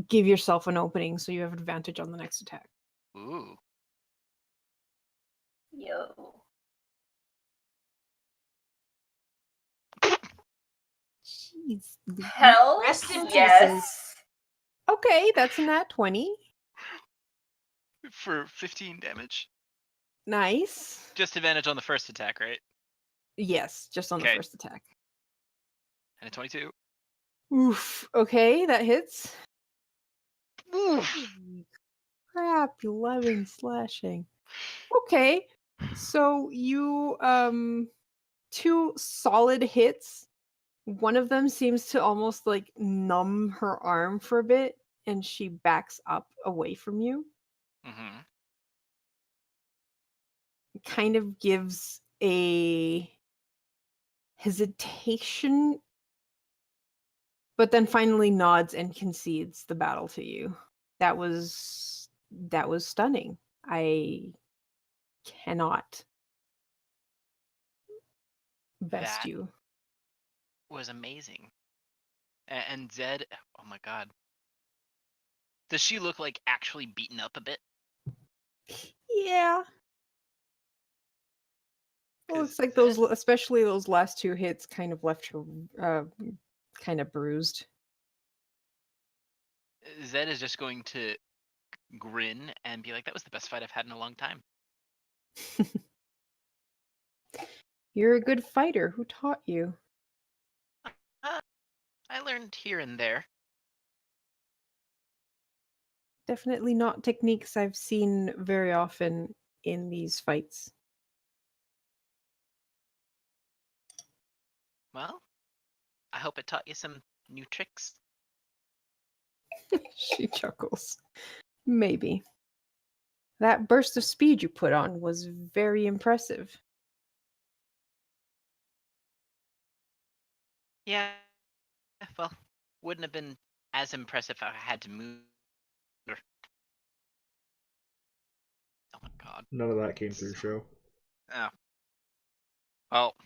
give yourself an opening so you have advantage on the next attack. Ooh. Yo. Jeez. Hell Rest in yes. Okay, that's a nat 20. For 15 damage. Nice. Just advantage on the first attack, right? Yes, just on the Okay. first attack. And a 22. Oof. Okay, that hits. Oof. Holy crap, 11 slashing. Okay. So you 2 solid hits. One of them seems to almost like numb her arm for a bit, and she backs up away from you. Mm-hmm. Kind of gives a hesitation, but then finally nods and concedes the battle to you. That was stunning. I cannot best That you. was amazing. And Zed, oh my god. Does she look like actually beaten up a bit? Yeah. It 'Cause looks like Zed- especially those last 2 hits, kind of left her kind of bruised. Zed is just going to grin and be like, that was the best fight I've had in a long time. You're a good fighter. Who taught you? I learned here and there. Definitely not techniques I've seen very often in these fights. Well, I hope it taught you some new tricks. She chuckles. Maybe. That burst of speed you put on was very impressive. Yeah, well, wouldn't have been as impressive if I had to move. Oh my god. None of that came through show. Oh. Well.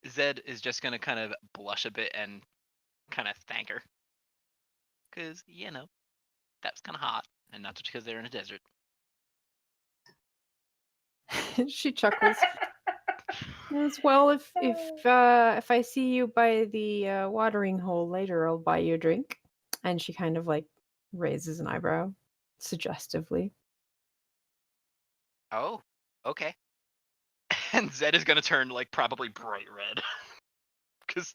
Zed is just gonna kind of blush a bit and kind of thank her. Because, you know, that was kind of hot. And not just because they're in a desert. She chuckles. As well, if I see you by the watering hole later, I'll buy you a drink. And she kind of like raises an eyebrow, suggestively. Oh, okay. And Zed is gonna turn like probably bright red. Because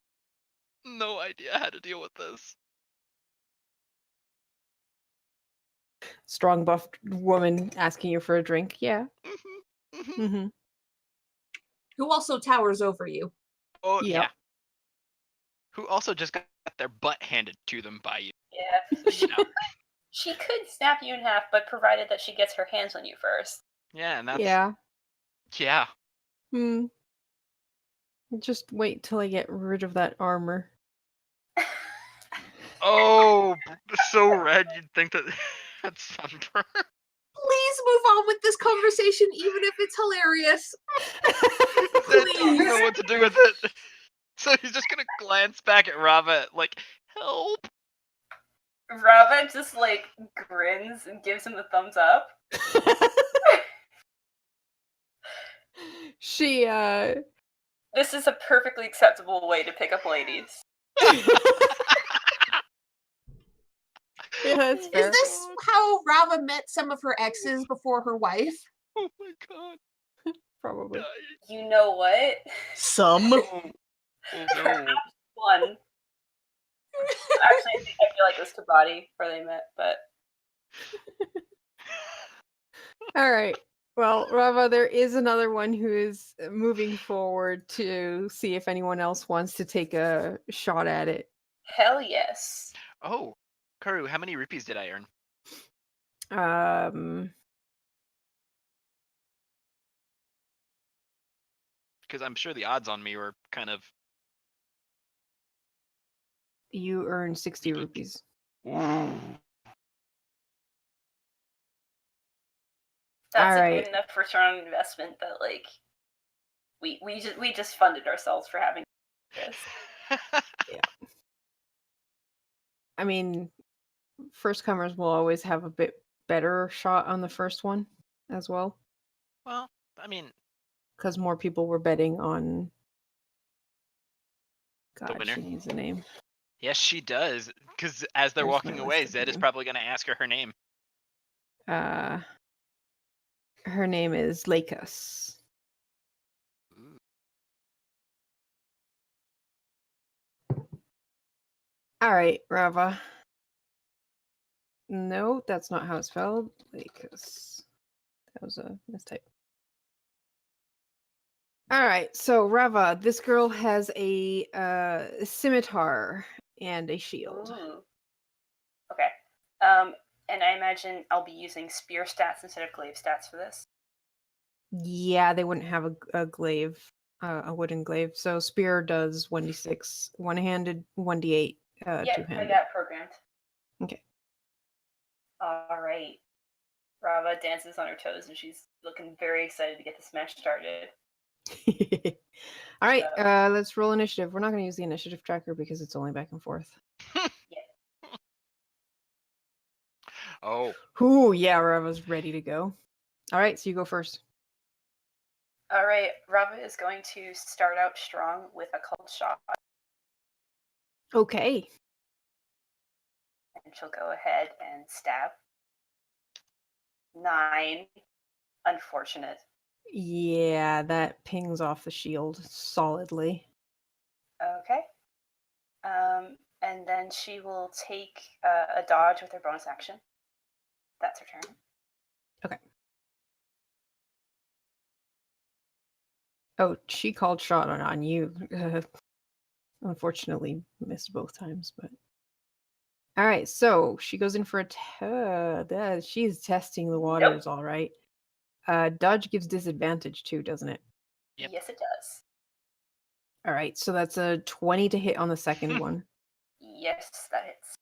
no idea how to deal with this. Strong buffed woman asking you for a drink. Yeah. Mm-hmm. Who also towers over you. Oh, Yep. yeah. Who also just got their butt handed to them by you. Yeah. You know? She could snap you in half, but provided that she gets her hands on you first. Yeah, and that's... Yeah. Yeah. Hmm. Just wait till I get rid of that armor. Oh, so red you'd think that that's sunburn. Please move on with this conversation, even if it's hilarious. Zed doesn't know Please. what to do with it. So he's just gonna glance back at Rava like, help. Rava just like grins and gives him the thumbs up. She This is a perfectly acceptable way to pick up ladies. Yeah, that's Is fair. this how Rava met some of her exes before her wife? Oh my god. Probably. You know what? Some. Oh no. One. Actually, I feel like it was Kabati where they met, but All right. Well, Rava, there is another one who is moving forward to see if anyone else wants to take a shot at it. hell yes. Oh, Karu, how many rupees did I earn? Because I'm sure the odds on me were kind of... You earn 60 rupees. That's a Alright. good enough return on investment that like we just funded ourselves for having this. I mean, first comers will always have a bit better shot on the first one as well, Well, I mean, because more people were betting on. God, winner. she needs a name. yes, she does. Because as they're Where's walking my away, list of Zed is name? probably going to ask her her name. Her name is Lakos. All right, Rava. No, that's not how it's spelled. Lakos. That was a mistype. All right, so Rava, this girl has a scimitar and a shield. Ooh. Okay. And I imagine I'll be using spear stats instead of glaive stats for this. Yeah, they wouldn't have a glaive, a wooden glaive. So spear does 1d6 one-handed, 1d8 Yep, I two-handed. got programmed. Okay. All right. Rava dances on her toes and she's looking very excited to get this match started. All right, So- let's roll initiative. We're not going to use the initiative tracker because it's only back and forth. Oh, Ooh, yeah, Rava's ready to go. All right, so you go first. All right, Rava is going to start out strong with a cold shot, Okay. and she'll go ahead and stab. 9. Unfortunate. Yeah, that pings off the shield solidly. Okay. And then she will take a dodge with her bonus action. That's her turn. Oh, she called shot on you. Unfortunately, missed both times, but. All right, so she goes in for a she's testing the waters, all right. Dodge gives disadvantage too, doesn't it? Yep. Yes, it does. All right, so that's a 20 to hit on the second one. Yes, that hits.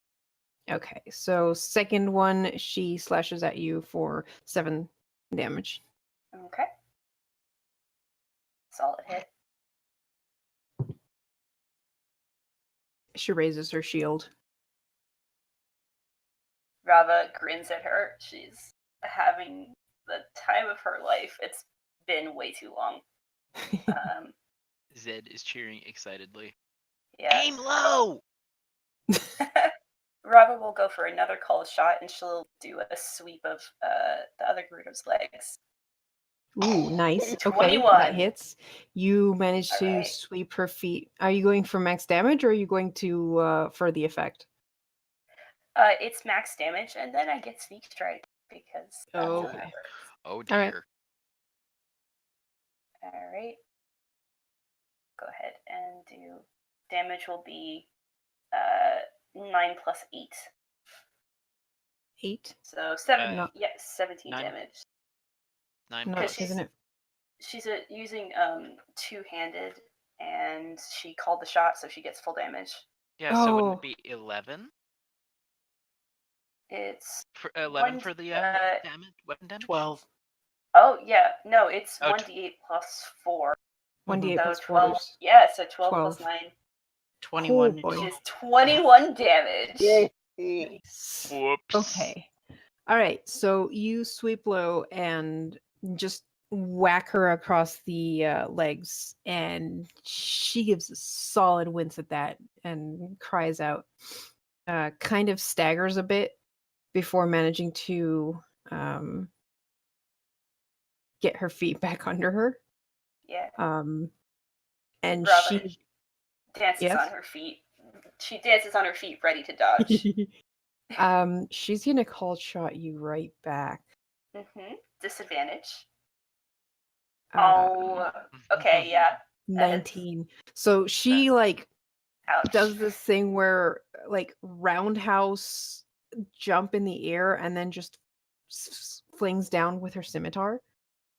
Okay, so second one, she slashes at you for 7 damage. Okay. Solid hit. She raises her shield. Rava grins at her. She's having the time of her life. It's been way too long. Zed is cheering excitedly. Yeah. Aim low! Rava will go for another cold shot, and she'll do a sweep of the other Gerudo's legs. Ooh, nice. Okay, 21. that hits. You manage to Alright. sweep her feet. Are you going for max damage or are you going to for the effect? It's max damage, and then I get sneak strike because that's how Okay. that works. Oh All right. dear. Alright. Go ahead and do damage will be 9 plus 8. 8? So 7 Uh, 17 9. damage. 9 No, plus. she's- isn't it? She's using two-handed, and she called the shot, so she gets full damage. Yeah, so wouldn't Oh. it be 11? It's 11 one- for the damage, weapon damage? 12. oh yeah, no, it's Oh, 1d8 plus 4. 1d8 So plus 12. 4. Yeah, so 12 plus 12. 9, 21. boy. which is 21 damage. Nice. Whoops. Okay. All right. So you sweep low and just whack her across the legs, and she gives a solid wince at that and cries out. Kind of staggers a bit before managing to get her feet back under her. Yeah, And Brava she dances Yes? on her feet. She dances on her feet, ready to dodge. she's gonna call shot you right back. Disadvantage. Um, Oh, okay, yeah. 19. So she like Ouch. does this thing where like roundhouse jump in the air and then just flings down with her scimitar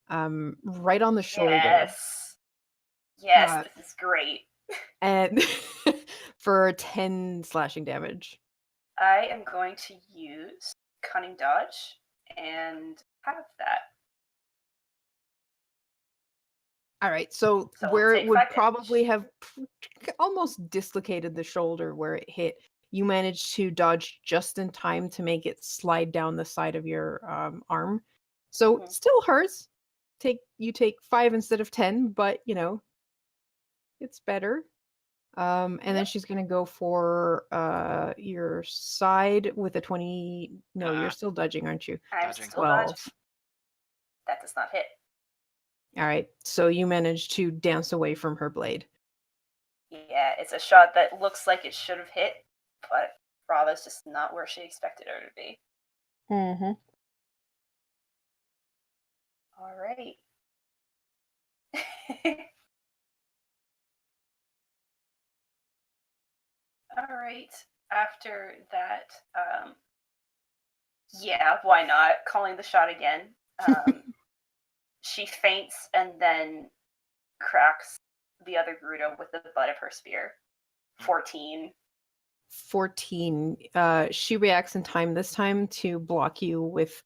right on the shoulder. Yes. Yes, Uh, this is great. And for 10 slashing damage. I am going to use Cunning Dodge and have that. All right, so So where take it would 5 damage. probably have almost dislocated the shoulder where it hit, you managed to dodge just in time to make it slide down the side of your arm. So Mhm. still hurts. You take 5 instead of 10, but you know, it's better. And then Yep. she's gonna go for your side with a 20. No, you're still dodging, aren't you? I'm Dodging. still 12. dodging. That does not hit. All right, so you managed to dance away from her blade. Yeah, it's a shot that looks like it should have hit, but Brava's just not where she expected her to be. Mm-hmm. All right. All right. After that, yeah, why not? Calling the shot again. She faints and then cracks the other Gerudo with the butt of her spear. 14. 14. She reacts in time this time to block you with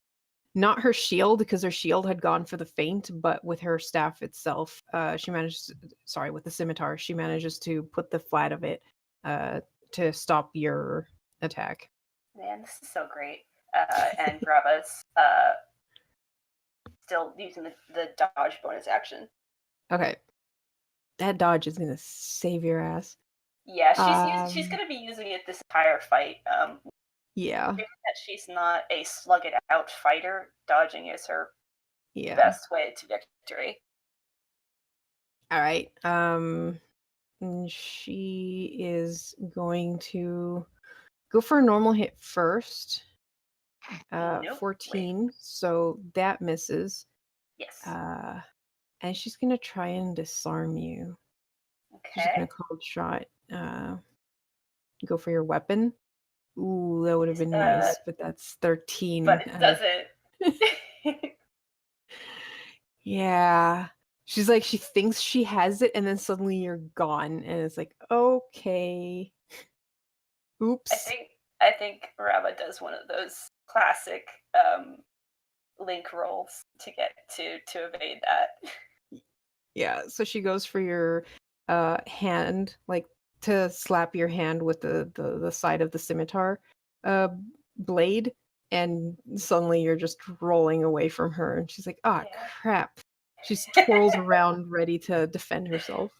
not her shield, because her shield had gone for the feint, but with her staff itself. She manages, sorry, with the scimitar, she manages to put the flat of it to stop your attack. Man, this is so great. And Brava's still using the dodge bonus action. Okay. That dodge is gonna save your ass. Yeah, she's gonna be using it this entire fight. Yeah. Given that she's not a slug it out fighter, dodging is her Yeah. best way to victory. All right. She is going to go for a normal hit first. Nope. 14. So that misses. Yes. And she's gonna try and disarm you. She's Okay. gonna cold shot. Go for your weapon. Ooh, that would have been nice, but that's 13. But it doesn't. Yeah. She's like, she thinks she has it, and then suddenly you're gone, and it's like, okay. Oops. I think Rava does one of those classic link rolls to get to evade that. Yeah, so she goes for your hand, like to slap your hand with the side of the scimitar blade, and suddenly you're just rolling away from her, and she's like, ah, Yeah. crap. She twirls around ready to defend herself.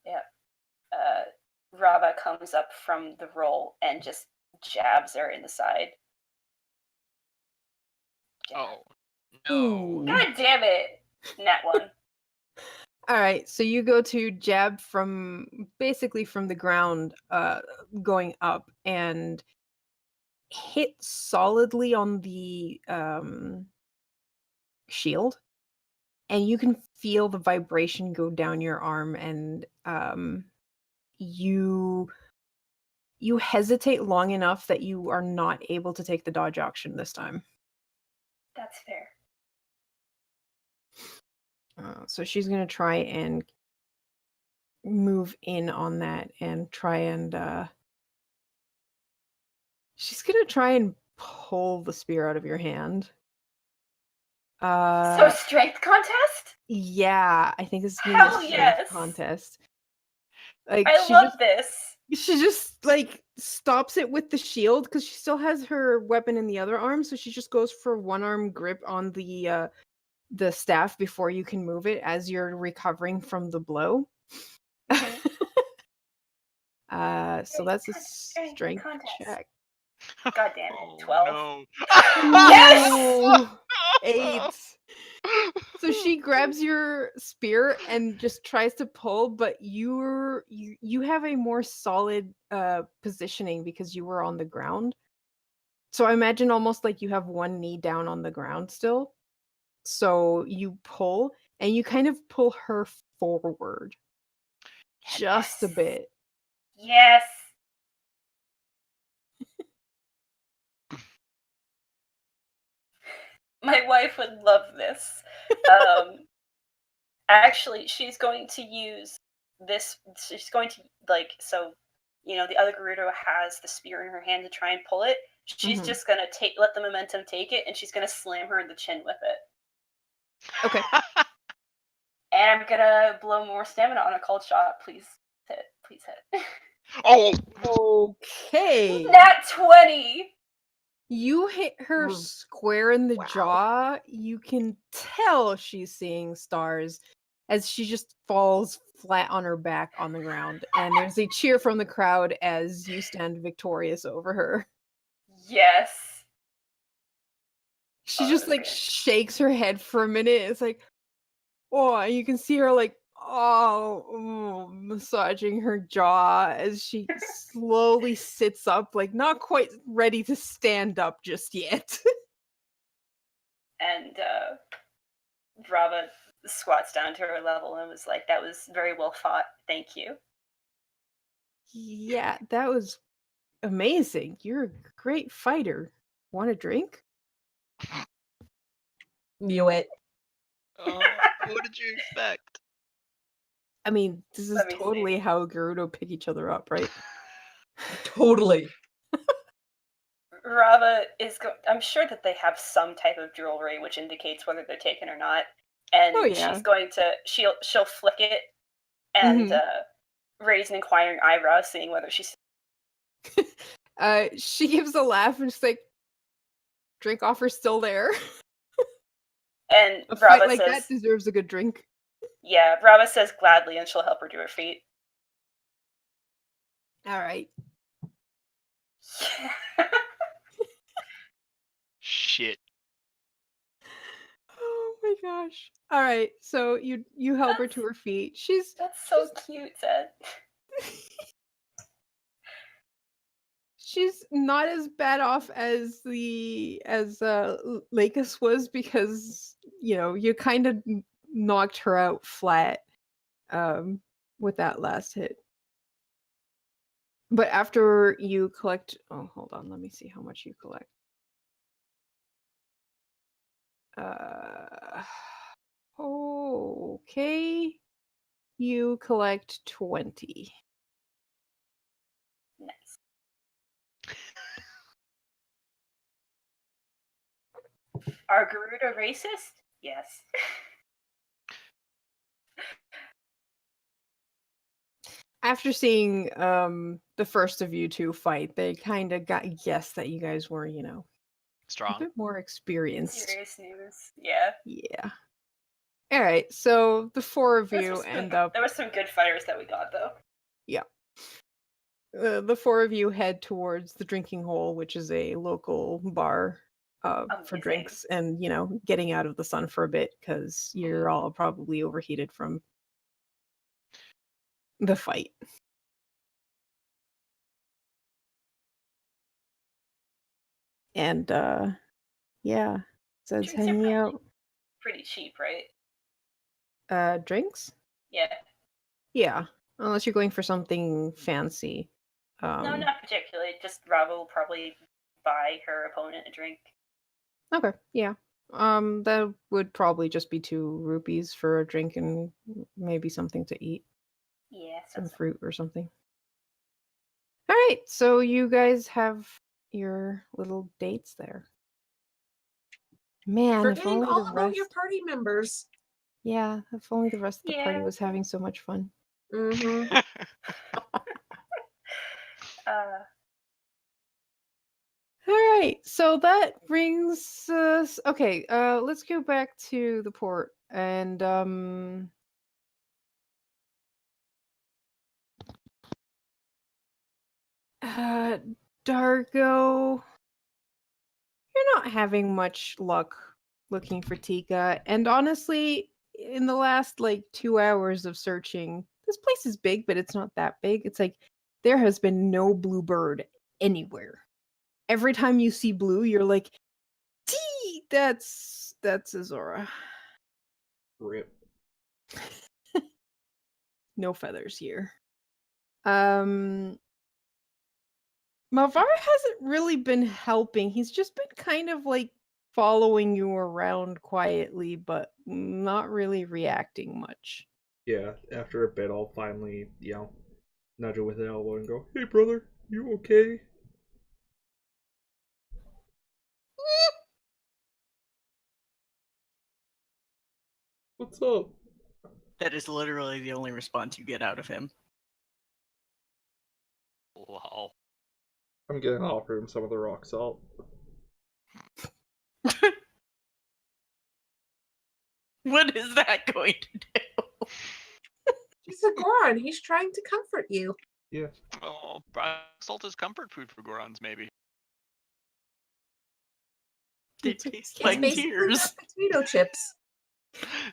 Yeah. Rava comes up from the roll and just jabs her in the side. Jab. Oh, no. Ooh. God damn it! Nat 1. All right, so you go to jab from basically from the ground, going up, and hit solidly on the shield, and you can feel the vibration go down your arm, and you hesitate long enough that you are not able to take the dodge action this time. That's fair. So she's gonna try and move in on that and try and she's gonna try and pull the spear out of your hand. So strength contest? Yeah, I think this is gonna be a Hell strength yes. contest. Like I love this. she just like stops it with the shield because she still has her weapon in the other arm, so she just goes for one arm grip on the staff before you can move it as you're recovering from the blow. So that's a strength contest. check. God damn it. Oh, 12. no. Yes! No! 8. So she grabs your spear and just tries to pull, but you have a more solid positioning because you were on the ground. So I imagine almost like you have one knee down on the ground still. So you pull and you kind of pull her forward just a Yes. bit. Yes. My wife would love this. Actually, she's going to use this. She's going to, like, so, the other Gerudo has the spear in her hand to try and pull it. She's just going to let the momentum take it, and she's going to slam her in the chin with it. Okay. And I'm going to blow more stamina on a cold shot. Please hit. Please hit. Oh! Okay. Nat 20! You hit her square in the jaw. You can tell she's seeing stars as she just falls flat on her back on the ground. And there's a cheer from the crowd as you stand victorious over her. Yes. She just like shakes her head for a minute. It's like, oh, and you can see her like, massaging her jaw as she slowly sits up, like not quite ready to stand up just yet. And Rava squats down to her level and was like, that was very well fought. Thank you. Yeah, that was amazing. You're a great fighter. Want a drink? Knew it. What did you expect? I mean, this is Let me totally see. how Gerudo pick each other up, right? Totally. Rava is I'm sure that they have some type of jewelry which indicates whether they're taken or not. And Oh, yeah. she's going to she'll flick it and raise an inquiring eyebrow, seeing whether she's She gives a laugh and she's like, drink offer's still there. and A fight Rava like says that deserves a good drink. yeah, Rava says gladly and she'll help her to her feet. Alright. Shit. Oh my gosh. Alright, so you help her to her feet. That's so cute, Zed. She's not as bad off as Lakis was because you kind of knocked her out flat with that last hit. But after you collect, oh, hold on, let me see how much you collect. Okay, you collect 20. Nice. Are Gerudo racist? Yes. After seeing the first of you two fight, they kind of guessed that you guys were, a Strong. bit more experienced. Serious news. Yeah. Yeah. All right, so the four of you end up. There were some good fighters that we got, though. Yeah. The four of you head towards the drinking hole, which is a local bar for Amazing. drinks and, getting out of the sun for a bit because you're all probably overheated from the fight. And, yeah, says Drinks are hanging out. pretty cheap, right? Drinks? Yeah. Yeah, unless you're going for something fancy. No, not particularly. Just Rava will probably buy her opponent a drink. Okay, yeah. That would probably just be 2 rupees for a drink and maybe something to eat, Yeah, some sounds fruit or something. All right, so you guys have your little dates there. Man, if Forgetting only all the about rest. your party members. Yeah, if only the rest of the party Yeah. was having so much fun. Mm-hmm. All right, so that brings us. Okay, let's go back to the port and Dargo, you're not having much luck looking for Tika, and honestly, in the last like 2 hours of searching, this place is big, but it's not that big. It's like there has been no blue bird anywhere. Every time you see blue, you're like, T, that's Azora. Rip. No feathers here. Mavar hasn't really been helping. He's just been kind of like following you around quietly, but not really reacting much. Yeah, after a bit, I'll finally, nudge it with an elbow and go, "Hey, brother, you okay?" What's up? That is literally the only response you get out of him. Wow. I'm gonna offer him some of the rock salt. What is that going to do? He's a Goron. He's trying to comfort you. Yeah. Oh, salt is comfort food for Gorons, maybe. They It's a- taste It's like basically tears. just potato chips.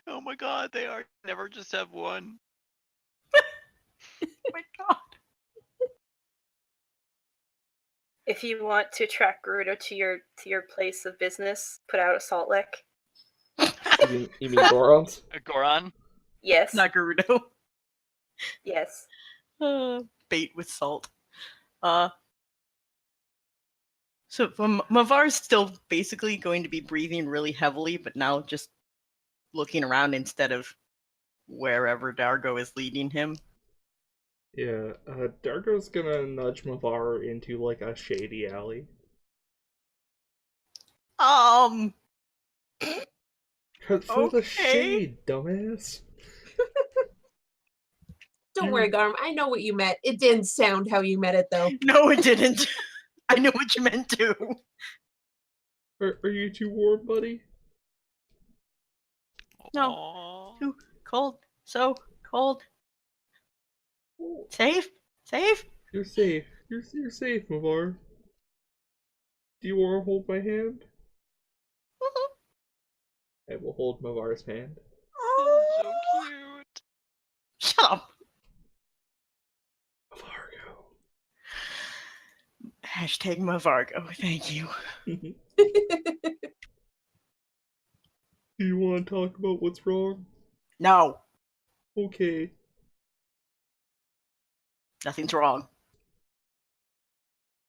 Oh my god, they are. Never just have one. Oh my god. If you want to track Gerudo to your place of business, put out a salt lick. You mean Gorons? A Goron? Yes. Not Gerudo. Yes. Bait with salt. So Mavar's still basically going to be breathing really heavily, but now just looking around instead of wherever Dargo is leading him. Yeah, Dargo's gonna nudge Mavar into, like, a shady alley. For the Okay. shade, dumbass. Don't worry, Garm. I know what you meant. It didn't sound how you meant it, though. No, it didn't. I know what you meant to. Are you too warm, buddy? No. Aww. Too cold. So cold. Oh, Safe? Safe? you're safe. You're safe, Mavar. Do you want to hold my hand? I will hold Mavar's hand. So cute. Shut up. Mavargo. Hashtag Mavargo. Thank you. Do you want to talk about what's wrong? No. Okay. Nothing's wrong.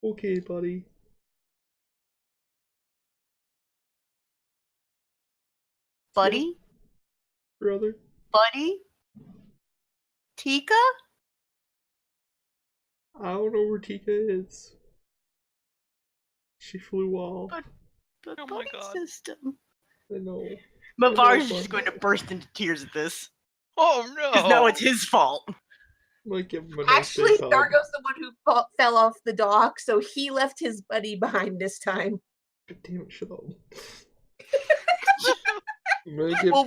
Okay, buddy. Buddy? Brother? Buddy? Tika? I don't know where Tika is. She flew off. But Oh my buddy God. system. I know. Mavar's Hello, just buddy. going to burst into tears at this. Oh no! Because now it's his fault. Might give him a nice Actually, big hug. Dargo's the one who fell off the dock, so he left his buddy behind this time. God damn it, shut up. I'm gonna give Well,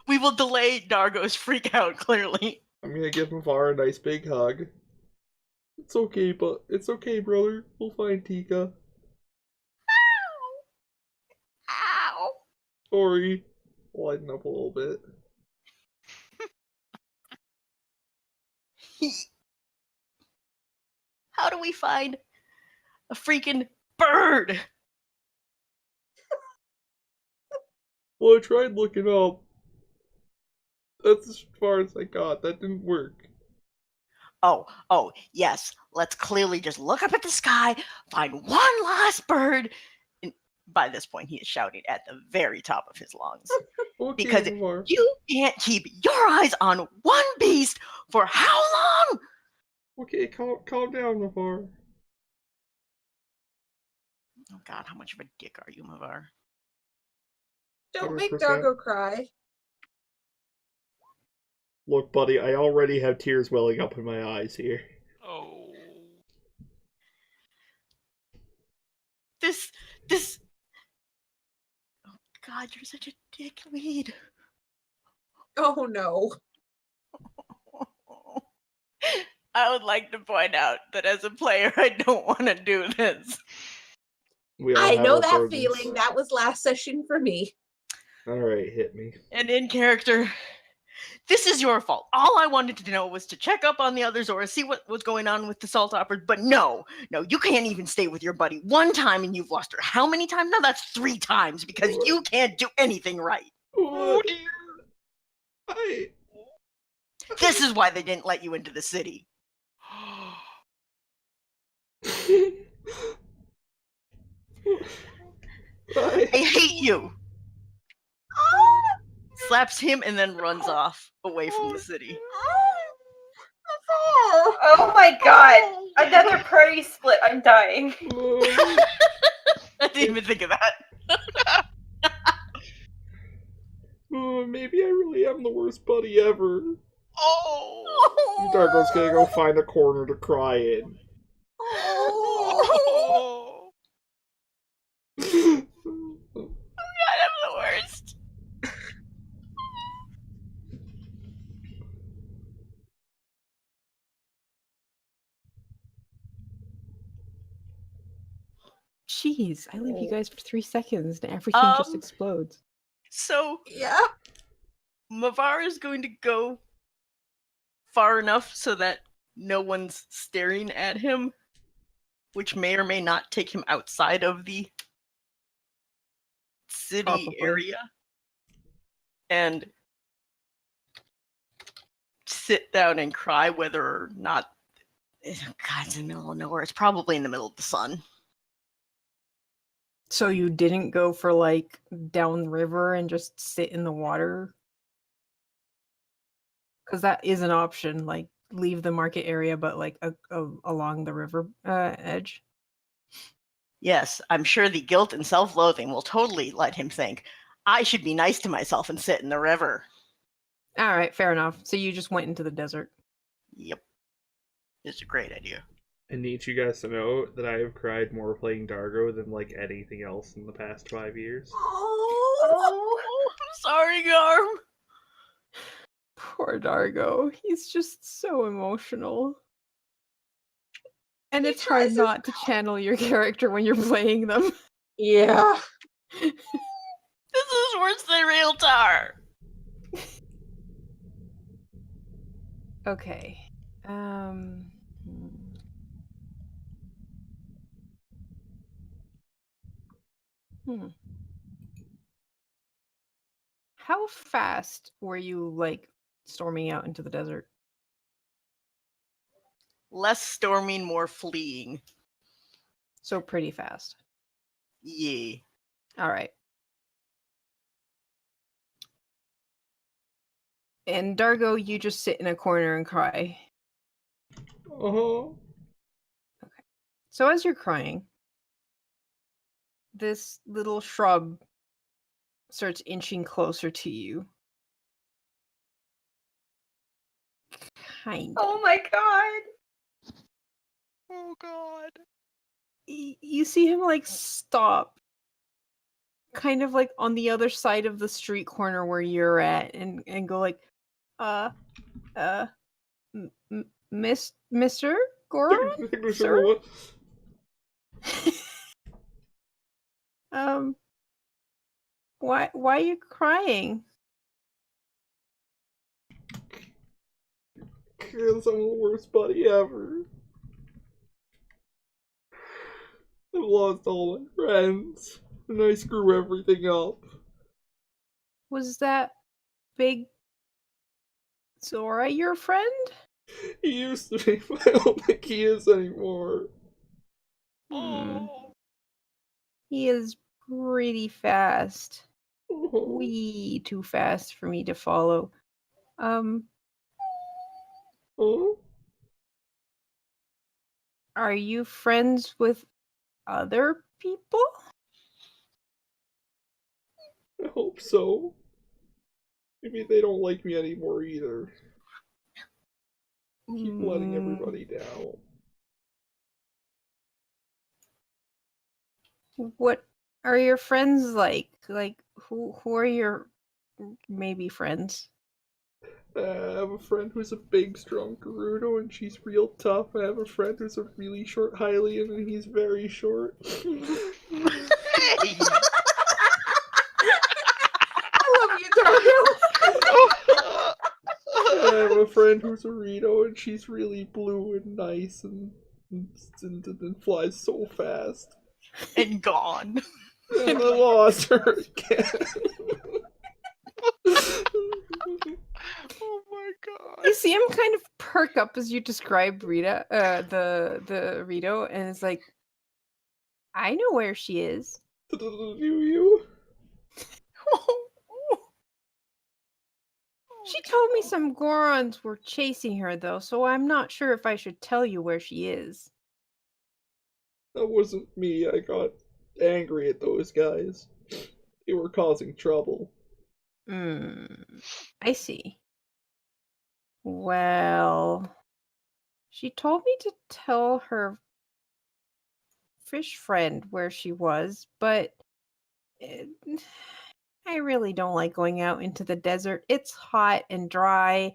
we will delay Dargo's freak out, clearly. Mavar a nice big hug. It's okay, but it's okay, brother. We'll find Tika. Ow! Sorry. Lighten up a little bit. How do we find a freaking bird? Well, I tried looking up That's as far as I got. That didn't work. Oh, yes. Let's clearly just look up at the sky, find one last bird. And by this point, he is shouting at the very top of his lungs. Okay, Because Mar. you can't keep your eyes on one beast for how long? Okay, calm down, Mavar. Oh God, how much of a dick are you, Mavar? Don't make 100%. Dargo cry. Look, buddy, I already have tears welling up in my eyes here. Oh. This. Oh God, you're such a dick, Weed. Oh no. I would like to point out that as a player, I don't want to do this. We all I have know our that burdens. feeling. That was last session for me. Alright, hit me. And in character, this is your fault. All I wanted to know was to check up on the others or see what was going on with the salt hoppers. But no, you can't even stay with your buddy one time and you've lost her. How many times? No, that's 3 times because you can't do anything right. Oh dear. This is why they didn't let you into the city. I hate you. Slaps him and then runs off away from the city. Oh my god! Another party split. I'm dying. I didn't even think of that. Maybe I really am the worst buddy ever. Oh. Dargo's gonna go find a corner to cry in. Oh. God, I'm the worst. Jeez, I leave you guys for 3 seconds and everything just explodes. So, Yeah. Mavar is going to go far enough so that no one's staring at him, which may or may not take him outside of the city Probably. area, and sit down and cry, whether or not. God, it's in the middle of nowhere. It's probably in the middle of the sun. So you didn't go for like downriver and just sit in the water? Because that is an option, like leave the market area, but like along the river edge. Yes, I'm sure the guilt and self-loathing will totally let him think, I should be nice to myself and sit in the river. All right, fair enough. So you just went into the desert. Yep. It's a great idea. I need you guys to know that I have cried more playing Dargo than like anything else in the past 5 years. Oh. I'm sorry, Garm. Poor Dargo. He's just so emotional. And He it's hard tries his not to channel your character when you're playing them. Yeah. This is worse than real tar. Okay. How fast were you like storming out into the desert? Less storming, more fleeing. So pretty fast. Yeah. All right. And Dargo, you just sit in a corner and cry. Uh-huh. So as you're crying, this little shrub starts inching closer to you. Kind of. Oh my god! Oh god. You see him like stop, kind of like on the other side of the street corner where you're at, and go like, Mr. Goron? Sir? Why are you crying? Because I'm the worst buddy ever. I've lost all my friends, and I screw everything up. Was that big Zora your friend? He used to be, but I don't think he is anymore. Hmm. Oh. He is pretty fast. Oh. Way too fast for me to follow. Oh. Are you friends with other people? I hope so. Maybe they don't like me anymore either. Keep letting everybody down. What are your friends like? Like who are your maybe friends? I have a friend who's a big, strong Gerudo, and she's real tough. I have a friend who's a really short Hylian, and he's very short. Hey! I love you, Dargo. I have a friend who's a Rito, and she's really blue and nice, and flies so fast. And gone. And I lost her again. Oh my god. You see him kind of perk up as you describe Rita, the Rito, and it's like, I know where she is. Do you? She told me some Gorons were chasing her, though, so I'm not sure if I should tell you where she is. That wasn't me. I got angry at those guys. They were causing trouble. I see. Well, she told me to tell her fish friend where she was, but I really don't like going out into the desert. It's hot and dry,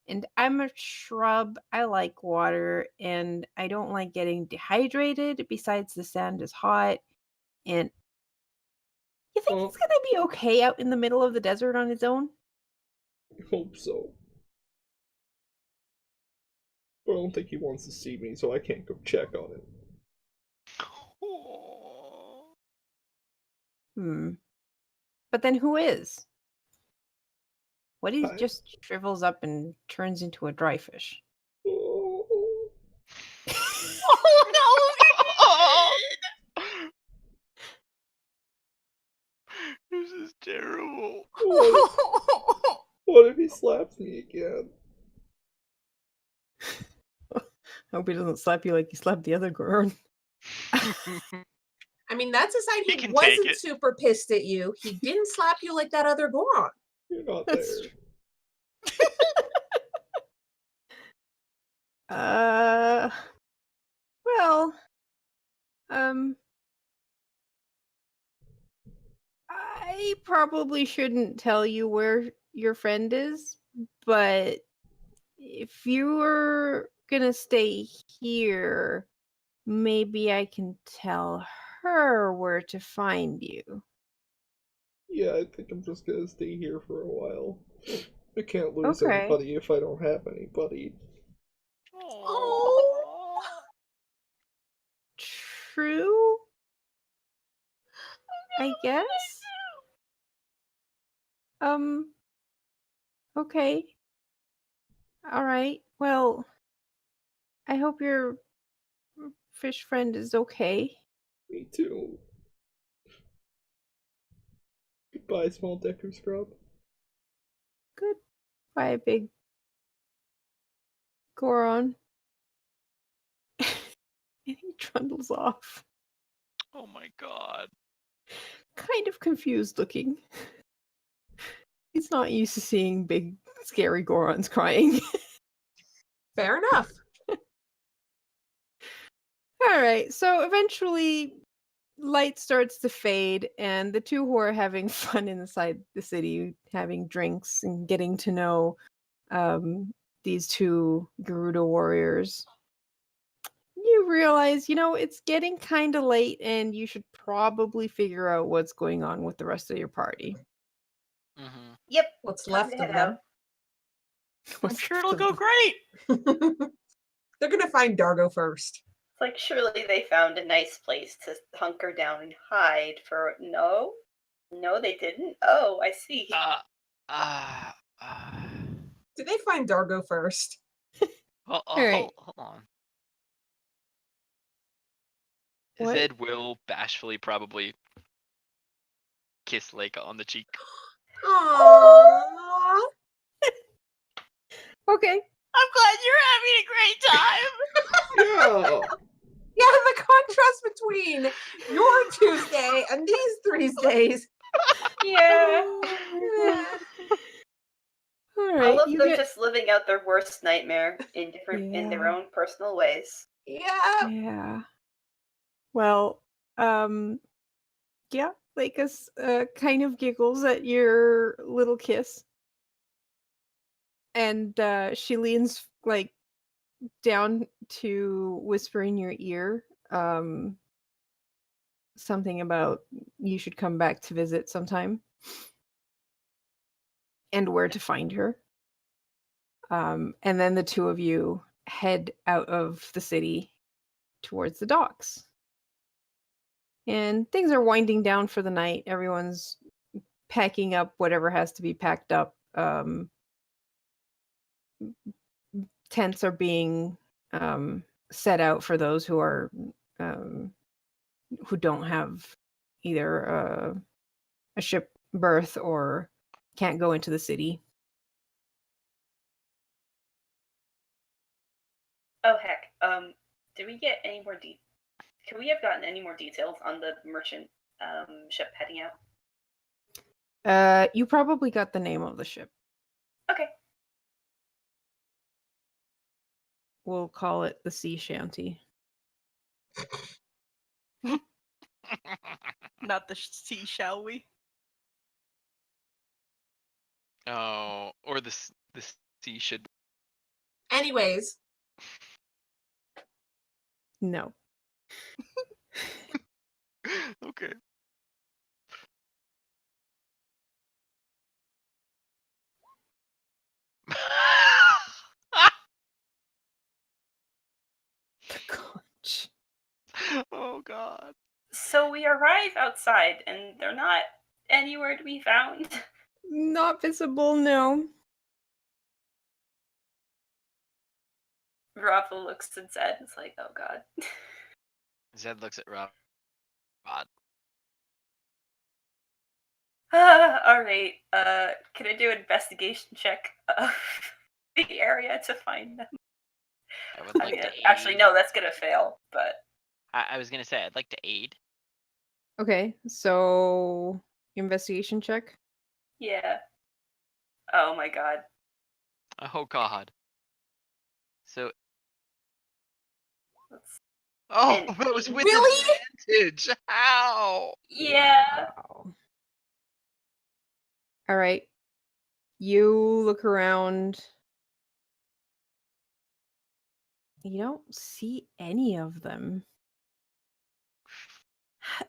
and I'm a shrub. I like water, and I don't like getting dehydrated. Besides, the sand is hot, and you think Oh, he's gonna be okay out in the middle of the desert on his own? I hope so. But I don't think he wants to see me, so I can't go check on him. Oh. But then who is? What if he I- just shrivels up and turns into a dry fish? Oh. Oh This is terrible. What, no! what if he slaps me again? I hope he doesn't slap you like he slapped the other girl. I mean, that's a sign He he can take wasn't it. super pissed at you. He didn't slap you like that other Goron. You're not That's there. Well, I probably shouldn't tell you where your friend is, but if you were gonna stay here, maybe I can tell her where to find you. Yeah, I think I'm just gonna stay here for a while. I can't lose Okay. anybody if I don't have anybody. Oh. True? I guess? Okay. All right. Well, I hope your fish friend is okay. Me too. Goodbye, small Deku scrub. Goodbye, big Goron. And he trundles off, Oh my god. kind of confused looking. He's not used to seeing big, scary Gorons crying. Fair enough. All right, so eventually light starts to fade, and the two who are having fun inside the city, having drinks and getting to know these two Gerudo warriors, you realize, it's getting kind of late, and you should probably figure out what's going on with the rest of your party. Mm-hmm. Yep. What's Time left to of head them. out. I'm sure it'll go great. They're gonna find Dargo first. It's like surely they found a nice place to hunker down and hide for. No, they didn't. Oh, I see. Did they find Dargo first? Well, Alright. hold on. What? Zed will bashfully probably kiss Leica on the cheek. Aww. Okay. I'm glad you're having a great time. Yeah. Yeah, the contrast between your Tuesday and these Tuesdays. Yeah. All All right. of You them get. just living out their worst nightmare in their Yeah. own personal ways. Yeah. Yeah. Well, yeah, Lakis kind of giggles at your little kiss. And she leans like down to whisper in your ear something about you should come back to visit sometime and where to find her. And then the two of you head out of the city towards the docks. And things are winding down for the night. Everyone's packing up whatever has to be packed up. Tents are being set out for those who are who don't have either a ship berth or can't go into the city. Oh heck. Did we get any more Could we have gotten any more details on the merchant ship heading out? You probably got the name of the ship. Okay. We'll call it the Sea Shanty. Not the sea, shall we? Oh, or the sea should. Anyways, No. Okay. The conch. Oh God. So we arrive outside and they're not anywhere to be found. Not visible, no. Rafa looks at Zed and is like, oh god. Zed looks at Rob. Rod. Alright, can I do an investigation check of the area to find them? I would I like mean, to actually, aid. no, that's gonna fail, but I was gonna say I'd like to aid. Okay, so investigation check. yeah. Oh my god. Oh God. So. Let's... Oh, And- that was with Really? advantage. How? Yeah. Wow. All right. You look around. You don't see any of them.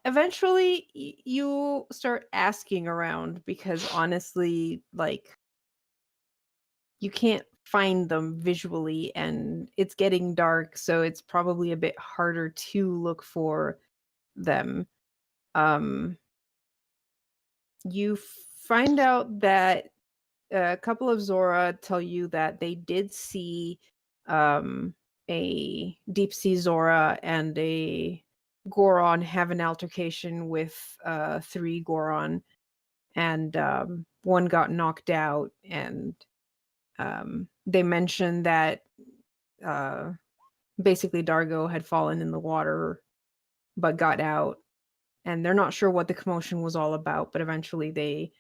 Eventually, you start asking around because honestly, like, you can't find them visually and it's getting dark, so it's probably a bit harder to look for them. You find out that a couple of Zora tell you that they did see a deep sea Zora and a Goron have an altercation with 3 Goron, and one got knocked out, and they mentioned that basically Dargo had fallen in the water but got out, and they're not sure what the commotion was all about, but eventually they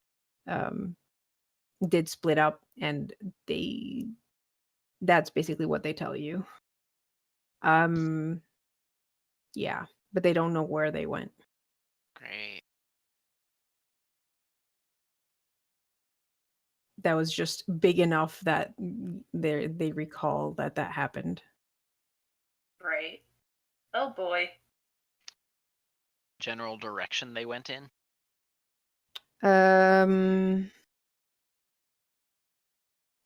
did split up, and that's basically what they tell you. Yeah, but they don't know where they went. Great. That was just big enough that they recall that happened. Right. Oh boy. General direction they went in.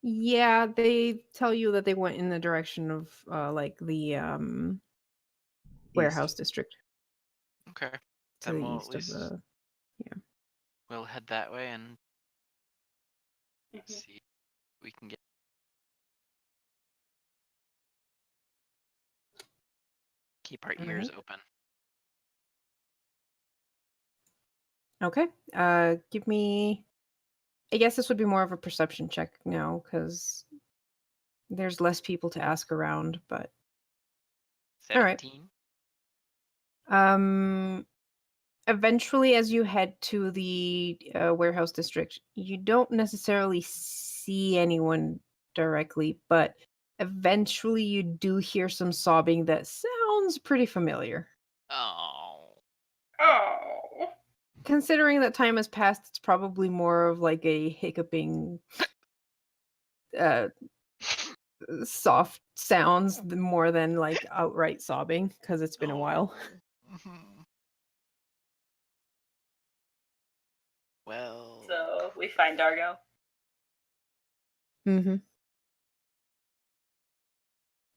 Yeah, they tell you that they went in the direction of like the warehouse district Okay. to Then the we'll east at of least the. we'll head that way and Mhm. see what we can get. keep our All ears right. open. Okay. Give me. I guess this would be more of a perception check now because there's less people to ask around. But all right. 17. Eventually, as you head to the warehouse district, you don't necessarily see anyone directly, but eventually you do hear some sobbing that sounds pretty familiar. Oh. Oh. Considering that time has passed, it's probably more of like a hiccuping, uh, soft sounds more than like outright sobbing because it's been a while. Mhm. Well. So we find Dargo. Mm-hmm.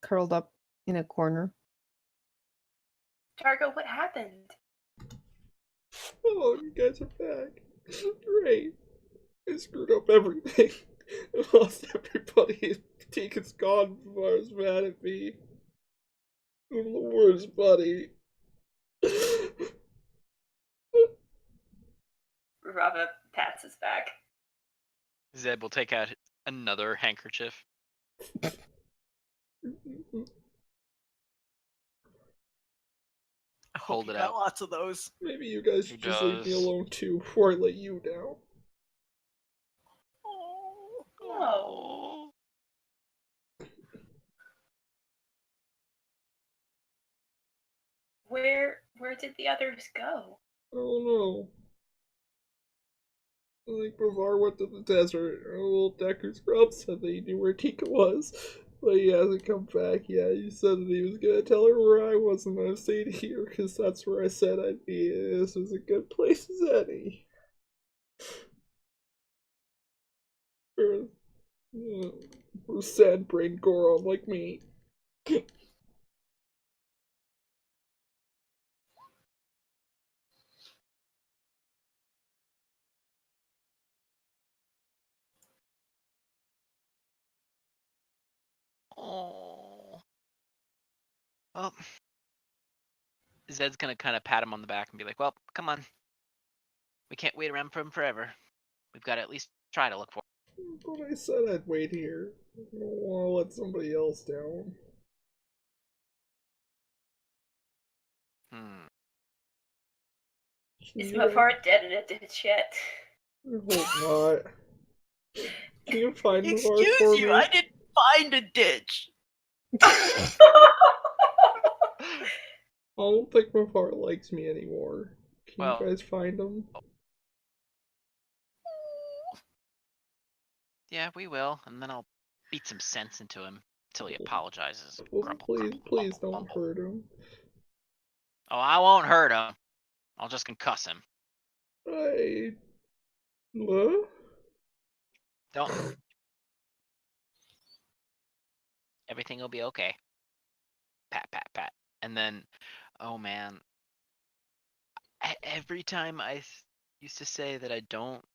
Curled up in a corner. Dargo, what happened? Oh, you guys are back. Great. I screwed up everything. I lost everybody. Tika's gone before I was mad at me. I'm the worst buddy. Rava pats his back. Zed will take out another handkerchief. I hope Hold you it got out. lots of those. Maybe you guys He should just leave me does. alone too before I let you down. Oh. Where did the others go? I don't know. I think Bavar went to the desert. Old Deku Scrub said that he knew where Tika was, but he hasn't come back yet. He said that he was gonna tell her where I was, and I stayed here because that's where I said I'd be. This is a good place as any. For sad brain Goron like me. Oh. Well, Zed's gonna kind of pat him on the back and be like, "Well, come on. We can't wait around for him forever. We've got to at least try to look for him." But I said I'd wait here. I don't want to let somebody else down. Is Yeah, Mavar dead in a ditch yet? I hope not. Can you find Mavar for Excuse me? you, I didn't find a ditch. I don't think Mavar likes me anymore. Can Well- you guys find him? Yeah, we will, and then I'll beat some sense into him until he apologizes. Well, Grumble, please, grumble, please grumble, don't grumble. hurt him. Oh, I won't hurt him. I'll just concuss him. What? Don't. Everything will be okay. Pat, pat, pat. And then, oh man. Every time I used to say that I don't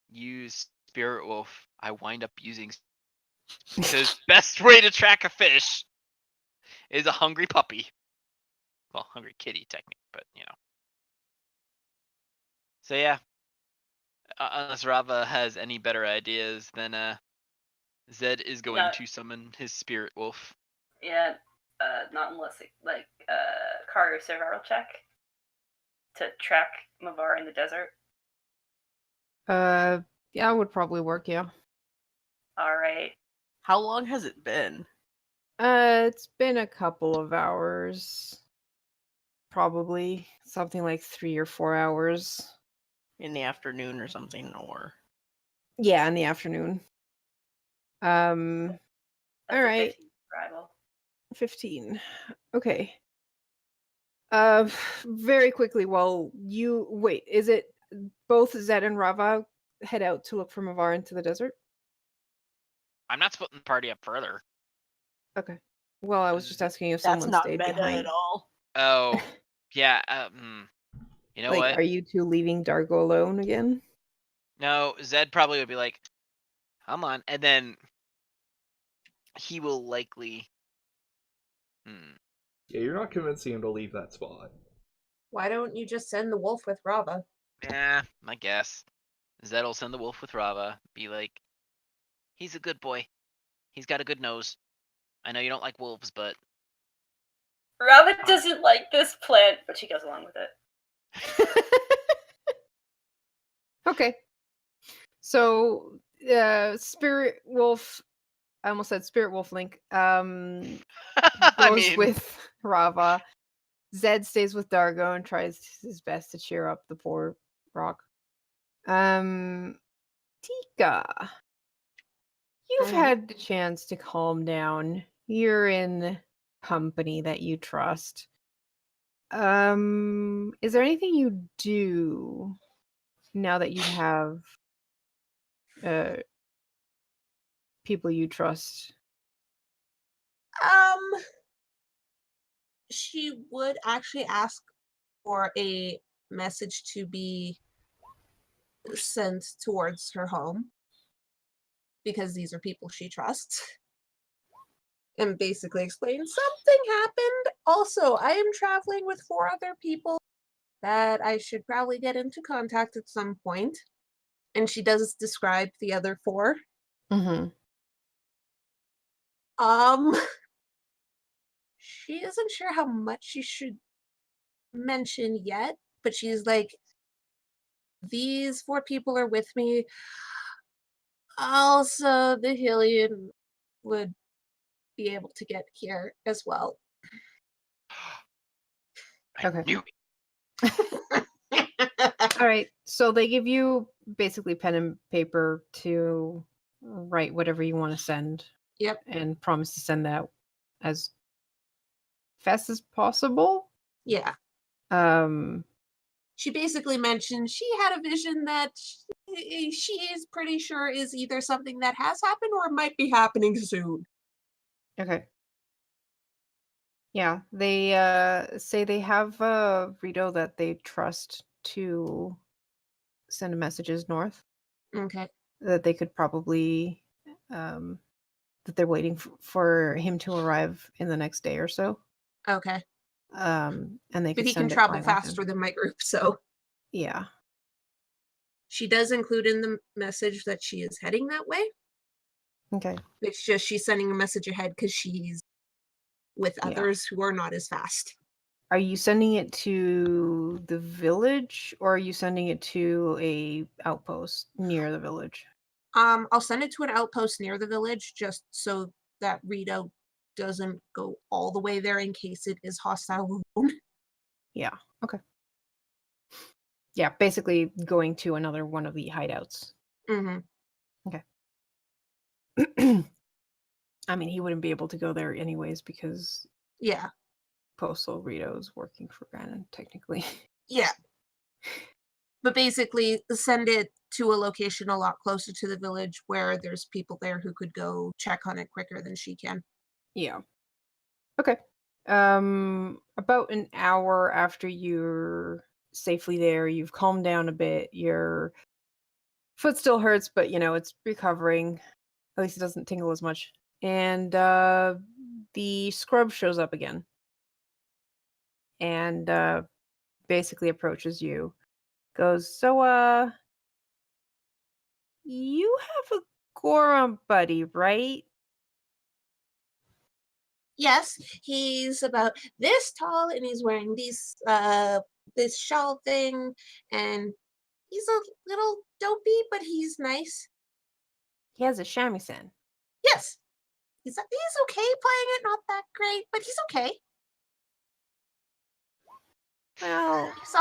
use Spirit Wolf, I wind up using. Because best way to track a fish is a hungry puppy. Well, hungry kitty, technically, but you know. So yeah. Unless Rava has any better ideas, then Zed is going No. to summon his Spirit Wolf. Yeah, not unless Karu survival check to track Mavar in the desert. Yeah, it would probably work, yeah. Alright. How long has it been? It's been a couple of hours. Probably something like 3 or 4 hours. In the afternoon or something, or Yeah, in the afternoon. That's all a right. 15 survival. 15. Okay. Very quickly, while you wait, is it both Zed and Rava head out to look for Mavar into the desert? I'm not splitting the party up further. Okay. Well, I was just asking if that's someone not stayed meta behind. at all. Oh, yeah. You know Like, what? are you two leaving Dargo alone again? No, Zed probably would be like, "Come on," and then he will likely. Yeah, you're not convincing him to leave that spot. Why don't you just send the wolf with Rava? Yeah, I guess. Zed'll send the wolf with Rava. Be like, he's a good boy. He's got a good nose. I know you don't like wolves, but Rabbit doesn't like this plan, but she goes along with it. Okay. So, Spirit Wolf, I almost said Spirit Wolf Link, I goes mean, with Rava. Zed stays with Dargo and tries his best to cheer up the poor rock. Tika, you've Mhm. had the chance to calm down. You're in company that you trust. Is there anything you do now that you have people you trust? She would actually ask for a message to be sent towards her home because these are people she trusts. And basically explain something happened. Also, I am traveling with 4 other people that I should probably get into contact at some point. And she does describe the other 4. Mm-hmm. She isn't sure how much she should mention yet, but she's like, these 4 people are with me. Also, the Hylian would be able to get here as well. I Okay. knew All right. So they give you basically pen and paper to write whatever you want to send. Yep. And promise to send that as fast as possible. Yeah. She basically mentioned she had a vision that she is pretty sure is either something that has happened or might be happening soon. Okay. Yeah, they say they have Rito that they trust to send messages north. Okay. That they could probably that they're waiting for him to arrive in the next day or so. Okay. And they But could he can send it travel by that faster time. than my group, so. Yeah. She does include in the message that she is heading that way. Okay. It's just she's sending a message ahead because she's with Yeah. others who are not as fast. Are you sending it to the village or are you sending it to a outpost near the village? I'll send it to an outpost near the village just so that Rito doesn't go all the way there in case it is hostile alone. Yeah. Okay. Yeah, basically going to another one of the hideouts. Mm-hmm. I mean, he wouldn't be able to go there anyways because Yeah. Postal Rito is working for Ganon, technically. Yeah. But basically, send it to a location a lot closer to the village where there's people there who could go check on it quicker than she can. Yeah. Okay. About an hour after you're safely there, you've calmed down a bit. Your foot still hurts, but it's recovering. At least it doesn't tingle as much. And the scrub shows up again. And basically approaches you. Goes, so you have a Goron buddy, right? Yes, he's about this tall and he's wearing this shawl thing, and he's a little dopey, but he's nice. He has a shamisen. Yes. He's okay playing it, not that great, but he's okay. Well, So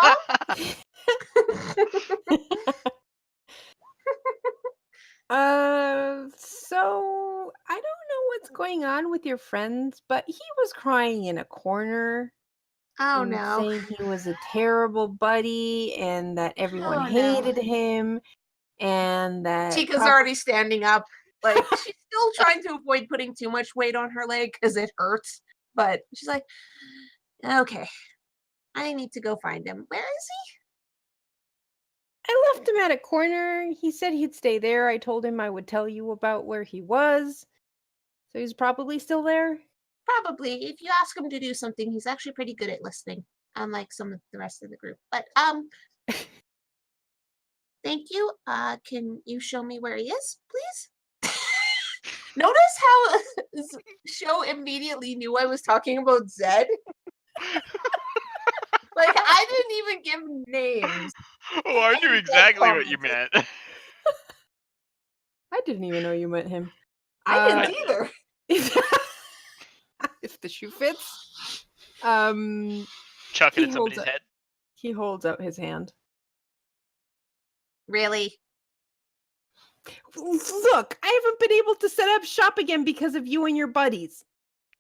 so I don't know what's going on with your friends, but he was crying in a corner oh and no. saying he was a terrible buddy and that everyone Oh, no. hated him and that Tika's already standing up. Like, she's still trying to avoid putting too much weight on her leg because it hurts. But she's like, okay, I need to go find him. Where is he? I left him at a corner. He said he'd stay there. I told him I would tell you about where he was. So he's probably still there. Probably. If you ask him to do something, he's actually pretty good at listening, unlike some of the rest of the group. But thank you. Can you show me where he is, please? Notice how Show immediately knew I was talking about Zed. Like, I didn't even give names. Oh, I knew And exactly what you commented. meant. I didn't even know you met him. I didn't either. If the shoe fits. Chuck it He at holds somebody's it. head. He holds out his hand. Really? Look, I haven't been able to set up shop again because of you and your buddies.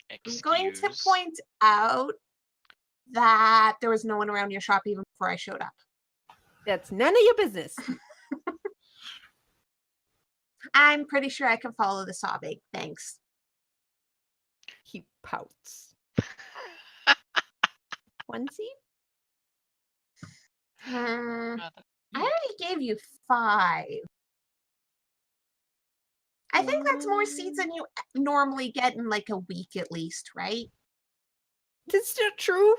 I'm going to Excuse. point out that there was no one around your shop even before I showed up. That's none of your business. I'm pretty sure I can follow the sobbing. Thanks. He pouts. Onesie? I already gave you 5. I think that's more seeds than you normally get in like a week at least, right? That's still true.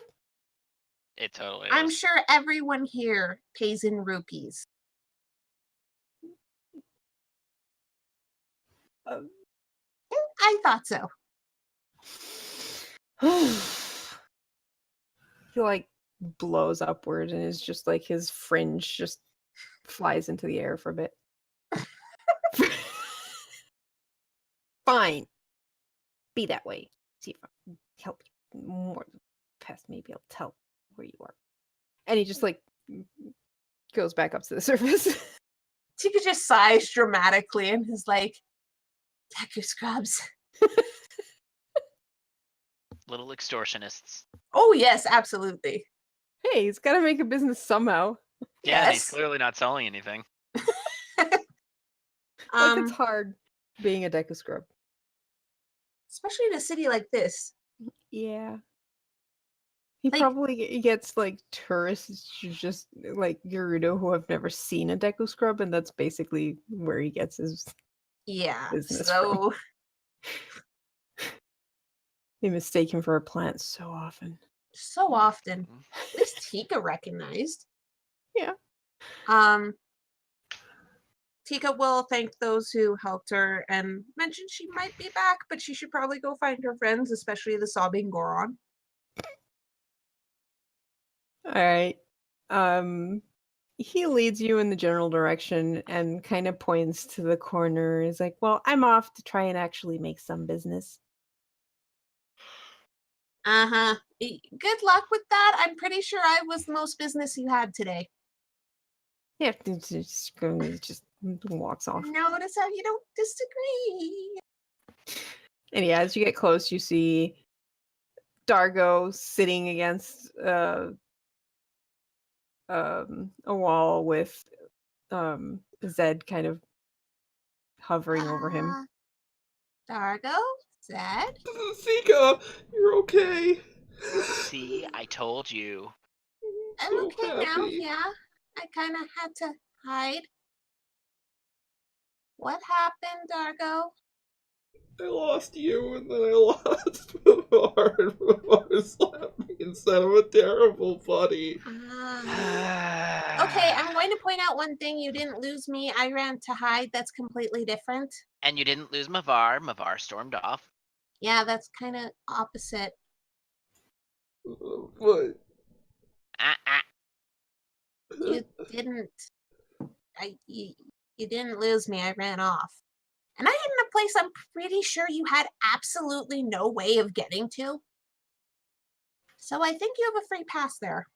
It totally I'm is. sure everyone here pays in rupees. I thought so. He like blows upward and is just like his fringe just flies into the air for a bit. Fine. Be that way. See if I can help you more past maybe I'll tell where you are. And he just like goes back up to the surface. Tika just sighs dramatically and is like, Deku scrubs. Little extortionists. Oh yes, absolutely. Hey, he's gotta make a business somehow. Yeah, and he's Yes. clearly not selling anything. Like it's hard being a Deku scrub. Especially in a city like this. Yeah. He Like- probably gets like tourists who just like Gerudo who have never seen a Deku scrub, and that's basically where he gets his. Yeah. Business So They mistake him for a plant so often. so often. Mhm. At least Tika recognized. Yeah. Tika will thank those who helped her and mention she might be back, but she should probably go find her friends, especially the sobbing Goron. All right. He leads you in the general direction and kind of points to the corner. He's like, "Well, I'm off to try and actually make some business." Uh-huh. Good luck with that. I'm pretty sure I was the most business you had today. Yeah, just walks off. Notice how you don't disagree. And yeah, as you get close, you see Dargo sitting against a wall with Zed kind of hovering over him. Dargo? Zed? Zika, you're okay. See, I told you. I'm So okay now, happy. yeah. I kind of had to hide. What happened, Dargo? I lost you, and then I lost Mavar, and Mavar slapped me instead of a terrible buddy. Okay, I'm going to point out one thing. You didn't lose me. I ran to hide. That's completely different. And you didn't lose Mavar. Mavar stormed off. Yeah, that's kind of opposite. But You didn't. You didn't lose me. I ran off. And I hid in a place I'm pretty sure you had absolutely no way of getting to. So I think you have a free pass there.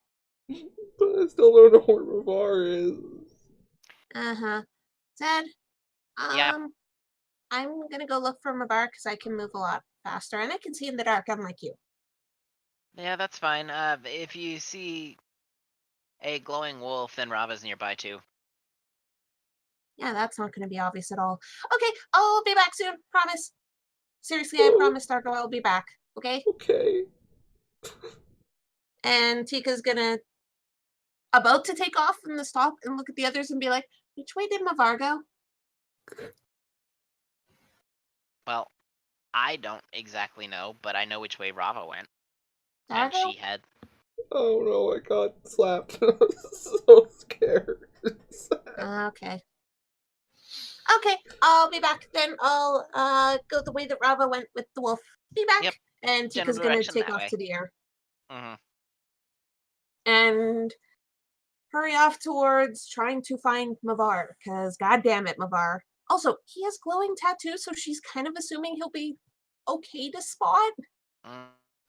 but I still don't know where Mavar is. Uh-huh. Zed, Yeah. I'm gonna go look for Mabar because I can move a lot faster and I can see in the dark, unlike you. Yeah, that's fine. If you see a glowing wolf, then Rava's nearby too. Yeah, that's not gonna be obvious at all. Okay, I'll be back soon, promise. Seriously, I promise, Darko, I'll be back, okay? Okay. And Tika's about to take off from the stop and look at the others and be like, which way did Mavar go? Well, I don't exactly know, but I know which way Rava went. And Dargo? she had. Oh no, I got slapped. So scared. Okay. Okay, I'll be back then. I'll go the way that Rava went with the wolf. Be back. Yep, And general Tika's gonna direction take that off way. to the air Hmm. and hurry off towards trying to find Mavar, because god damn it, Mavar. Also, he has glowing tattoos, so she's kind of assuming he'll be okay to spot.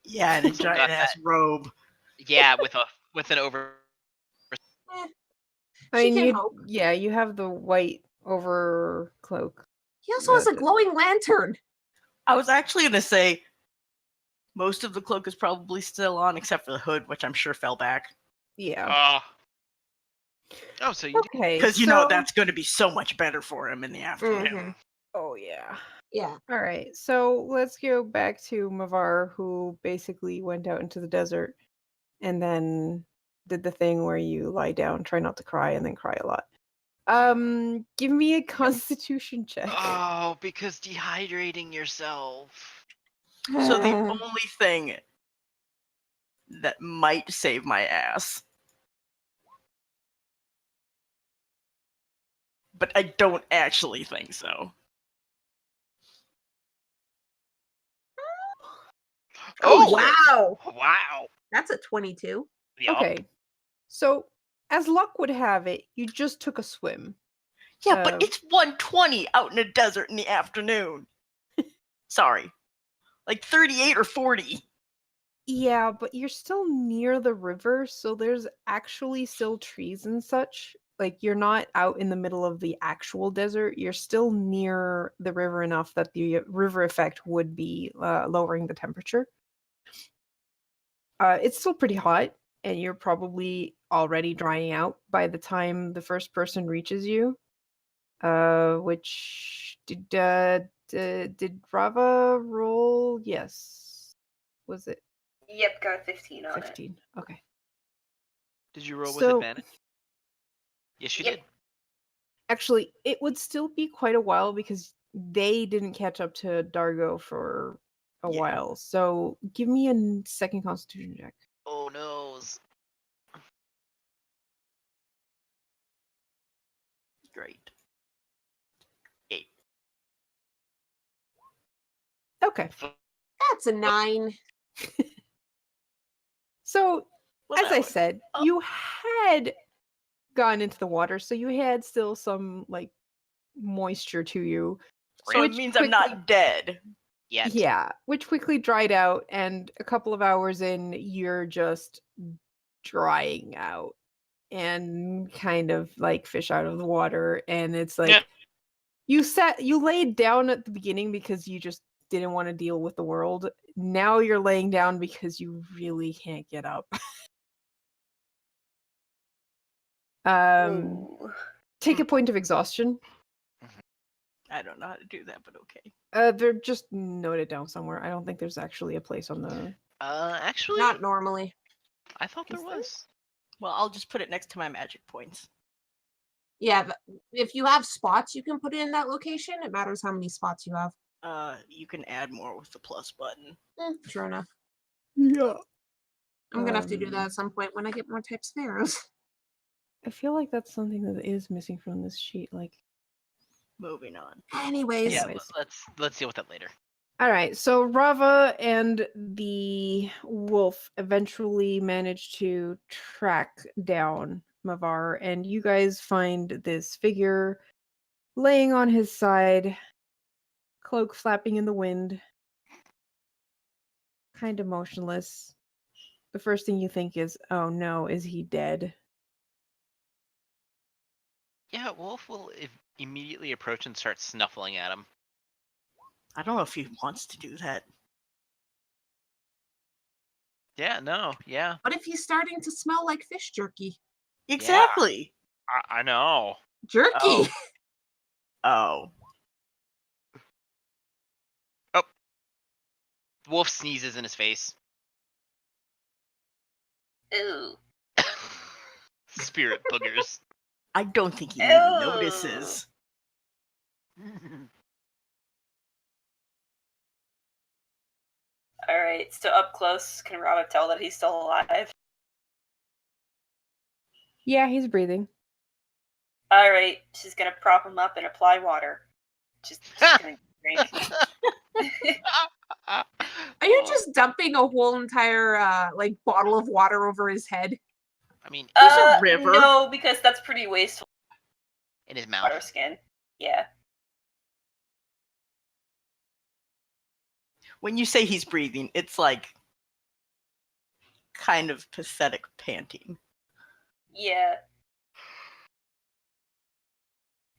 Yeah, and a Also got giant ass that- robe. Yeah, with an over. Eh, I she mean, can hope. you have the white over cloak. He also has a that- glowing lantern. I was actually gonna say most of the cloak is probably still on, except for the hood, which I'm sure fell back. Yeah. Oh, so you. Okay. Because you know so- that's going to be so much better for him in the afternoon. Mhm. Oh yeah. Yeah. All right. So let's go back to Mavar, who basically went out into the desert and then did the thing where you lie down, try not to cry, and then cry a lot. Give me a Constitution check. Oh, because dehydrating yourself. So the only thing that might save my ass, but I don't actually think so. Oh, Oh, wow. wow. That's a 22. Yup. Okay. So, as luck would have it, you just took a swim. Yeah, but it's 1:20 out in the desert in the afternoon. Sorry. Like 38 or 40. Yeah, but you're still near the river, so there's actually still trees and such. Like, you're not out in the middle of the actual desert. You're still near the river enough that the river effect would be lowering the temperature. It's still pretty hot, and you're probably already drying out by the time the first person reaches you. Which did Rava roll? Yes. Was it Yep, got a 15 on it. 15? Okay. Did you roll with So- advantage? Yes, you Yep. did. Actually, it would still be quite a while because they didn't catch up to Dargo for a Yeah. while. So give me a second Constitution check. Oh noes. Great. Okay. That's a 9. So Well, as that I was- said, oh. you had gone into the water, so you had still some like moisture to you. So it which means I'm quickly- not dead. Yet. Yeah, which quickly dried out, and a couple of hours in, you're just drying out and kind of like fish out of the water. And it's like Yeah. you laid down at the beginning because you just didn't want to deal with the world. Now you're laying down because you really can't get up. Ooh. Take a point of exhaustion. I don't know how to do that, but okay. They're just noted down somewhere. I don't think there's actually a place on the. Actually, Not normally. I thought there Is there? was. Well, I'll just put it next to my magic points. Yeah, but if you have spots you can put it in that location, it matters how many spots you have. You can add more with the plus button. Sure enough. Yeah. I'm gonna have to do Um, that at some point when I get more types of arrows. I feel like that's something that is missing from this sheet. Like, Moving on. Anyways, Yeah, Anyways. let's deal with that later. all right. So Rava and the wolf eventually manage to track down Mavar, and you guys find this figure laying on his side, cloak flapping in the wind, kind of motionless. The first thing you think is, oh no, is he dead? Yeah, Wolf will immediately approach and start snuffling at him. I don't know if he wants to do that. Yeah, no, yeah, what if he's starting to smell like fish jerky? Exactly. I know. Jerky! Oh. Oh. Wolf sneezes in his face. Ooh. Spirit boogers. I don't think he Ew. even notices. Alright, so up close, can Rava tell that he's still alive? Yeah, he's breathing. Alright, she's gonna prop him up and apply water. Just gonna drink. Are you just dumping a whole entire like bottle of water over his head? I mean, There's a river. No, because that's pretty wasteful. in his mouth. Water skin. Yeah. When you say he's breathing, it's like kind of pathetic panting. Yeah.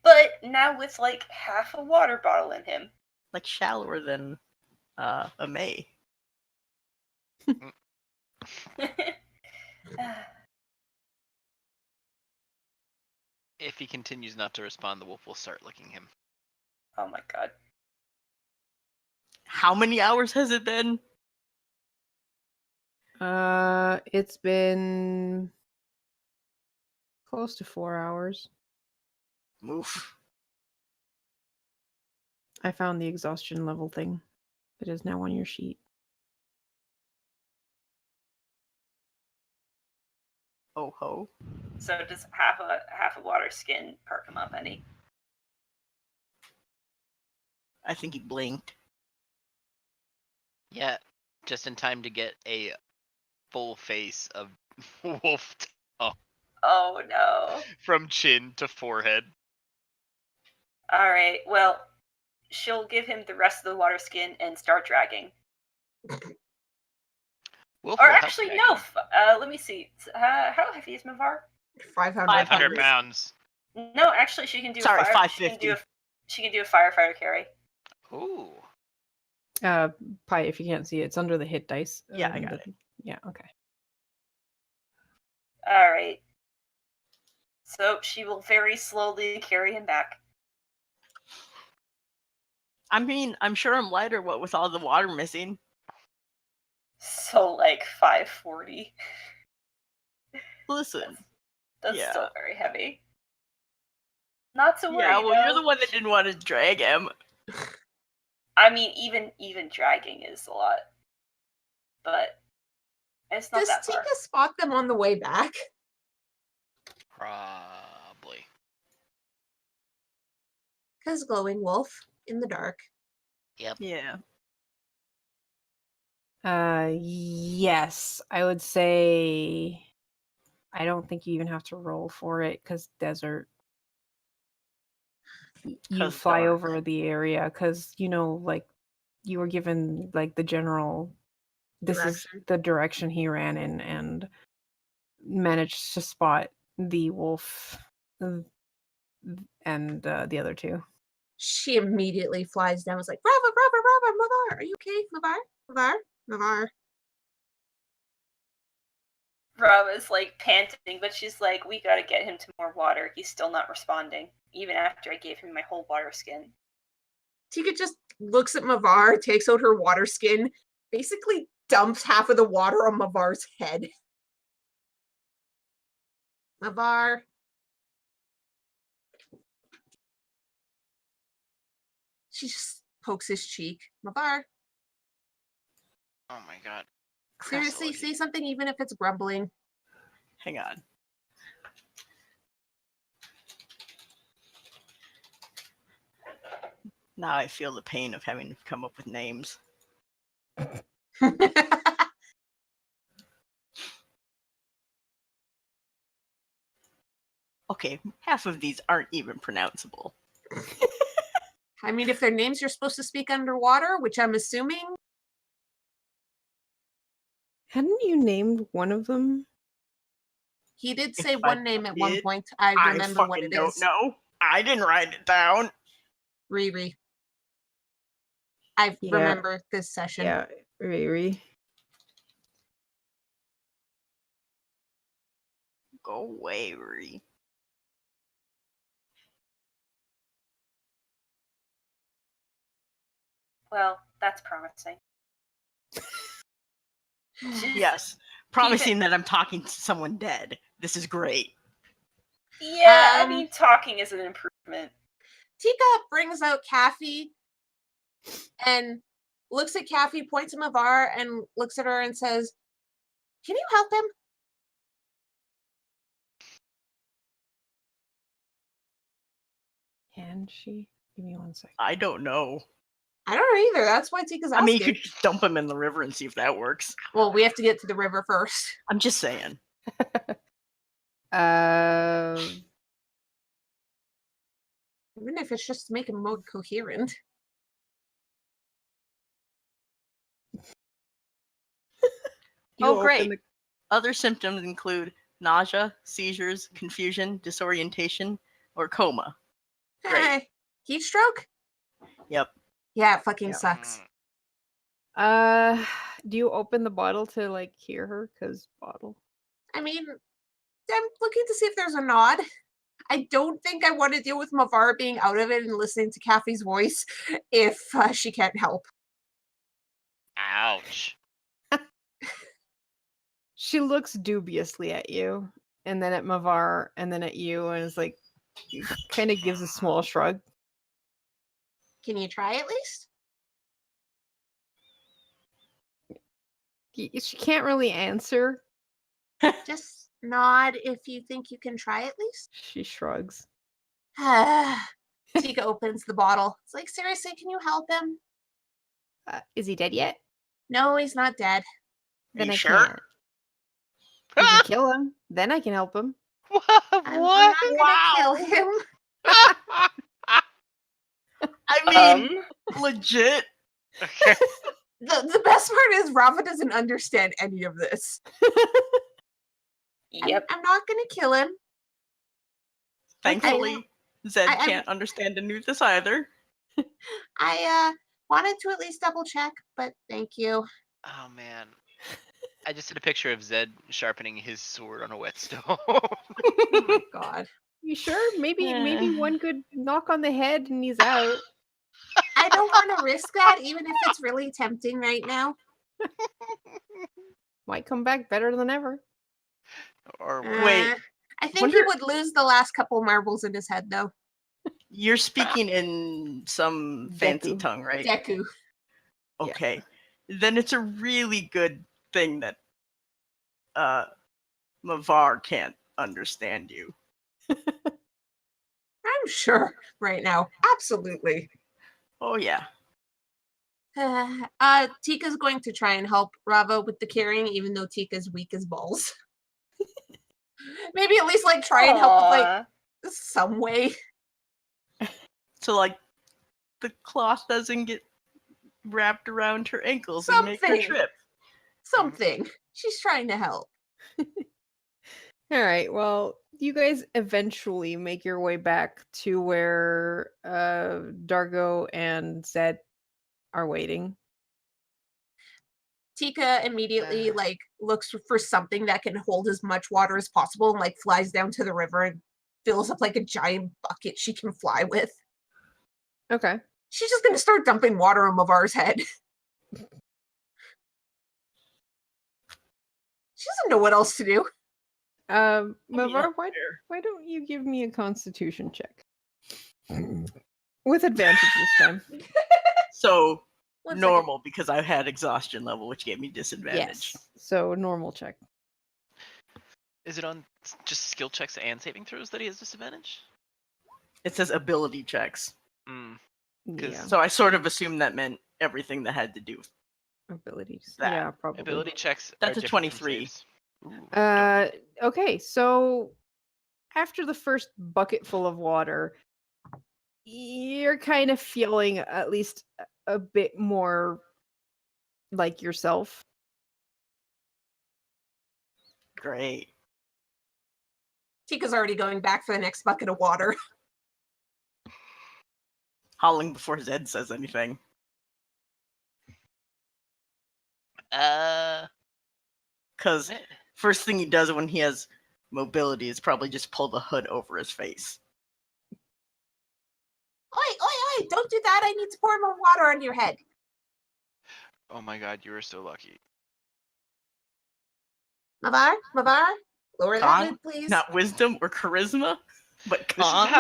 But now with like half a water bottle in him. Like shallower than a May. If he continues not to respond, the wolf will start licking him. Oh my god. How many hours has it been? It's been close to 4 hours. Oof. I found the exhaustion level thing. It is now on your sheet. Oh ho. So does half a water skin perk him up any? I think he blinked. Yeah, just in time to get a full face of wolf tongue Oh no. from chin to forehead. Alright, well, she'll give him the rest of the water skin and start dragging. Wolf Or will help actually, drag no. him. Let me see. How heavy is Mavar? 500. 500 pounds. No, actually, she can do. Sorry, a fire, 550. She can do a firefighter carry. Ooh. Pi, if you can't see it, it's under the hit dice. Yeah, I got it. Yeah, okay. All right. So she will very slowly carry him back. I mean, I'm sure I'm lighter, what with all the water missing. So like 540. Listen. That's Yeah. still very heavy. Not to worry. Yeah, well, you're though. the one that didn't want to drag him. I mean, even dragging is a lot, but it's not Does that far. Tika spot them on the way back? Probably. Because glowing wolf in the dark. Yep. Yeah. Yes, I would say I don't think you even have to roll for it because desert. You 'Cause fly dark. over the area because like you were given like the general. This Direction. is the direction he ran in and managed to spot the wolf and the other two. She immediately flies down. Was like, Rava, Mavar, are you okay? Mavar. Rava's like panting, but she's like, we gotta get him to more water. He's still not responding, even after I gave him my whole water skin. Tika just looks at Mavar, takes out her water skin, basically dumps half of the water on Mavar's head. Mavar. She just pokes his cheek. Mavar, Oh my god. seriously, Crestology. say something even if it's grumbling. Hang on. Now I feel the pain of having to come up with names. Okay, half of these aren't even pronounceable. I mean, if they're names you're supposed to speak underwater, which I'm assuming. Hadn't you named one of them? He did say If one I name at one did, point. I remember what fucking it don't is. know. I didn't write it down. Riri. I Yeah. remember this session. Yeah, Riri. Go away, Riri. Well, that's promising. Yes, promising that I'm talking to someone dead. This is great. Yeah, I mean, talking is an improvement. Tika brings out Kathy and looks at Kathy, points at Mavar, and looks at her and says, "Can you help him?" Can she? Give me 1 second. I don't know. I don't know either. That's why Tika's asking. I mean, you could just dump him in the river and see if that works. Well, we have to get to the river first. I'm just saying. Even if it's just to make him more coherent. You Oh, open great. the- Other symptoms include nausea, seizures, confusion, disorientation, or coma. Great. Hey, heat stroke? Yep. Yeah, it fucking Yeah. sucks. Do you open the bottle to like hear her? Cause bottle. I mean, I'm looking to see if there's a nod. I don't think I want to deal with Mavar being out of it and listening to Kathy's voice if she can't help. Ouch. She looks dubiously at you, and then at Mavar, and then at you, and it's like, kind of gives a small shrug. Can you try at least? She can't really answer. Just nod if you think you can try at least. She shrugs. Tika opens the bottle. It's like, seriously, can you help him? Is he dead yet? No, he's not dead. Then you I sure? can't. You can kill him. Then I can help him. I'm What? not gonna kill him. I mean, legit. Okay. The best part is Rava doesn't understand any of this. Yep. I'm not gonna kill him. Thankfully, Zed I- can't understand and knew this either. I wanted to at least double check, but thank you. Oh man. I just did a picture of Zed sharpening his sword on a whetstone. Oh my god. You sure? Maybe one good knock on the head and he's out. I don't want to risk that, even if it's really tempting right now. Might come back better than ever. Or Wait, I think he wonder- would lose the last couple marbles in his head, though. You're speaking in some fancy Deku. tongue, right? Deku. Okay. Then it's a really good thing that Mavar can't understand you. I'm sure right now. Absolutely. Oh yeah. Tika's going to try and help Rava with the carrying, even though Tika's weak as balls. Maybe at least like try and help with like some way. So like the cloth doesn't get wrapped around her ankles and make her Something. trip. Something. She's trying to help. All right. Well, you guys eventually make your way back to where Dargo and Zed are waiting. Tika immediately like looks for something that can hold as much water as possible and like flies down to the river and fills up like a giant bucket she can fly with. Okay. She's just gonna start dumping water on Mavar's head. She doesn't know what else to do. Mavar, why don't you give me a Constitution check with advantage this time? So One second. normal because I had exhaustion level, which gave me disadvantage. Yes. So normal check. is it on just skill checks and saving throws that he has disadvantage? It says ability checks. Mm. Yeah. So I sort of assumed that meant everything that had to do with Abilities. that. Yeah, probably. Ability checks. That's are a different from 23. saves. Ooh, Okay, so after the first bucket full of water, you're kind of feeling at least a bit more like yourself. Great. Tika's already going back for the next bucket of water. Howling before Zed says anything. Because eh, first thing he does when he has mobility is probably just pull the hood over his face. Oi, don't do that. I need to pour more water on your head. oh my god, you are so lucky. Mavar, lower that Con? lid, please. Not wisdom or charisma, but This con. is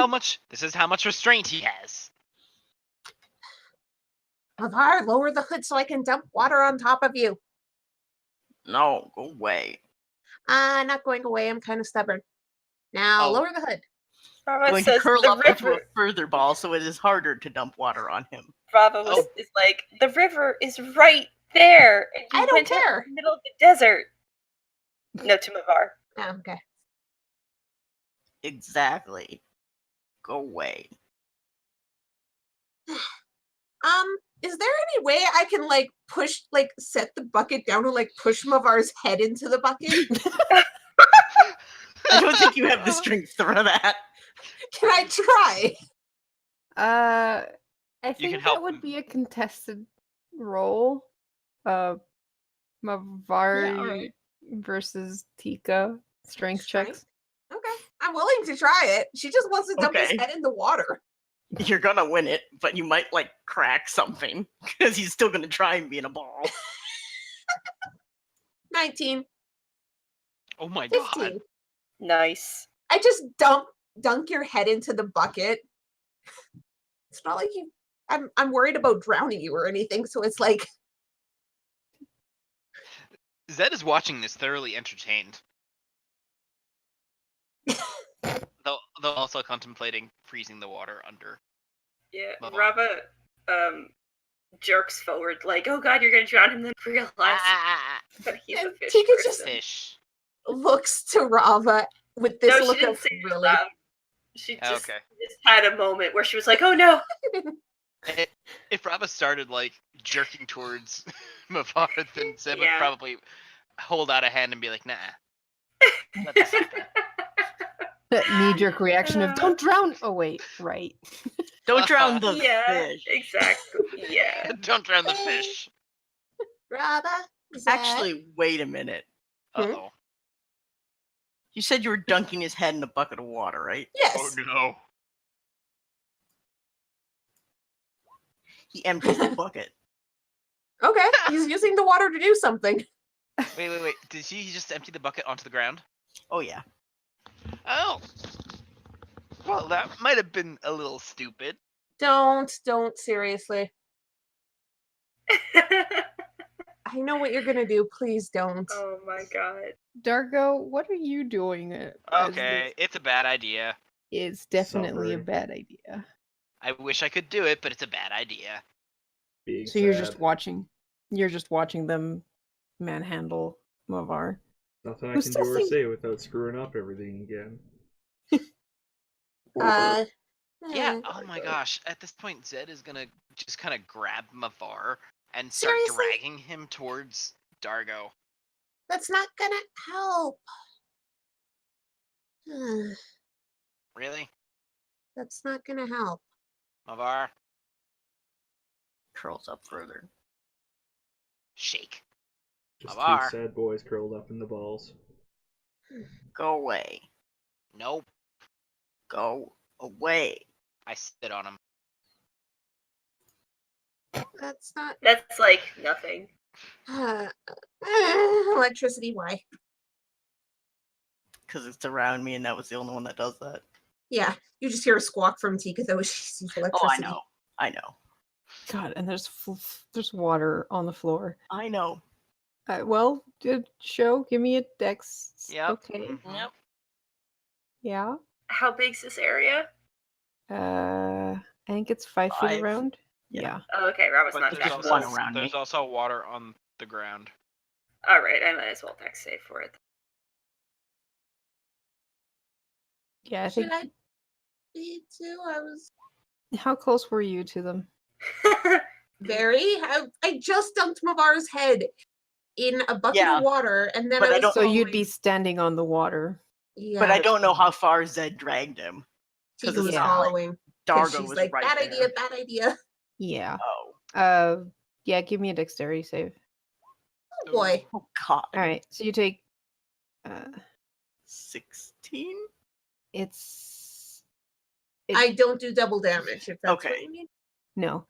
how much restraint he has. Mavar, lower the hood so I can dump water on top of you. No, go away. Not going away. I'm kind of stubborn. Now Oh. lower the hood. Rava Going to says curl the up into a river. further ball so it is harder to dump water on him. Rava Oh. is like, the river is right there. And you I don't went out care. in the middle of the desert. No, to Mavar. Oh, okay. Exactly. Go away. Is there any way I can set the bucket down and push Mavar's head into the bucket? I don't think you have the strength for that. Can I try? I can think help that would him. be a contested role. Mavar alright. versus Tika strength checks. Okay. I'm willing to try it. She just wants to dump his Okay. head in the water. You're gonna win it, but you might crack something because he's still gonna try and be in a ball. 19, Oh my god. 15. Nice. I just dunk your head into the bucket. It's not like you. I'm worried about drowning you or anything. So it's like, Zed is watching this thoroughly entertained. though also contemplating freezing the water under. Yeah, Mavar. Rava jerks forward like, oh god, you're gonna drown him, then realize that he's a And fish Tika person. just- Fish. looks to Rava with this No, she look didn't of say it really. loud. She just Okay. had a moment where she was like, oh no. If Rava started jerking towards Mavar, then Zed would Yeah. probably hold out a hand and be like, nah. Let this happen. That knee-jerk reaction of "Don't drown." Oh wait, right. Don't drown the Yeah, fish. exactly. Yeah. Don't drown the fish. Rava, Actually, wait a minute. Uh-oh. You said you were dunking his head in a bucket of water, right? yes. Oh no. He empties the bucket. Okay, he's using the water to do something. Wait. Did he just empty the bucket onto the ground? Oh yeah. Oh. Well, that might have been a little stupid. Don't seriously. I know what you're gonna do. Please don't. Oh my god. Dargo, what are you doing? As Okay, it's a bad idea. this is definitely a Suffering. bad idea. I wish I could do it, but it's a bad idea. Being So you're sad. just watching. You're just watching them manhandle Mavar. Nothing I Who's can do or testing- say without screwing up everything again. Yeah, oh my gosh. At this point, Zed is gonna just kind of grab Mavar and start Seriously? dragging him towards Dargo. That's not gonna help. Really? That's not gonna help. Mavar, Curls up further. shake. Just Mavar. two sad boys curled up in the balls. Go away. Nope. Go away. I sit on him. That's not. That's like nothing. Electricity. Why? Because it's around me and that was the only one that does that. Yeah, you just hear a squawk from Tika though. She sees Oh, electricity. I know. God, and there's water on the floor. I know. Well, show. Give me a dex. Yep. Okay. Mhm. Yep. Yeah. How big's this area? I think it's 5 feet 5. around. Yeah. Yeah. Oh, okay, Rava's But not there's that one close. around there's me. also water on the ground. Alright, I might as well dex save for it. Yeah, I think. Should I be too? I was How close were you to them? very. I just dumped Mavar's head in a bucket Yeah, of water, and then but I I was don't- So you'd following- be standing on the water. Yeah, But I don't know how far Zed dragged him. Tika Because was Yeah. following. 'cause Dargo she's was like, right bad there. idea, bad idea. Yeah. Oh. Yeah. Give me a dexterity save. Oh boy. Oh god. All right. So you take. 16? It's. I don't do double damage. If that's what Okay. you mean. No.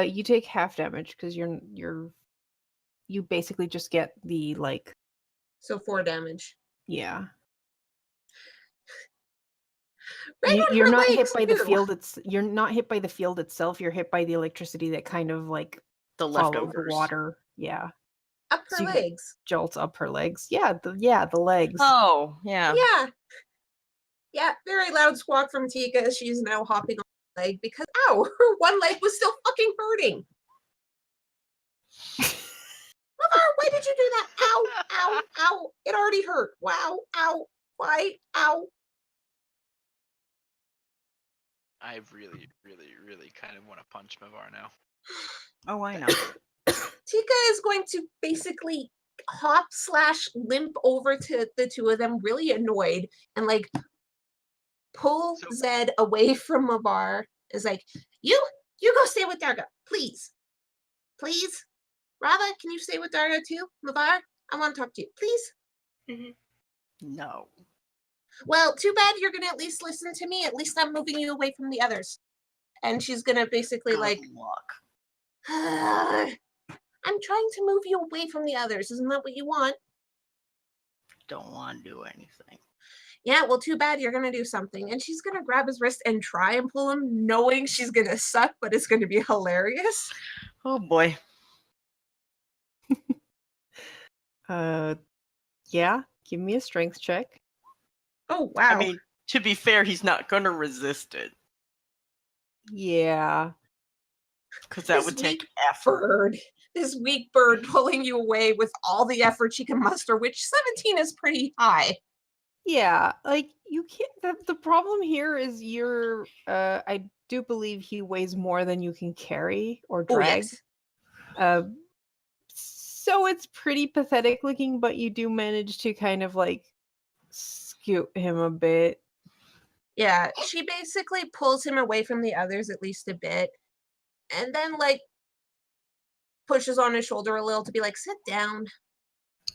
You take half damage because you basically just get the So 4 damage. yeah. Right on You're her not hit legs, by the too. field. You're not hit by the field itself. You're hit by the electricity that kind of The follow the leftovers. water. Yeah. Up her So you- legs. Jolts up her legs. Yeah, the legs. Oh, yeah. Yeah. Yeah, very loud squawk from Tika as she's now hopping on her leg because, ow, her one leg was still fucking hurting. Mother, why did you do that? Ow, ow, ow. It already hurt. Wow, ow, why, ow. I really, really, really kind of want to punch Mavar now. Oh, I know. Tika is going to basically hop/limp over to the two of them, really annoyed, and like pull So- Zed away from Mavar. Is like, you go stay with Darga, please. Please. Rava, can you stay with Darga too? Mavar, I want to talk to you, please. No. Well, too bad you're gonna at least listen to me. At least I'm moving you away from the others. And she's gonna basically Good like, luck. I'm trying to move you away from the others. Isn't that what you want? Don't want to do anything. Yeah, well, too bad you're gonna do something. And she's gonna grab his wrist and try and pull him, knowing she's gonna suck, but it's gonna be hilarious. Oh boy. Yeah, give me a strength check. Oh wow. I mean, to be fair, he's not gonna resist it Yeah. because that This would take weak effort. bird. This weak bird pulling you away with all the effort she can muster, which 17 is pretty high. Yeah, like you can't the problem here is you're I do believe he weighs more than you can carry or Oh drag. yes. So it's pretty pathetic looking, but you do manage to kind of like scoot him a bit. Yeah, she basically pulls him away from the others at least a bit, and then like pushes on his shoulder a little to be like, sit down.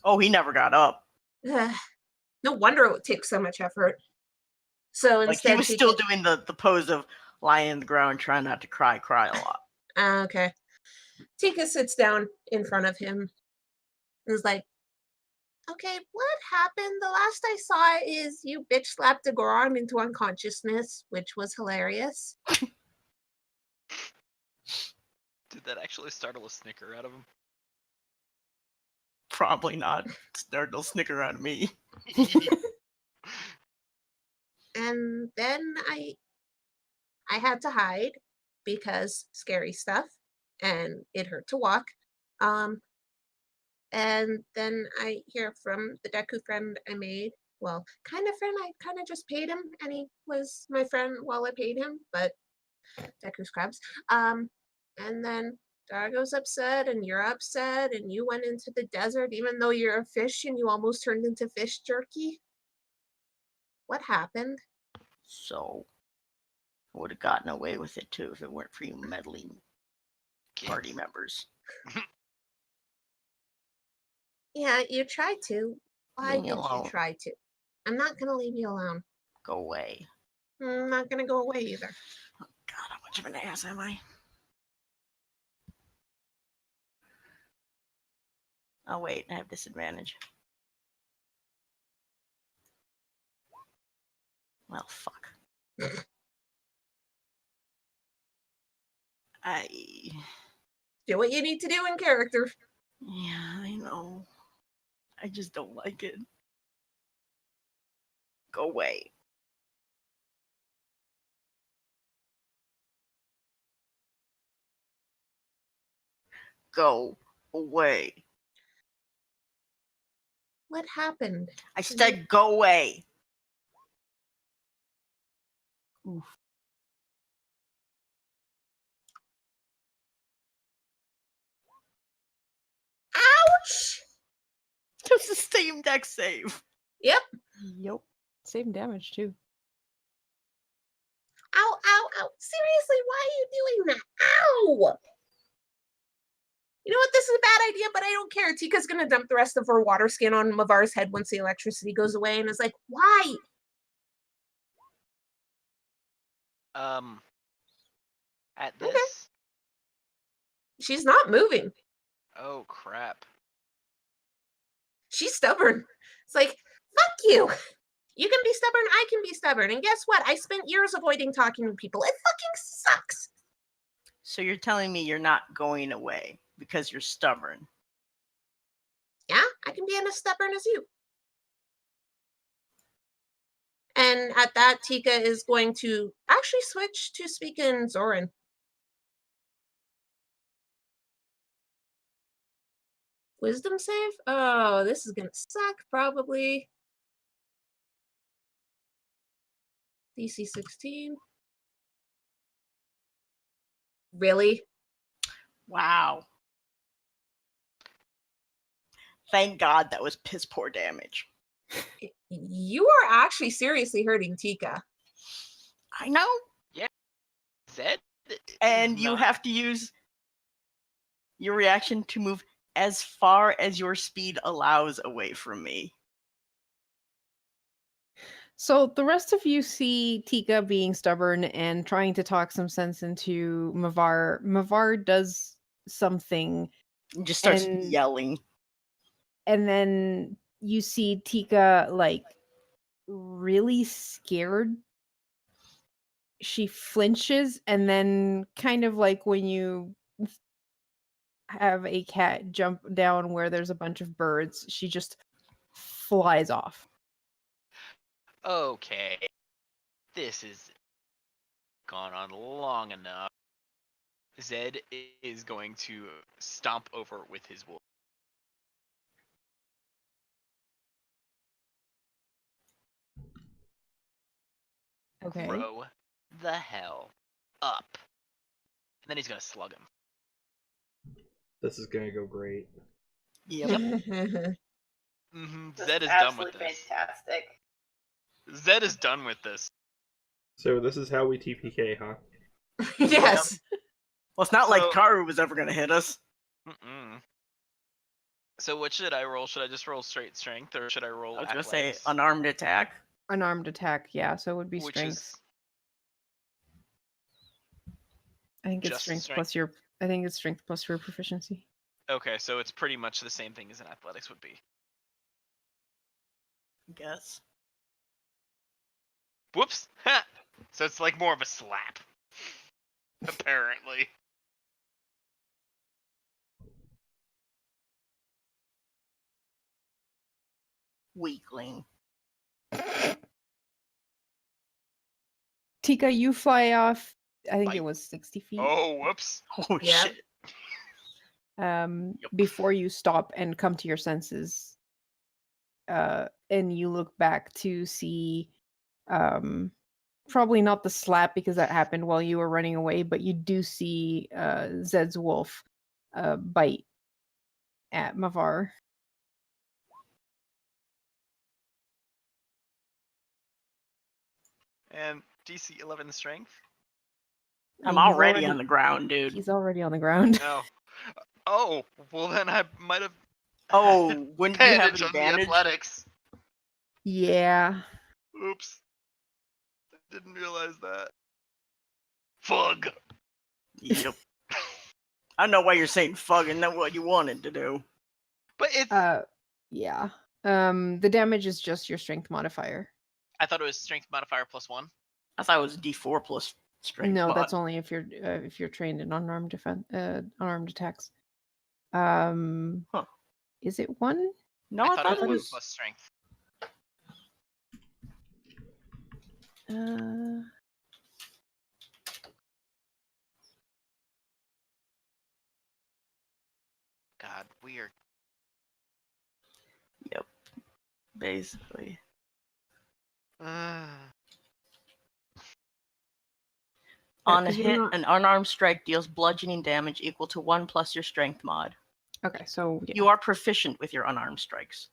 Oh, he never got up. No wonder it would take so much effort. So Like instead, he was she still doing the pose of lying on the ground, trying not to cry a lot. Okay. Tika sits down in front of him and is like, okay, what happened? The last I saw is you bitch slapped a Goron into unconsciousness, which was hilarious. Did that actually startle a snicker out of him? Probably not. They'll snicker out of me. And then I had to hide because scary stuff and it hurt to walk. And then I hear from the Deku friend I made. Well, kind of friend, I kind of just paid him and he was my friend while I paid him, but Deku scrubs. And then Dargo's upset and you're upset and you went into the desert even though you're a fish and you almost turned into fish jerky. What happened? So I would have gotten away with it too if it weren't for you meddling party members. Yeah, you tried to. Why Leave me did you alone. try to? I'm not gonna leave you alone. Go away. I'm not gonna go away either. God, how much of an ass am I? Oh wait, I have disadvantage. Well, fuck. Do what you need to do in character. Yeah, I know. I just don't like it. Go away. Go away. What happened? I said go away. Oof. Ouch! Just the same deck save. Yep. Yep. Same damage too. Ow, ow, ow. Seriously, why are you doing that? Ow! You know what? This is a bad idea, but I don't care. Tika's gonna dump the rest of her water skin on Mavar's head once the electricity goes away and is like, why? At Okay. this? She's not moving. Oh crap. She's stubborn. It's like, fuck you. You can be stubborn, I can be stubborn. And guess what? I spent years avoiding talking to people. It fucking sucks. So you're telling me you're not going away because you're stubborn. Yeah, I can be as stubborn as you. And at that, Tika is going to actually switch to speaking Zoran. Wisdom save? Oh, this is going to suck, probably. DC 16. Really? Wow. Thank God that was piss poor damage. You are actually seriously hurting Tika. I know. Zed? And is you not- have to use your reaction to move as far as your speed allows away from me. So the rest of you see Tika being stubborn and trying to talk some sense into Mavar. Mavar does something, And just starts And- yelling. and then you see Tika like really scared. She flinches, and then kind of like when you have a cat jump down where there's a bunch of birds, she just flies off. Okay. This is gone on long enough. Zed is going to stomp over with his wolf. Okay. Grow the hell up. And then he's gonna slug him. This is gonna go great. Yep. That's Zed is done with absolutely this. fantastic. Zed is done with this. So this is how we TPK, huh? Yes. Well, it's not like So- Karu was ever going to hit us. Mm-mm. So what should I roll? Should I just roll straight strength, or should I roll I was going to say athletics? unarmed attack. Unarmed attack, yeah, so it would be Which strength. is I think it's just strength, strength? plus your I think it's strength plus your proficiency. okay. So it's pretty much the same thing as an athletics would be. I guess. Whoops! Ha! So it's like more of a slap. Apparently. Weakling. Tika, you fly off. I think Bite. it was 60 feet. Oh, whoops! Oh, Yeah. shit. Yep. Before you stop and come to your senses, and you look back to see, probably not the slap because that happened while you were running away, but you do see Zed's wolf bite at Mavar. And DC 11 strength. I'm And he's already on the ground, dude. He's already on the ground. No. Oh, well then I might have Oh, wouldn't you have advantage on the advantage? athletics. Yeah. Oops. I didn't realize that. Fug. Yep. I don't know why you're saying fucking not what you wanted to do. But it's. Yeah. The damage is just your strength modifier. I thought it was strength modifier +1. I thought it was D4 plus strength. No, mod. that's only if you're trained in unarmed unarmed attacks. Huh. Is it one? No, I thought it was 1 was. plus strength. God, weird. Yep. Basically. On a 'cause you're hit, not- an unarmed strike deals bludgeoning damage equal to 1 plus your strength mod. Okay, so yeah. You are proficient with your unarmed strikes.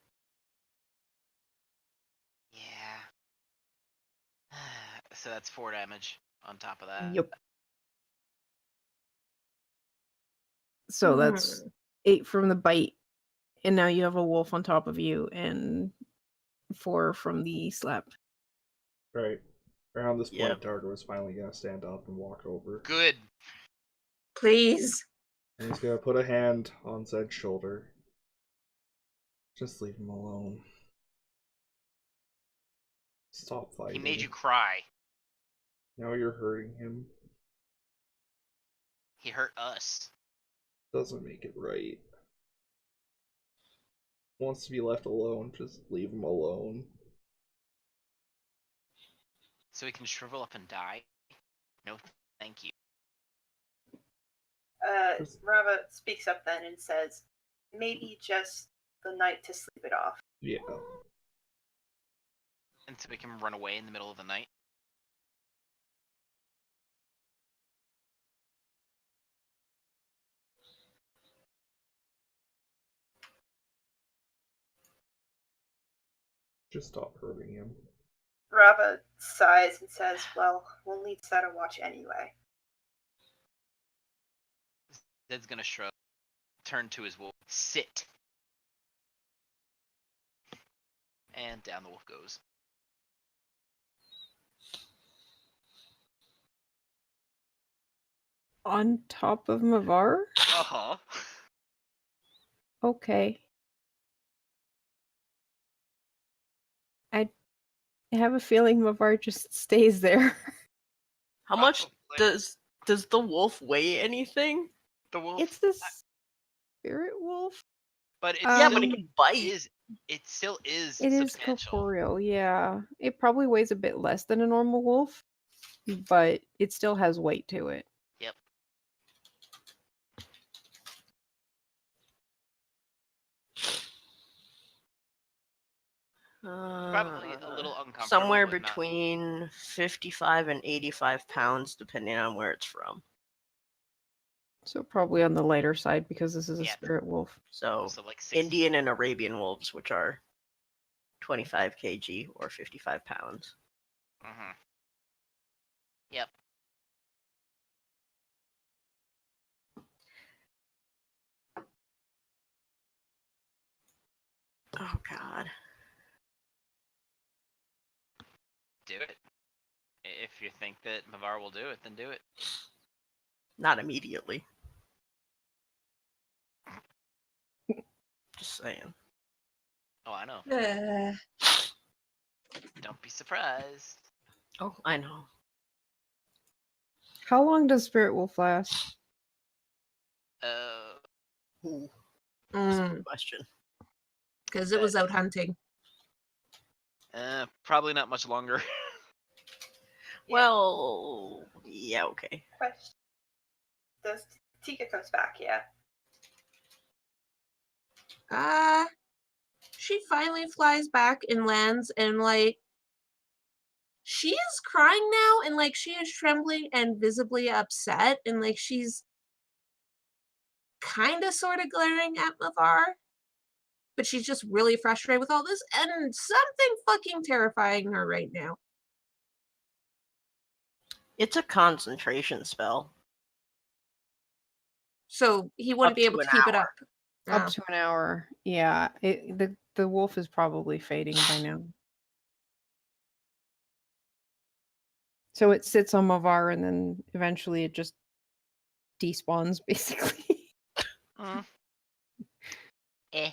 Yeah. So that's 4 damage on top of that. Yep. So that's 8 from the bite, and now you have a wolf on top of you, and 4 from the slap. Right. Around this point, Yep. Dargo is finally gonna stand up and walk over. Good. Please. And he's gonna put a hand on Zed's shoulder. Just leave him alone. Stop He fighting. made you cry. Now you're hurting him. He hurt us. Doesn't make it right. Wants to be left alone, just leave him alone. So he can shrivel up and die? No, thank you. Rava speaks up then and says, maybe just the night to sleep it off. Yeah. And to make him run away in the middle of the night? Just stop hurting him. Rava sighs and says, well, we'll need to set a watch anyway. Zed's gonna shrug, turn to his wolf, sit. And down the wolf goes. On top of Mavar? Uh-huh. Okay. I have a feeling Mavar just stays there. How much Probably. does the wolf weigh anything? The wolf? It's the spirit wolf. But it Yeah, still but it can bite. it still is It is substantial. corporeal, yeah. It probably weighs a bit less than a normal wolf, but it still has weight to it. Yep. Probably a little uncomfortable. Somewhere but not- between 55 and 85 pounds, depending on where it's from. So probably on the lighter side because this is a Yeah. spirit wolf. So, So like 60. Indian and Arabian wolves, which are 25 kg or 55 pounds. Mm-hmm. Yep. Oh, God. Do it. If you think that Mavar will do it, then do it. Not immediately. Just saying. Oh, I know. Uh, Don't be surprised. Oh, I know. How long does spirit wolf last? Ooh, that's a mm, good question. because it was out hunting. Probably not much longer. Well, yeah, okay. Question. Does Tika comes back, yeah? She finally flies back and lands, and like she is crying now, and like she is trembling and visibly upset, and like she's kind of sort of glaring at Mavar, but she's just really frustrated with all this, and something fucking terrifying her right now. It's a concentration spell. So he wouldn't Up be able to to an keep it hour. up. Up Oh. to an hour. Yeah. The wolf is probably fading by now. So it sits on Mavar and then eventually it just despawns basically. Eh.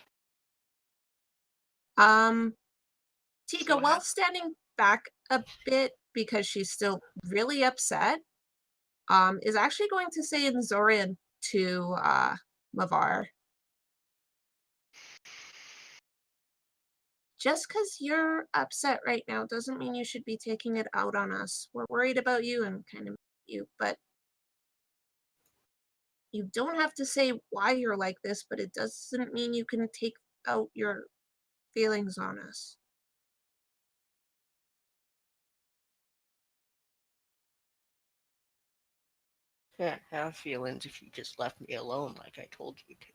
Tika, So while standing back a bit because she's still really upset, is actually going to say in Zorian to Mavar. Just because you're upset right now doesn't mean you should be taking it out on us. We're worried about you and kind of you, but you don't have to say why you're like this, but it doesn't mean you can take out your feelings on us. Can't have feelings if you just left me alone like I told you to.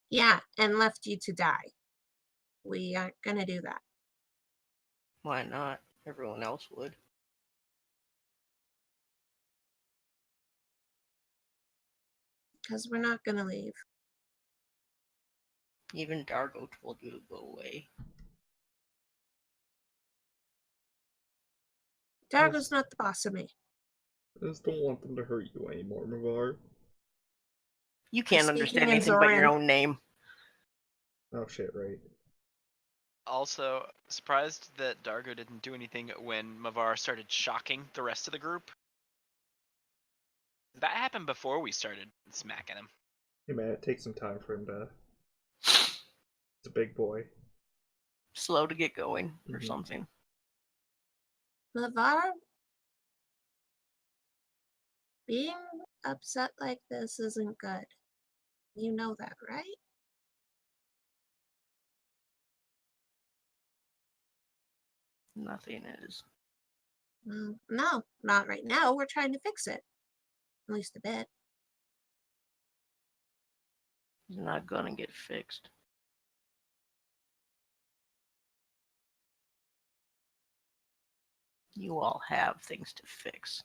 Yeah, and left you to die. We aren't gonna do that. Why not? Everyone else would. Because we're not gonna leave. Even Dargo told you to go away. Dargo's not the boss of me. I just don't want them to hurt you anymore, Mavar. You can't Speaking understand in anything but your Zoran. own name. Oh shit, right. Also, surprised that Dargo didn't do anything when Mavar started shocking the rest of the group. That happened before we started smacking him. Hey man, it takes some time for him to. He's a big boy. Slow to get going or Mhm. something. Lavar, being upset like this isn't good. You know that, right? Nothing is. Well, no, not right now. We're trying to fix it. At least a bit. It's not gonna get fixed. You all have things to fix,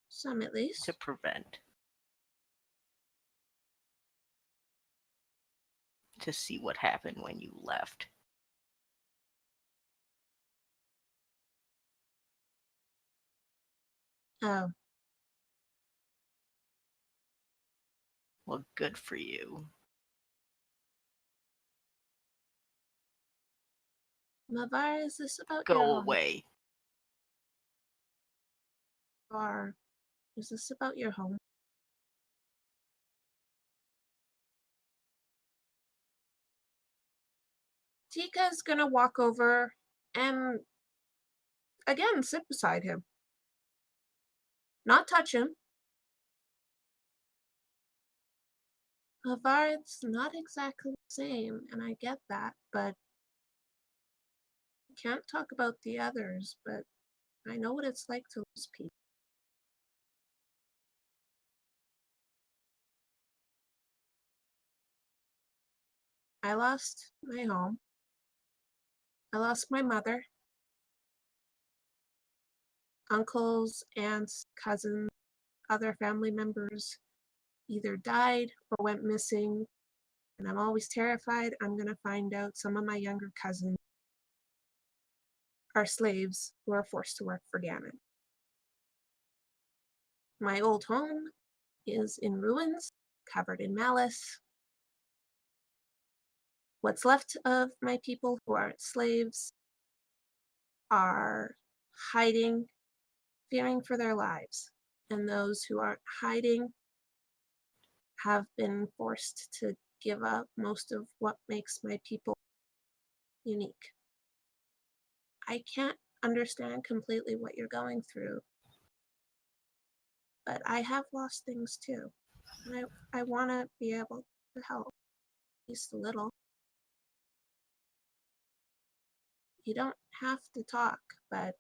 Some at least. to prevent, to see what happened when you left. Oh, Well, good for you. Lavar, is this about your Go home? away. Or is this about your home? Tika's gonna walk over and again sit beside him. Not touch him. Lavar, it's not exactly the same, and I get that, but can't talk about the others, but I know what it's like to lose people. I lost my home. I lost my mother, uncles, aunts, cousins, other family members either died or went missing, and I'm always terrified I'm gonna find out some of my younger cousins are slaves who are forced to work for Ganon. My old home is in ruins, covered in malice. What's left of my people who aren't slaves are hiding, fearing for their lives. And those who aren't hiding have been forced to give up most of what makes my people unique. I can't understand completely what you're going through, but I have lost things too. And I want to be able to help, at least a little. You don't have to talk, but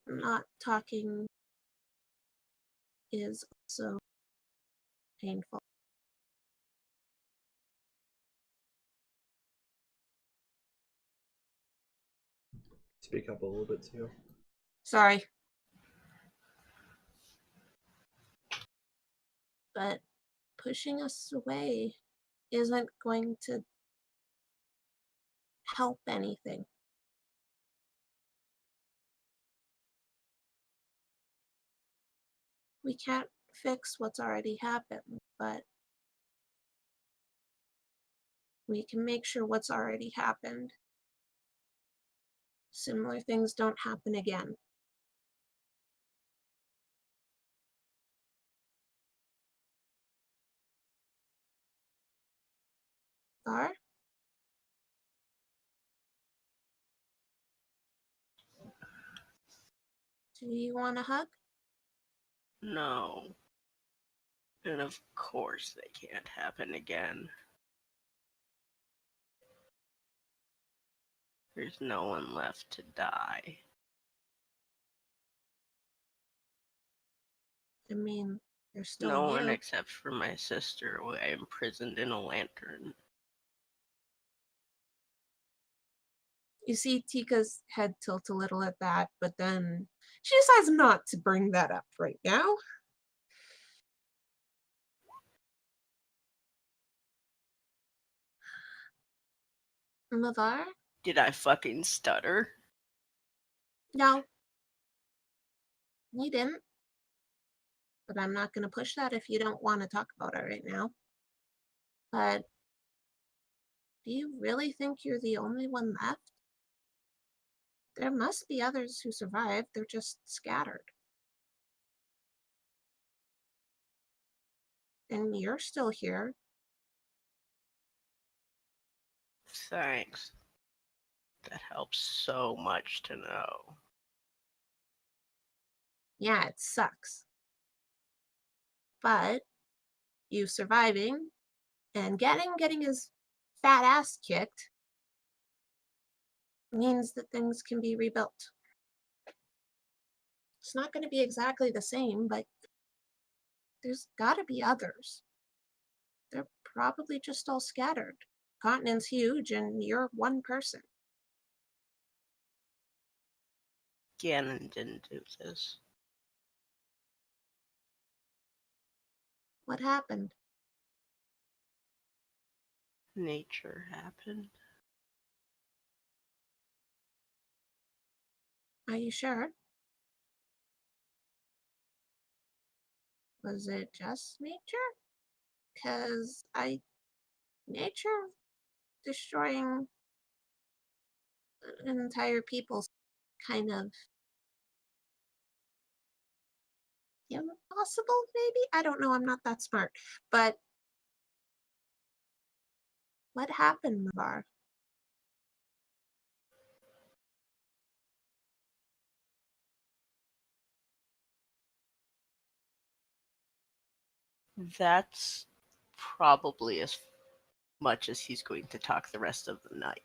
not talking is also painful. Speak up a little bit too. Sorry. But pushing us away isn't going to help anything. We can't fix what's already happened, but we can make sure what's already happened, similar things don't happen again. Thar? Do you want a hug? No. And of course they can't happen again. There's no one left to die. I mean, there's still No one you. except for my sister, who I imprisoned in a lantern. You see Tika's head tilt a little at that, but then she decides not to bring that up right now. Lavar? Did I fucking stutter? No, you didn't. But I'm not going to push that if you don't want to talk about it right now. But do you really think you're the only one left? There must be others who survived, they're just scattered. and you're still here. Thanks. That helps so much to know. Yeah, it sucks. But you surviving and getting his fat ass kicked means that things can be rebuilt. It's not going to be exactly the same, but there's got to be others. They're probably just all scattered. Continent's huge, and you're one person. Ganon didn't do this. What happened? Nature happened. Are you sure? Was it just nature? Because nature destroying an entire people's kind of impossible, maybe? I don't know, I'm not that smart. But what happened, Mavar? That's probably as much as he's going to talk the rest of the night.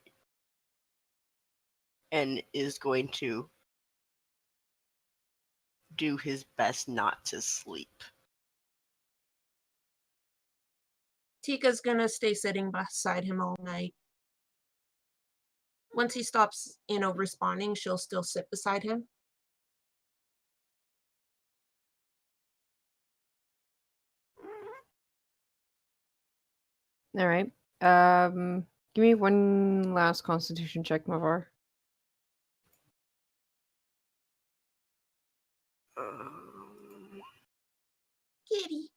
And is going to do his best not to sleep. Tika's gonna stay sitting beside him all night. Once he stops, responding, she'll still sit beside him. All right. Give me one last Constitution check, Mavar. Kitty.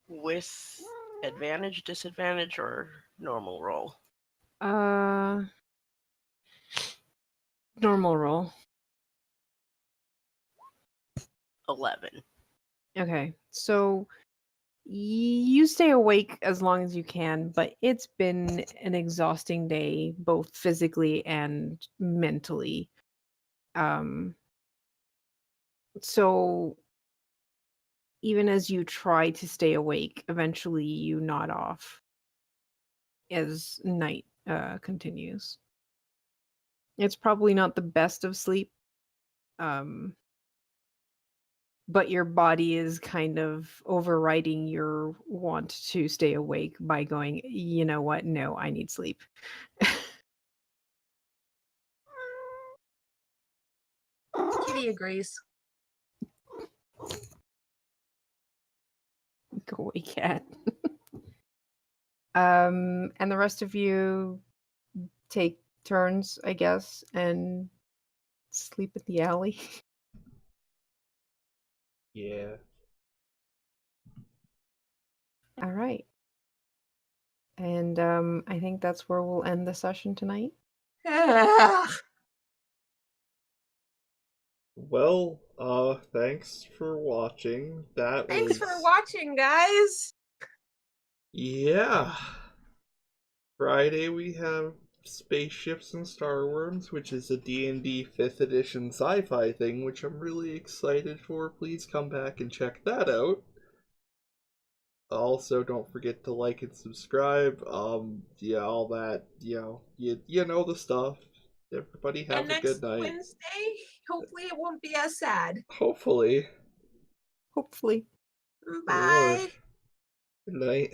With advantage, disadvantage, or normal roll? Normal roll. 11. Okay, so you stay awake as long as you can, but it's been an exhausting day, both physically and mentally. So even as you try to stay awake, eventually you nod off as night continues. It's probably not the best of sleep, but your body is kind of overriding your want to stay awake by going, you know what? No, I need sleep. Kitty agrees. Go away, cat. And the rest of you take turns, I guess, and sleep in the alley. Yeah. All right. And I think that's where we'll end the session tonight. Well, thanks for watching. That Thanks was... for watching, guys. Yeah. Friday we have Spaceships and Star Worms, which is a D&D 5th edition sci-fi thing, which I'm really excited for. Please come back and check that out. Also, don't forget to like and subscribe. Yeah, all that, you know the stuff. Everybody have And a next good night. Wednesday, hopefully it won't be as sad. Hopefully. Hopefully. Bye. Good night.